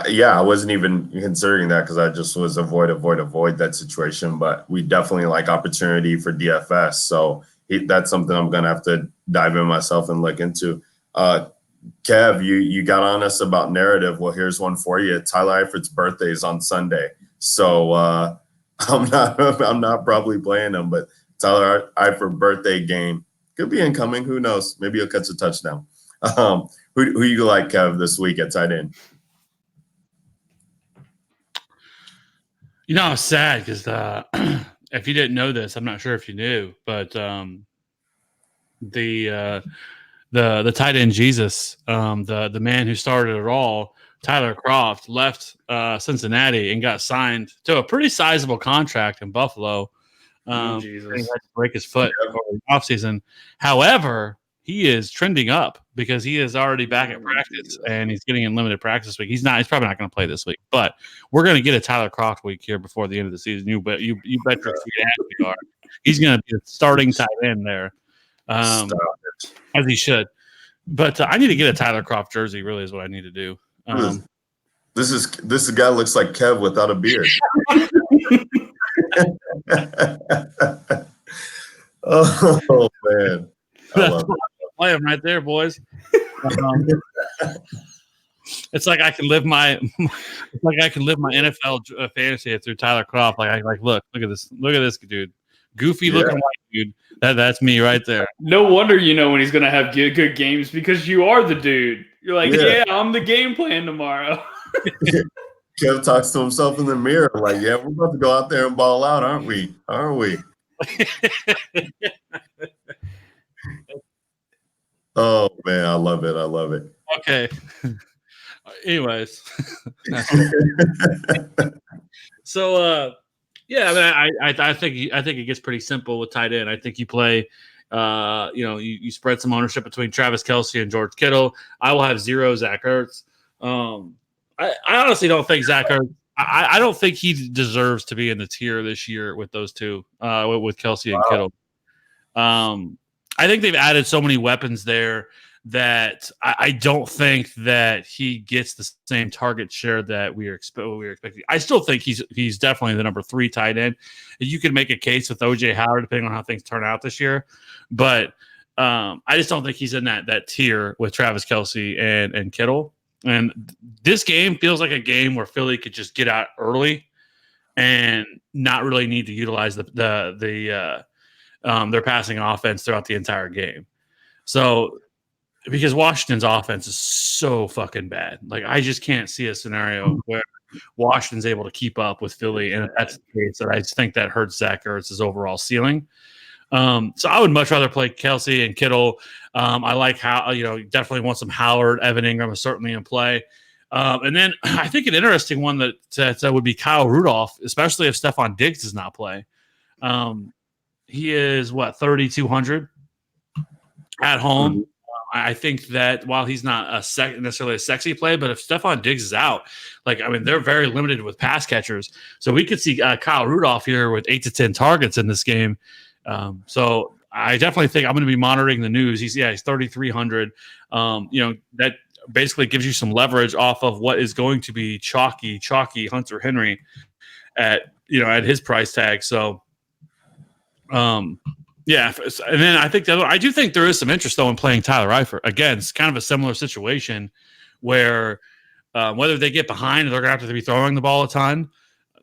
Speaker 1: Yeah, I wasn't even considering that because I just was avoid that situation. But we definitely like opportunity for DFS. So that's something I'm going to have to dive in myself and look into. Kev, you got on us about narrative. Well, here's one for you. Tyler Eifert's birthday is on Sunday. So I'm not probably playing him, but Tyler Eifert birthday game could be incoming. Who knows? Maybe he'll catch a touchdown. Who you like, Kev, this week at tight end?
Speaker 3: You know, I'm sad because if you didn't know this, I'm not sure if you knew, but the tight end Jesus, the man who started it all, Tyler Kroft, left Cincinnati and got signed to a pretty sizable contract in Buffalo. He had to break his foot over the offseason. However, he is trending up because he is already back at practice and he's getting in limited practice this week. He's probably not going to play this week, but we're going to get a Tyler Kroft week here before the end of the season. You bet your feet we are. He's going to be the starting tight end there, as he should. But I need to get a Tyler Kroft jersey. Really, is what I need to do.
Speaker 1: This guy looks like Kev without a beard. Oh man,
Speaker 3: that's play him right there, boys. It's like I can live my NFL fantasy through Tyler Kroft. Look at this dude, goofy looking white dude. That's me right there.
Speaker 2: No wonder you know when he's gonna have good games because you are the dude. You're like, yeah I'm the game plan tomorrow.
Speaker 1: Kev talks to himself in the mirror like, yeah, we're about to go out there and ball out, aren't we? Oh man, I love it.
Speaker 3: Okay. Anyways, so I think it gets pretty simple with tight end. I think you play, you spread some ownership between Travis Kelce and George Kittle. I will have 0 Zach Ertz. I honestly don't think Zach Ertz. I don't think he deserves to be in the tier this year with those two, with Kelce and Kittle. I think they've added so many weapons there that I don't think that he gets the same target share that we were expecting. I still think he's definitely the number 3 tight end. You can make a case with OJ Howard depending on how things turn out this year, but I just don't think he's in that tier with Travis Kelce and Kittle. And this game feels like a game where Philly could just get out early and not really need to utilize their passing offense throughout the entire game. So, because Washington's offense is so fucking bad. Like, I just can't see a scenario where Washington's able to keep up with Philly. And if that's the case, I just think that hurts Zach Ertz's overall ceiling. So I would much rather play Kelce and Kittle. I like how, definitely want some Howard. Evan Ingram is certainly in play. And then I think an interesting one that would be Kyle Rudolph, especially if Stephon Diggs does not play. He is 3,200 at home. I think that while he's not necessarily a sexy play, but if Stephon Diggs is out, they're very limited with pass catchers. So we could see Kyle Rudolph here with 8 to 10 targets in this game. So I definitely think I'm going to be monitoring the news. He's 3,300. That basically gives you some leverage off of what is going to be chalky Hunter Henry at his price tag. So, and then I think I do think there is some interest though in playing Tyler Eifert. Again, it's kind of a similar situation where whether they get behind, they're going to have to be throwing the ball a ton,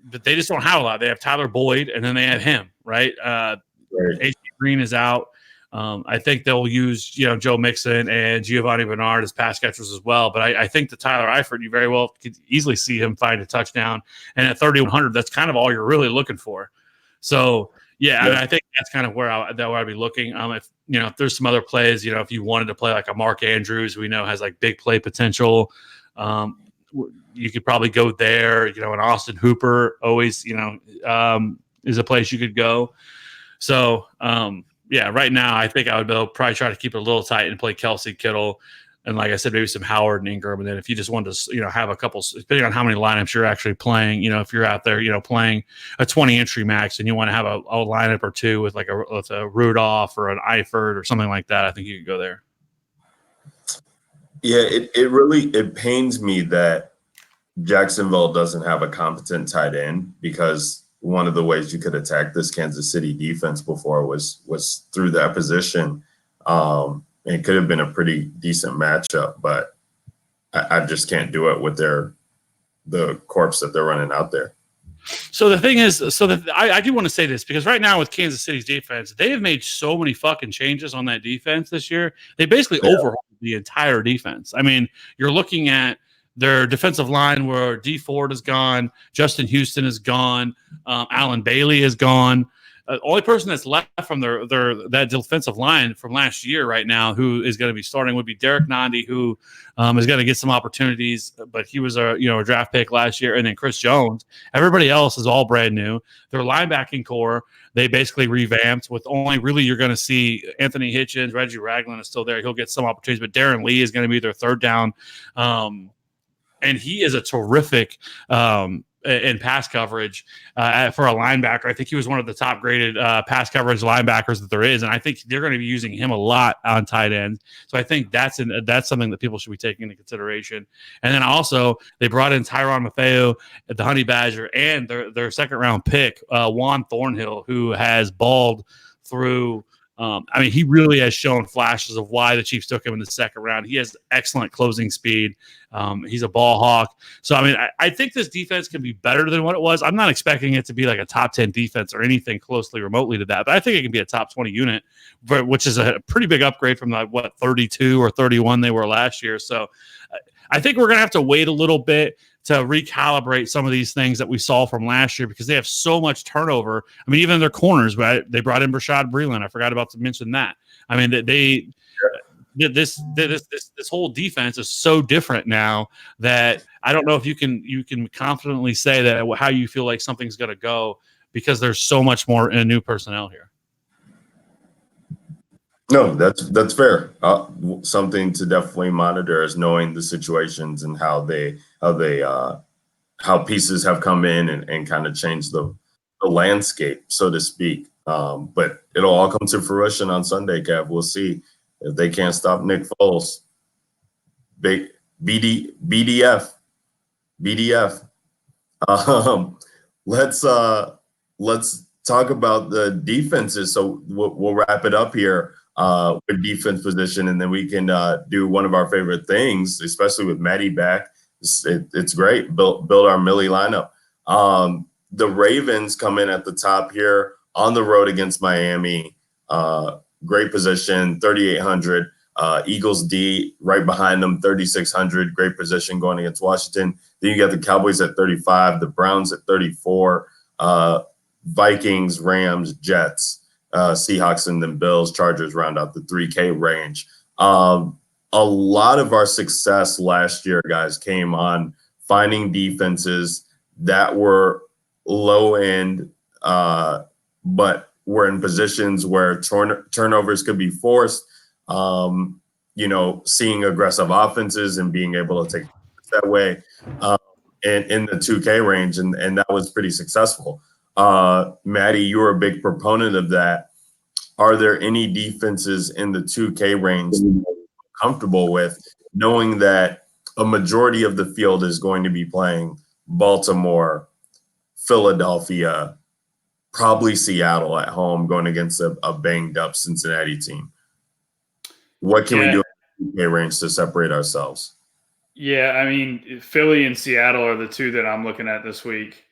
Speaker 3: but they just don't have a lot. They have Tyler Boyd and then they have him, right? A.J. Green is out. I think they'll use, Joe Mixon and Giovanni Bernard as pass catchers as well. But I think the Tyler Eifert, you very well could easily see him find a touchdown. And at 3,100, that's kind of all you're really looking for. So, I think that's kind of where I'd be looking. If there's some other plays, if you wanted to play like a Mark Andrews, we know has like big play potential. You could probably go there. And Austin Hooper always, is a place you could go. So, yeah, right now I think I would probably try to keep it a little tight and play Kelsey, Kittle, and like I said, maybe some Howard and Ingram. And then if you just wanted to, have a couple, depending on how many lineups you're actually playing, if you're out there, playing a 20 entry max and you want to have a lineup or two with with a Rudolph or an Eifert or something like that, I think you could go there.
Speaker 1: Yeah, it pains me that Jacksonville doesn't have a competent tight end, because one of the ways you could attack this Kansas City defense before was through that position. It could have been a pretty decent matchup, but I just can't do it with the corpse that they're running out there.
Speaker 3: So the thing is, I do want to say this, because right now with Kansas City's defense, they have made so many fucking changes on that defense this year. They basically overhauled the entire defense. I mean, you're looking at their defensive line where D Ford is gone, Justin Houston is gone, Alan Bailey is gone. Only person that's left from that defensive line from last year right now who is going to be starting would be Derek Nandi, who is going to get some opportunities, but he was a draft pick last year, and then Chris Jones. Everybody else is all brand new. Their linebacking core, they basically revamped, with only really you're going to see Anthony Hitchens. Reggie Ragland is still there. He'll get some opportunities, but Darren Lee is going to be their third down. And he is a terrific in pass coverage for a linebacker. I think he was one of the top graded pass coverage linebackers that there is, and I think they're going to be using him a lot on tight end. So I think that's something that people should be taking into consideration. And then also they brought in Tyrann Mathieu at the Honey Badger, and their second round pick Juan Thornhill, who has balled through. He really has shown flashes of why the Chiefs took him in the second round. He has excellent closing speed. He's a ball hawk. So, I think this defense can be better than what it was. I'm not expecting it to be like a top 10 defense or anything closely remotely to that, but I think it can be a top 20 unit, which is a pretty big upgrade from 32 or 31 they were last year. So I think we're going to have to wait a little bit to recalibrate some of these things that we saw from last year, because they have so much turnover. Even their corners, but they brought in Rashad Breeland. I forgot about to mention that. This whole defense is so different now that I don't know if you can confidently say that how you feel like something's going to go, because there's so much more new personnel here.
Speaker 1: No, that's fair. Something to definitely monitor is knowing the situations and how pieces have come in and kind of changed the landscape, so to speak. But it'll all come to fruition on Sunday, Kev. We'll see if they can't stop Nick Foles. Big BDF. Let's talk about the defenses. So we'll wrap it up here with defense position, and then we can do one of our favorite things, especially with Maddie back. It's great. Build our Millie lineup. The Ravens come in at the top here on the road against Miami. Great position, 3,800. Eagles D right behind them, 3,600. Great position going against Washington. Then you got the Cowboys at 35, the Browns at 34, Vikings, Rams, Jets, Seahawks, and then Bills, Chargers round out the 3K range. A lot of our success last year, guys, came on finding defenses that were low end, but were in positions where turnovers could be forced, seeing aggressive offenses and being able to take that way in the 2K range. And that was pretty successful. Maddie, you were a big proponent of that. Are there any defenses in the 2K range you're comfortable with, knowing that a majority of the field is going to be playing Baltimore, Philadelphia, probably Seattle at home, going against a banged up Cincinnati team? What can we do in the 2K range to separate ourselves?
Speaker 2: Yeah, Philly and Seattle are the two that I'm looking at this week.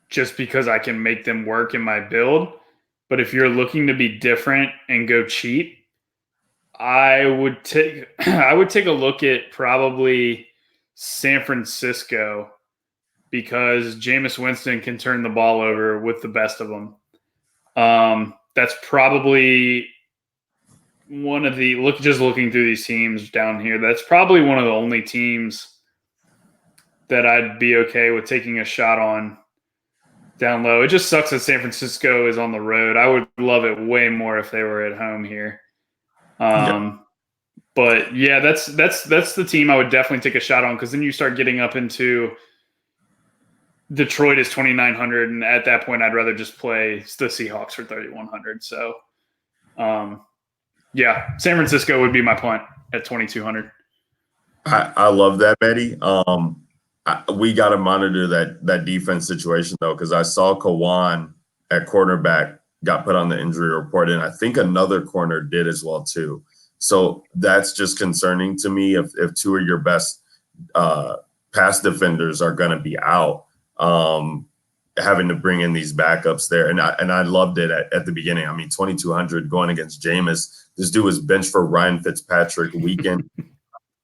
Speaker 2: Just because I can make them work in my build. But if you're looking to be different and go cheap, I would take a look at probably San Francisco, because Jameis Winston can turn the ball over with the best of them. That's probably one of the looking through these teams down here. That's probably one of the only teams that I'd be okay with taking a shot on down low. It just sucks that San Francisco is on the road. I would love it way more if they were at home here. But yeah, that's the team I would definitely take a shot on, because then you start getting up into Detroit is 2,900, and at that point, I'd rather just play the Seahawks for 3,100. So, yeah, San Francisco would be my punt at 2,200.
Speaker 1: I love that, Betty. We got to monitor that defense situation though, because I saw Kawan at cornerback got put on the injury report, and I think another corner did as well too. So that's just concerning to me if two of your best pass defenders are going to be out, having to bring in these backups there. And I loved it at the beginning. I mean, 2,200 going against Jameis. This dude was benched for Ryan Fitzpatrick weekend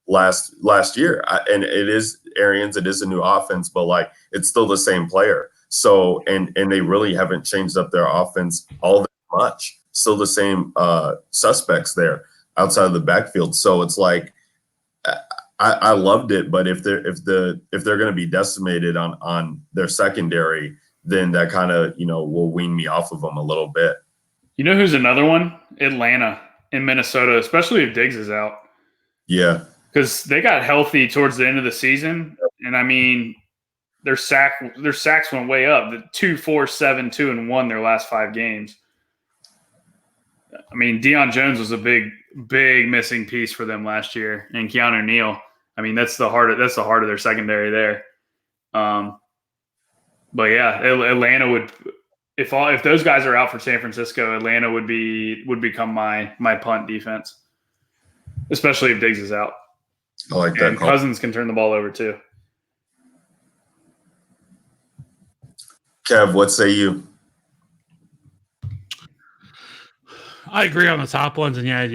Speaker 1: last year. And it is Arians, it is a new offense, but like it's still the same player. So and they really haven't changed up their offense all that much. Still the same suspects there outside of the backfield. So it's like I loved it, but if they're going to be decimated on their secondary, then that kind of will wean me off of them a little bit.
Speaker 2: You know who's another one? Atlanta in Minnesota, especially if Diggs is out.
Speaker 1: Yeah,
Speaker 2: because they got healthy towards the end of the season, and I mean their sacks went way up. The 2, 4, 7, 2, and 1 their last 5 games. I mean, Deion Jones was a big missing piece for them last year, and Keanu Neal. I mean, that's the heart of their secondary there. But yeah, Atlanta would, if those guys are out for San Francisco, Atlanta would become my punt defense, especially if Diggs is out.
Speaker 1: I like that.
Speaker 2: And Cousins can turn the ball over too.
Speaker 1: Kev, what say you?
Speaker 3: I agree on the top ones, and yeah,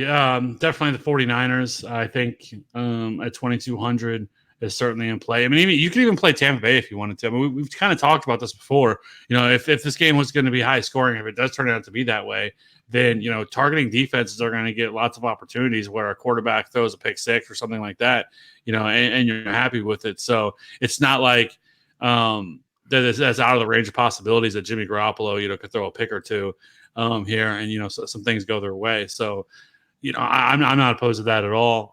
Speaker 3: definitely the 49ers. I think at 2,200 is certainly in play. I mean, you could even play Tampa Bay if you wanted to. I mean, we've kind of talked about this before. If this game was going to be high scoring, if it does turn out to be that way, then targeting defenses are going to get lots of opportunities where a quarterback throws a pick six or something like that. And you're happy with it. So it's not like that's out of the range of possibilities that Jimmy Garoppolo could throw a pick or two here, and some things go their way. So I'm not opposed to that at all.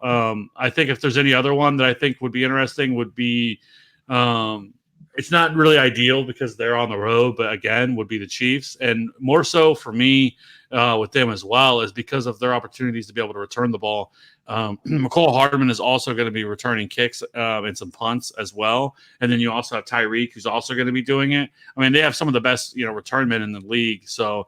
Speaker 3: I think if there's any other one that I think would be interesting would be it's not really ideal because they're on the road, but again would be the Chiefs, and more so for me with them as well is because of their opportunities to be able to return the ball. McCole Hardman is also going to be returning kicks and some punts as well. And then you also have Tyreek, who's also going to be doing it. I mean, they have some of the best, return men in the league. So,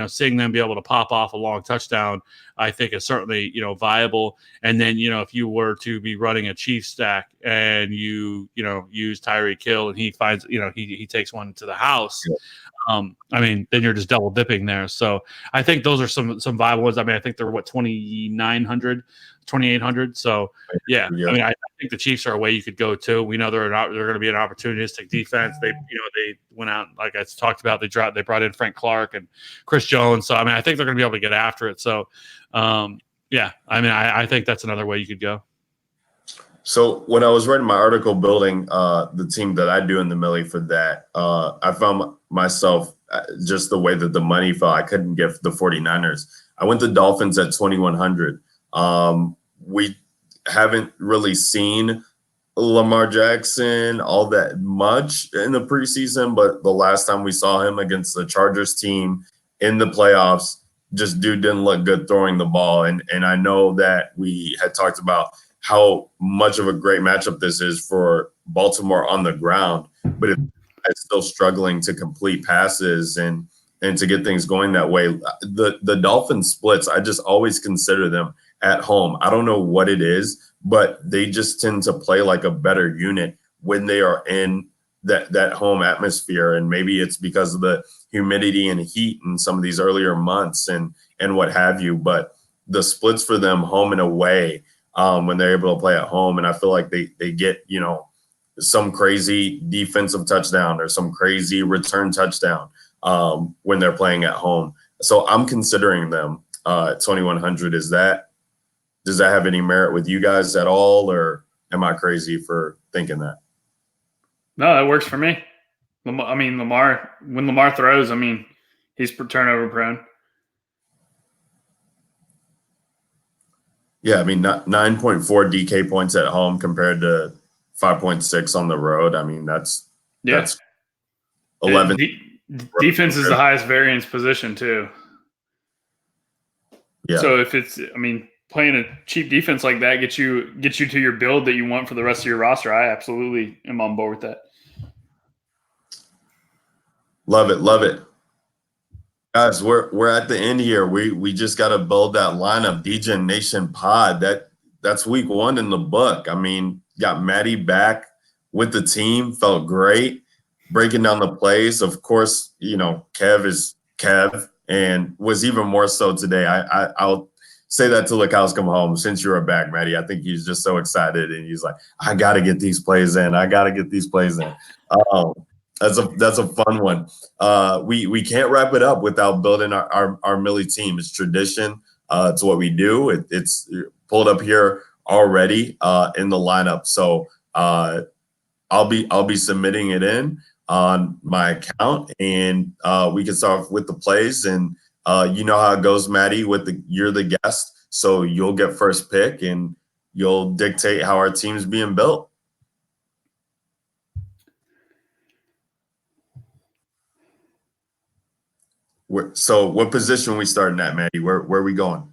Speaker 3: seeing them be able to pop off a long touchdown, I think is certainly, viable. And then, if you were to be running a Chiefs stack and you use Tyreek Hill and he finds, he takes one to the house. Yeah. I mean, then you're just double dipping there. So I think those are some viable ones. I mean, I think they're 2,900, 2,800. So yeah. I mean, I think the Chiefs are a way you could go too. We know they're going to be an opportunistic defense. They went out, like I talked about, they brought in Frank Clark and Chris Jones. So I mean, I think they're going to be able to get after it. So yeah, I mean, I think that's another way you could go.
Speaker 1: So when I was writing my article building the team that I do in the Millie for that, I found myself just the way that the money fell. I couldn't get the 49ers. I went to Dolphins at 2,100. We haven't really seen Lamar Jackson all that much in the preseason, but the last time we saw him against the Chargers team in the playoffs, just dude didn't look good throwing the ball. And I know that we had talked about how much of a great matchup this is for Baltimore on the ground, but it's still struggling to complete passes and to get things going that way. The Dolphins splits, I just always consider them at home. I don't know what it is, but they just tend to play like a better unit when they are in that home atmosphere. And maybe it's because of the humidity and heat in some of these earlier months and what have you, but the splits for them home and away, when they're able to play at home. And I feel like they get, some crazy defensive touchdown or some crazy return touchdown when they're playing at home. So I'm considering them at 2,100. Does that have any merit with you guys at all, or am I crazy for thinking that?
Speaker 2: No, that works for me. Lamar, when Lamar throws, he's turnover prone.
Speaker 1: Yeah, 9.4 DK points at home compared to 5.6 on the road. That's 11.
Speaker 2: Defense is the highest variance position too.
Speaker 1: Yeah.
Speaker 2: So if it's, playing a cheap defense like that gets you to your build that you want for the rest of your roster, I absolutely am on board with that.
Speaker 1: Love it. Guys, we're at the end here. We just got to build that lineup. DJ Nation Pod. That's week 1 in the book. Got Maddie back with the team. Felt great. Breaking down the plays. Of course, Kev is Kev and was even more so today. I'll say that till the cows come home. Since you were back, Maddie, I think he's just so excited and he's like, I got to get these plays in. That's a fun one. We can't wrap it up without building our Millie team. It's tradition. It's what we do. It's pulled up here already in the lineup. So I'll be submitting it in on my account, and we can start with the plays. And you know how it goes, Maddie. You're the guest, so you'll get first pick, and you'll dictate how our team's being built. So what position are we starting at, Maddie? Where are we going?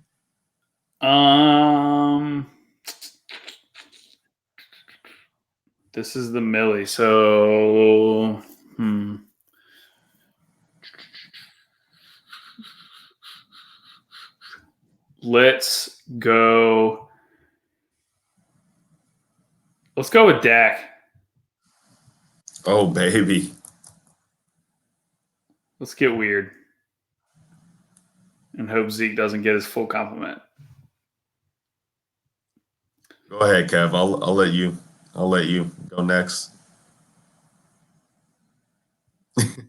Speaker 2: This is the Millie. So let's go with Dak.
Speaker 1: Oh, baby.
Speaker 2: Let's get weird and hope Zeke doesn't get his full complement.
Speaker 1: Go ahead, Kev. I'll let you go next.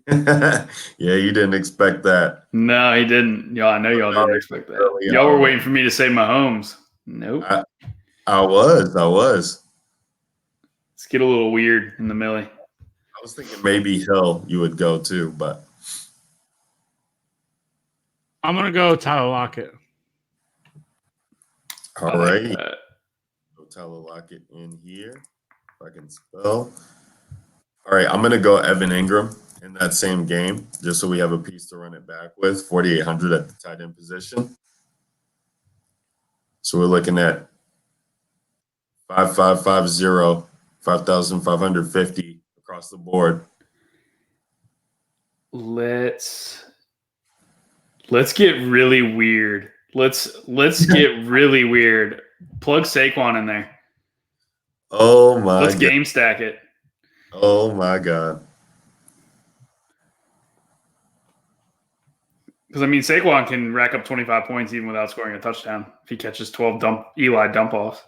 Speaker 1: Yeah, you didn't expect that.
Speaker 2: No, he didn't. Y'all, I know y'all didn't expect that. Y'all were waiting for me to say Mahomes. Nope.
Speaker 1: I was.
Speaker 2: Let's get a little weird in the Millie.
Speaker 1: I was thinking maybe Hill you would go too, but
Speaker 3: I'm gonna go Tyler Lockett.
Speaker 1: All right. Go Tyler Lockett in here. If I can spell. All right, I'm gonna go Evan Ingram in that same game, just so we have a piece to run it back with. 4,800 at the tight end position. So we're looking at 5,550, 5,550 across the board.
Speaker 2: Let's get really weird. Let's get really weird. Plug Saquon in there.
Speaker 1: Oh my!
Speaker 2: Let's game stack it.
Speaker 1: Oh my God!
Speaker 2: Because Saquon can rack up 25 points even without scoring a touchdown if he catches 12 Eli dump offs.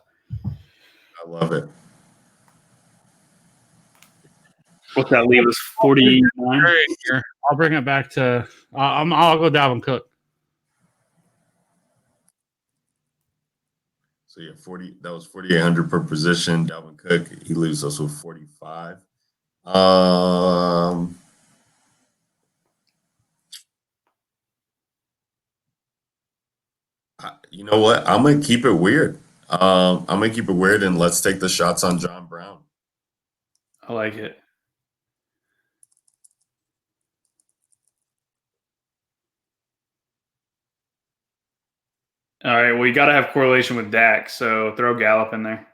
Speaker 1: I love it.
Speaker 2: What's that leave us? 49.
Speaker 3: I'll bring it back to. I'll go Dalvin Cook.
Speaker 1: So yeah, 40. That was 4,800 per position. Dalvin Cook, he leaves us with 45. You know what? I'm gonna keep it weird. And let's take the shots on John Brown.
Speaker 2: I like it. All right. Well, you got to have correlation with Dak, so throw Gallup in there.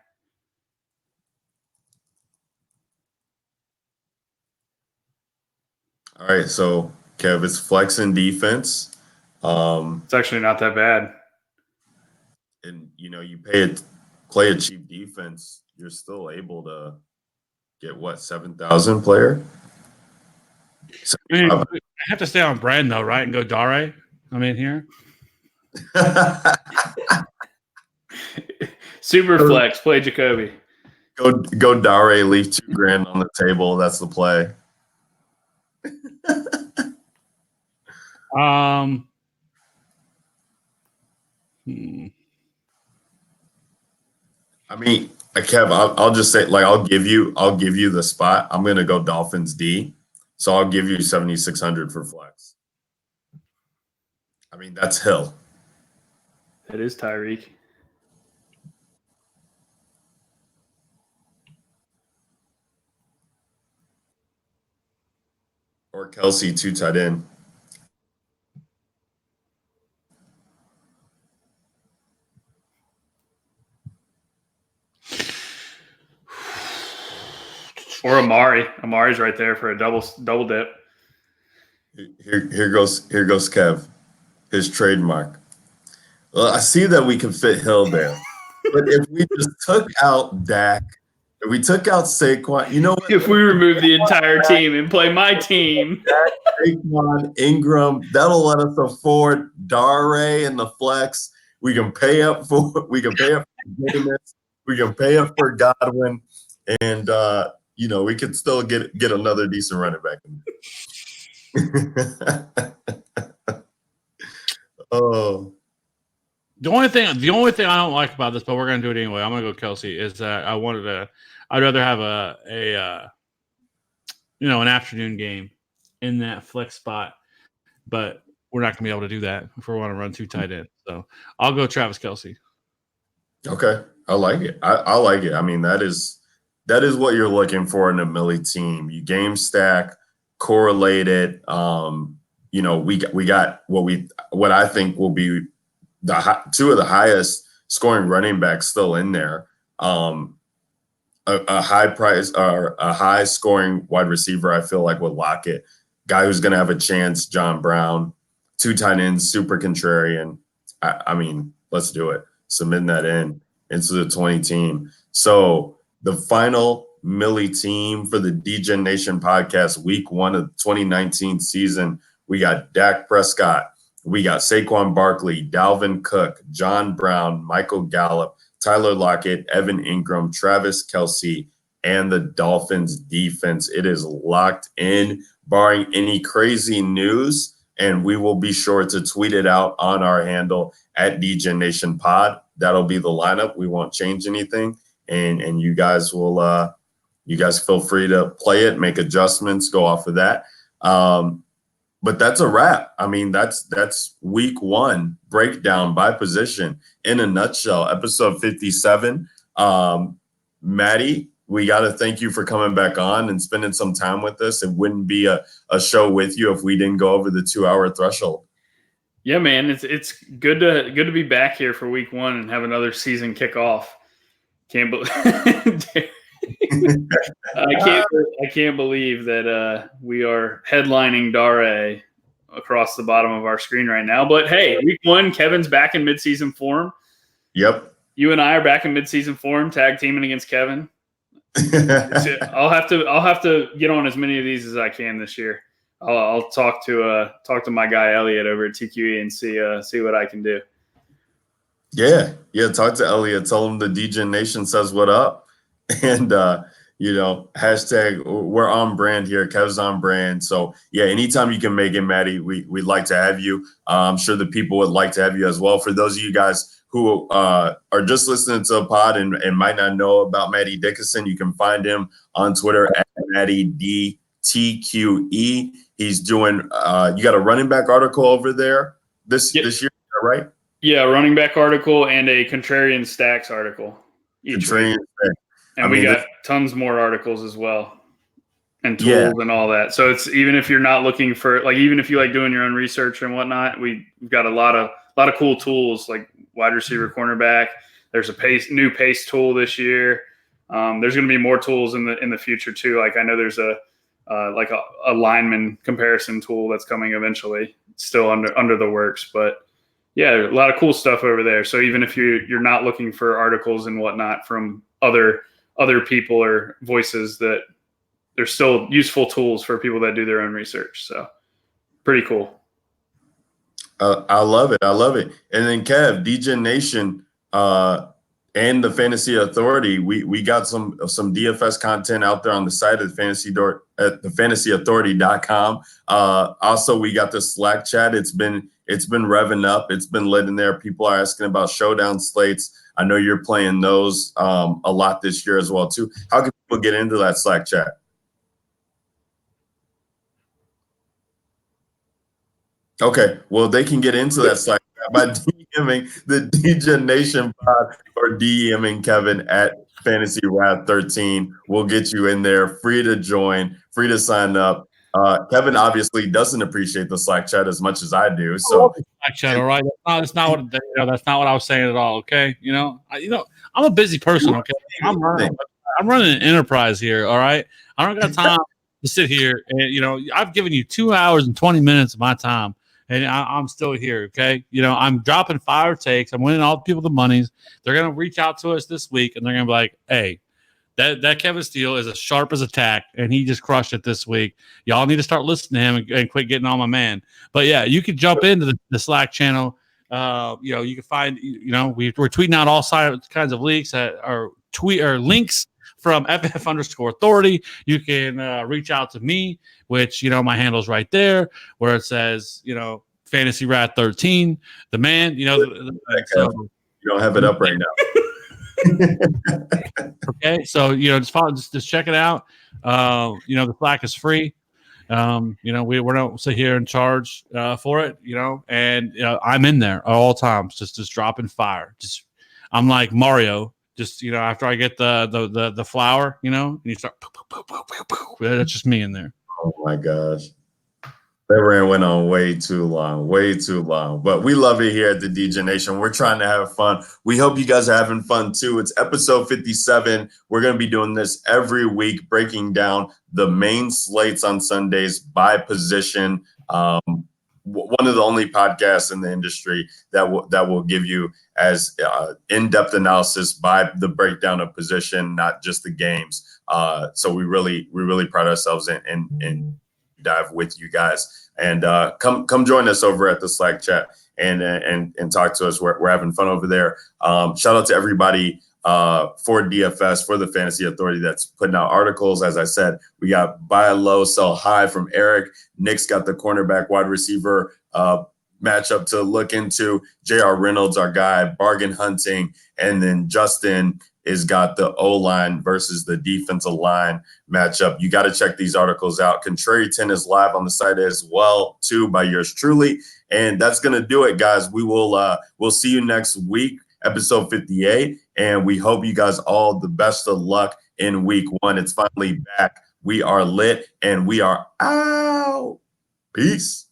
Speaker 1: All right. So, Kev, it's flex and defense.
Speaker 2: It's actually not that bad.
Speaker 1: And you play a cheap defense, you're still able to get what 7,000 player.
Speaker 3: I have to stay on brand though, right? And go Dare. Here.
Speaker 2: Super flex, play Jacoby.
Speaker 1: Go Dare, leave $2,000 on the table. That's the play. Kev, I'll just say, I'll give you the spot. I'm gonna go Dolphins D. So I'll give you 7,600 for flex. I mean, that's Hill.
Speaker 2: That is Tyreek.
Speaker 1: Or Kelsey, 2 tight end.
Speaker 2: Or Amari. Amari's right there for a double dip.
Speaker 1: Here goes Kev, his trademark. Well, I see that we can fit Hill there, but if we just took out Dak, if we took out Saquon, you know what?
Speaker 2: If we remove the entire team and play my team,
Speaker 1: Dak, Saquon, Ingram, that'll let us afford Dare in the flex. We can pay up for Jameis. We can pay up for Godwin, and we could still get another decent running back. Oh.
Speaker 3: The only thing I don't like about this, but we're gonna do it anyway. I'm gonna go Kelsey. Is that I'd rather have an afternoon game in that flex spot, but we're not gonna be able to do that if we want to run 2 tight ends. So I'll go Travis Kelsey.
Speaker 1: Okay, I like it. I like it. I mean, that is what you're looking for in a Millie team. You game stack, correlate it. We got what I think will be two of the highest scoring running backs still in there. A high price or a high scoring wide receiver, I feel like, with Lockett. Guy who's going to have a chance, John Brown. 2 tight ends, super contrarian. I mean, let's do it. Submitting that into the 20 team. So the final Millie team for the DJ Nation podcast, week 1 of the 2019 season, we got Dak Prescott. We got Saquon Barkley, Dalvin Cook, John Brown, Michael Gallup, Tyler Lockett, Evan Ingram, Travis Kelsey, and the Dolphins defense. It is locked in, barring any crazy news, and we will be sure to tweet it out on our handle at DJ Nation Pod. That'll be the lineup. We won't change anything, and you guys will feel free to play it, make adjustments, go off of that. But that's a wrap. I mean, that's week 1 breakdown by position in a nutshell. Episode 57. Maddie, we got to thank you for coming back on and spending some time with us. It wouldn't be a show with you if we didn't go over the 2-hour threshold.
Speaker 2: Yeah, man, it's good to be back here for week 1 and have another season kick off. Can't believe I can't believe that we are headlining Dare across the bottom of our screen right now. But hey, week 1, Kevin's back in midseason form.
Speaker 1: Yep.
Speaker 2: You and I are back in midseason form, tag teaming against Kevin. I'll have to get on as many of these as I can this year. I'll talk to my guy Elliot over at TQE and see what I can do. Yeah.
Speaker 1: Talk to Elliot. Tell him the DJ Nation says what up, and hashtag we're on brand here. Kev's on brand. So yeah, anytime you can make it, Maddie, we'd like to have you. I'm sure the people would like to have you as well. For those of you guys who are just listening to a pod and might not know about Maddie Dickinson, you can find him on Twitter at MaddieDTQE. He's doing you got a running back article over there this year, right?
Speaker 2: Yeah, running back article and a contrarian stacks article each week. And we got tons more articles as well, and tools and all that. So it's, even if you're not looking for, even if you like doing your own research and whatnot, we've got a lot of cool tools, like wide receiver, cornerback. There's a new pace tool this year. There's going to be more tools in the future too. Like I know there's a lineman comparison tool that's coming eventually, still under the works, but yeah, a lot of cool stuff over there. So even if you're not looking for articles and whatnot from other people or voices, that they're still useful tools for people that do their own research. So pretty cool.
Speaker 1: I love it. And then Kev, DJ Nation, and the Fantasy Authority, we got some DFS content out there on the site at thefantasyauthority.com. Also, we got the Slack chat. It's been revving up. It's been lit in there. People are asking about showdown slates. I know you're playing those a lot this year as well too. How can people get into that Slack chat? Okay, well, they can get into that Slack by DMing the DJ Nation pod or DMing Kevin at Fantasy Rad 13. We'll get you in there, free to join, free to sign up. Kevin obviously doesn't appreciate the Slack chat as much as I do, so
Speaker 3: Slack chat, all right. That's not what that's not what I was saying at all. Okay, I'm a busy person. Okay, I'm running an enterprise here. All right, I don't got time to sit here and I've given you 2 hours and 20 minutes of my time, and I'm still here. Okay, I'm dropping fire takes. I'm winning all the people the monies. They're gonna reach out to us this week, and they're gonna be like, "Hey, that Kevin Steele is as sharp as a tack, and he just crushed it this week. Y'all need to start listening to him and quit getting on my man." But yeah, you could jump into the Slack channel. You can find we're tweeting out all kinds of leaks that are tweet or links from FF_authority. You can reach out to me, which my handle's right there where it says Fantasy Rat 13, the man.
Speaker 1: you don't have it up right now.
Speaker 3: Okay, so just follow, just check it out. The Slack is free. We don't sit here and charge for it. And I'm in there at all times, just dropping fire. I'm like Mario. Just after I get the flower, and you start. That's just me in there.
Speaker 1: Oh my gosh. That went on way too long, But we love it here at the DJ Nation. We're trying to have fun. We hope you guys are having fun too. It's episode 57. We're going to be doing this every week, breaking down the main slates on Sundays by position. One of the only podcasts in the industry that will give you as in-depth analysis by the breakdown of position, not just the games. So we really pride ourselves in dive with you guys, and come join us over at the Slack chat and talk to us. We're having fun over there. Shout out to everybody for DFS, for the Fantasy Authority, that's putting out articles. As I said, we got buy low, sell high from Eric. Nick's got the cornerback wide receiver matchup to look into. J.R. Reynolds, our guy, bargain hunting, and then Justin is got the O-line versus the defensive line matchup. You got to check these articles out. Contrary 10 is live on the site as well, too, by yours truly. And that's going to do it, guys. We'll see you next week, episode 58. And we hope you guys all the best of luck in week 1. It's finally back. We are lit and we are out. Peace.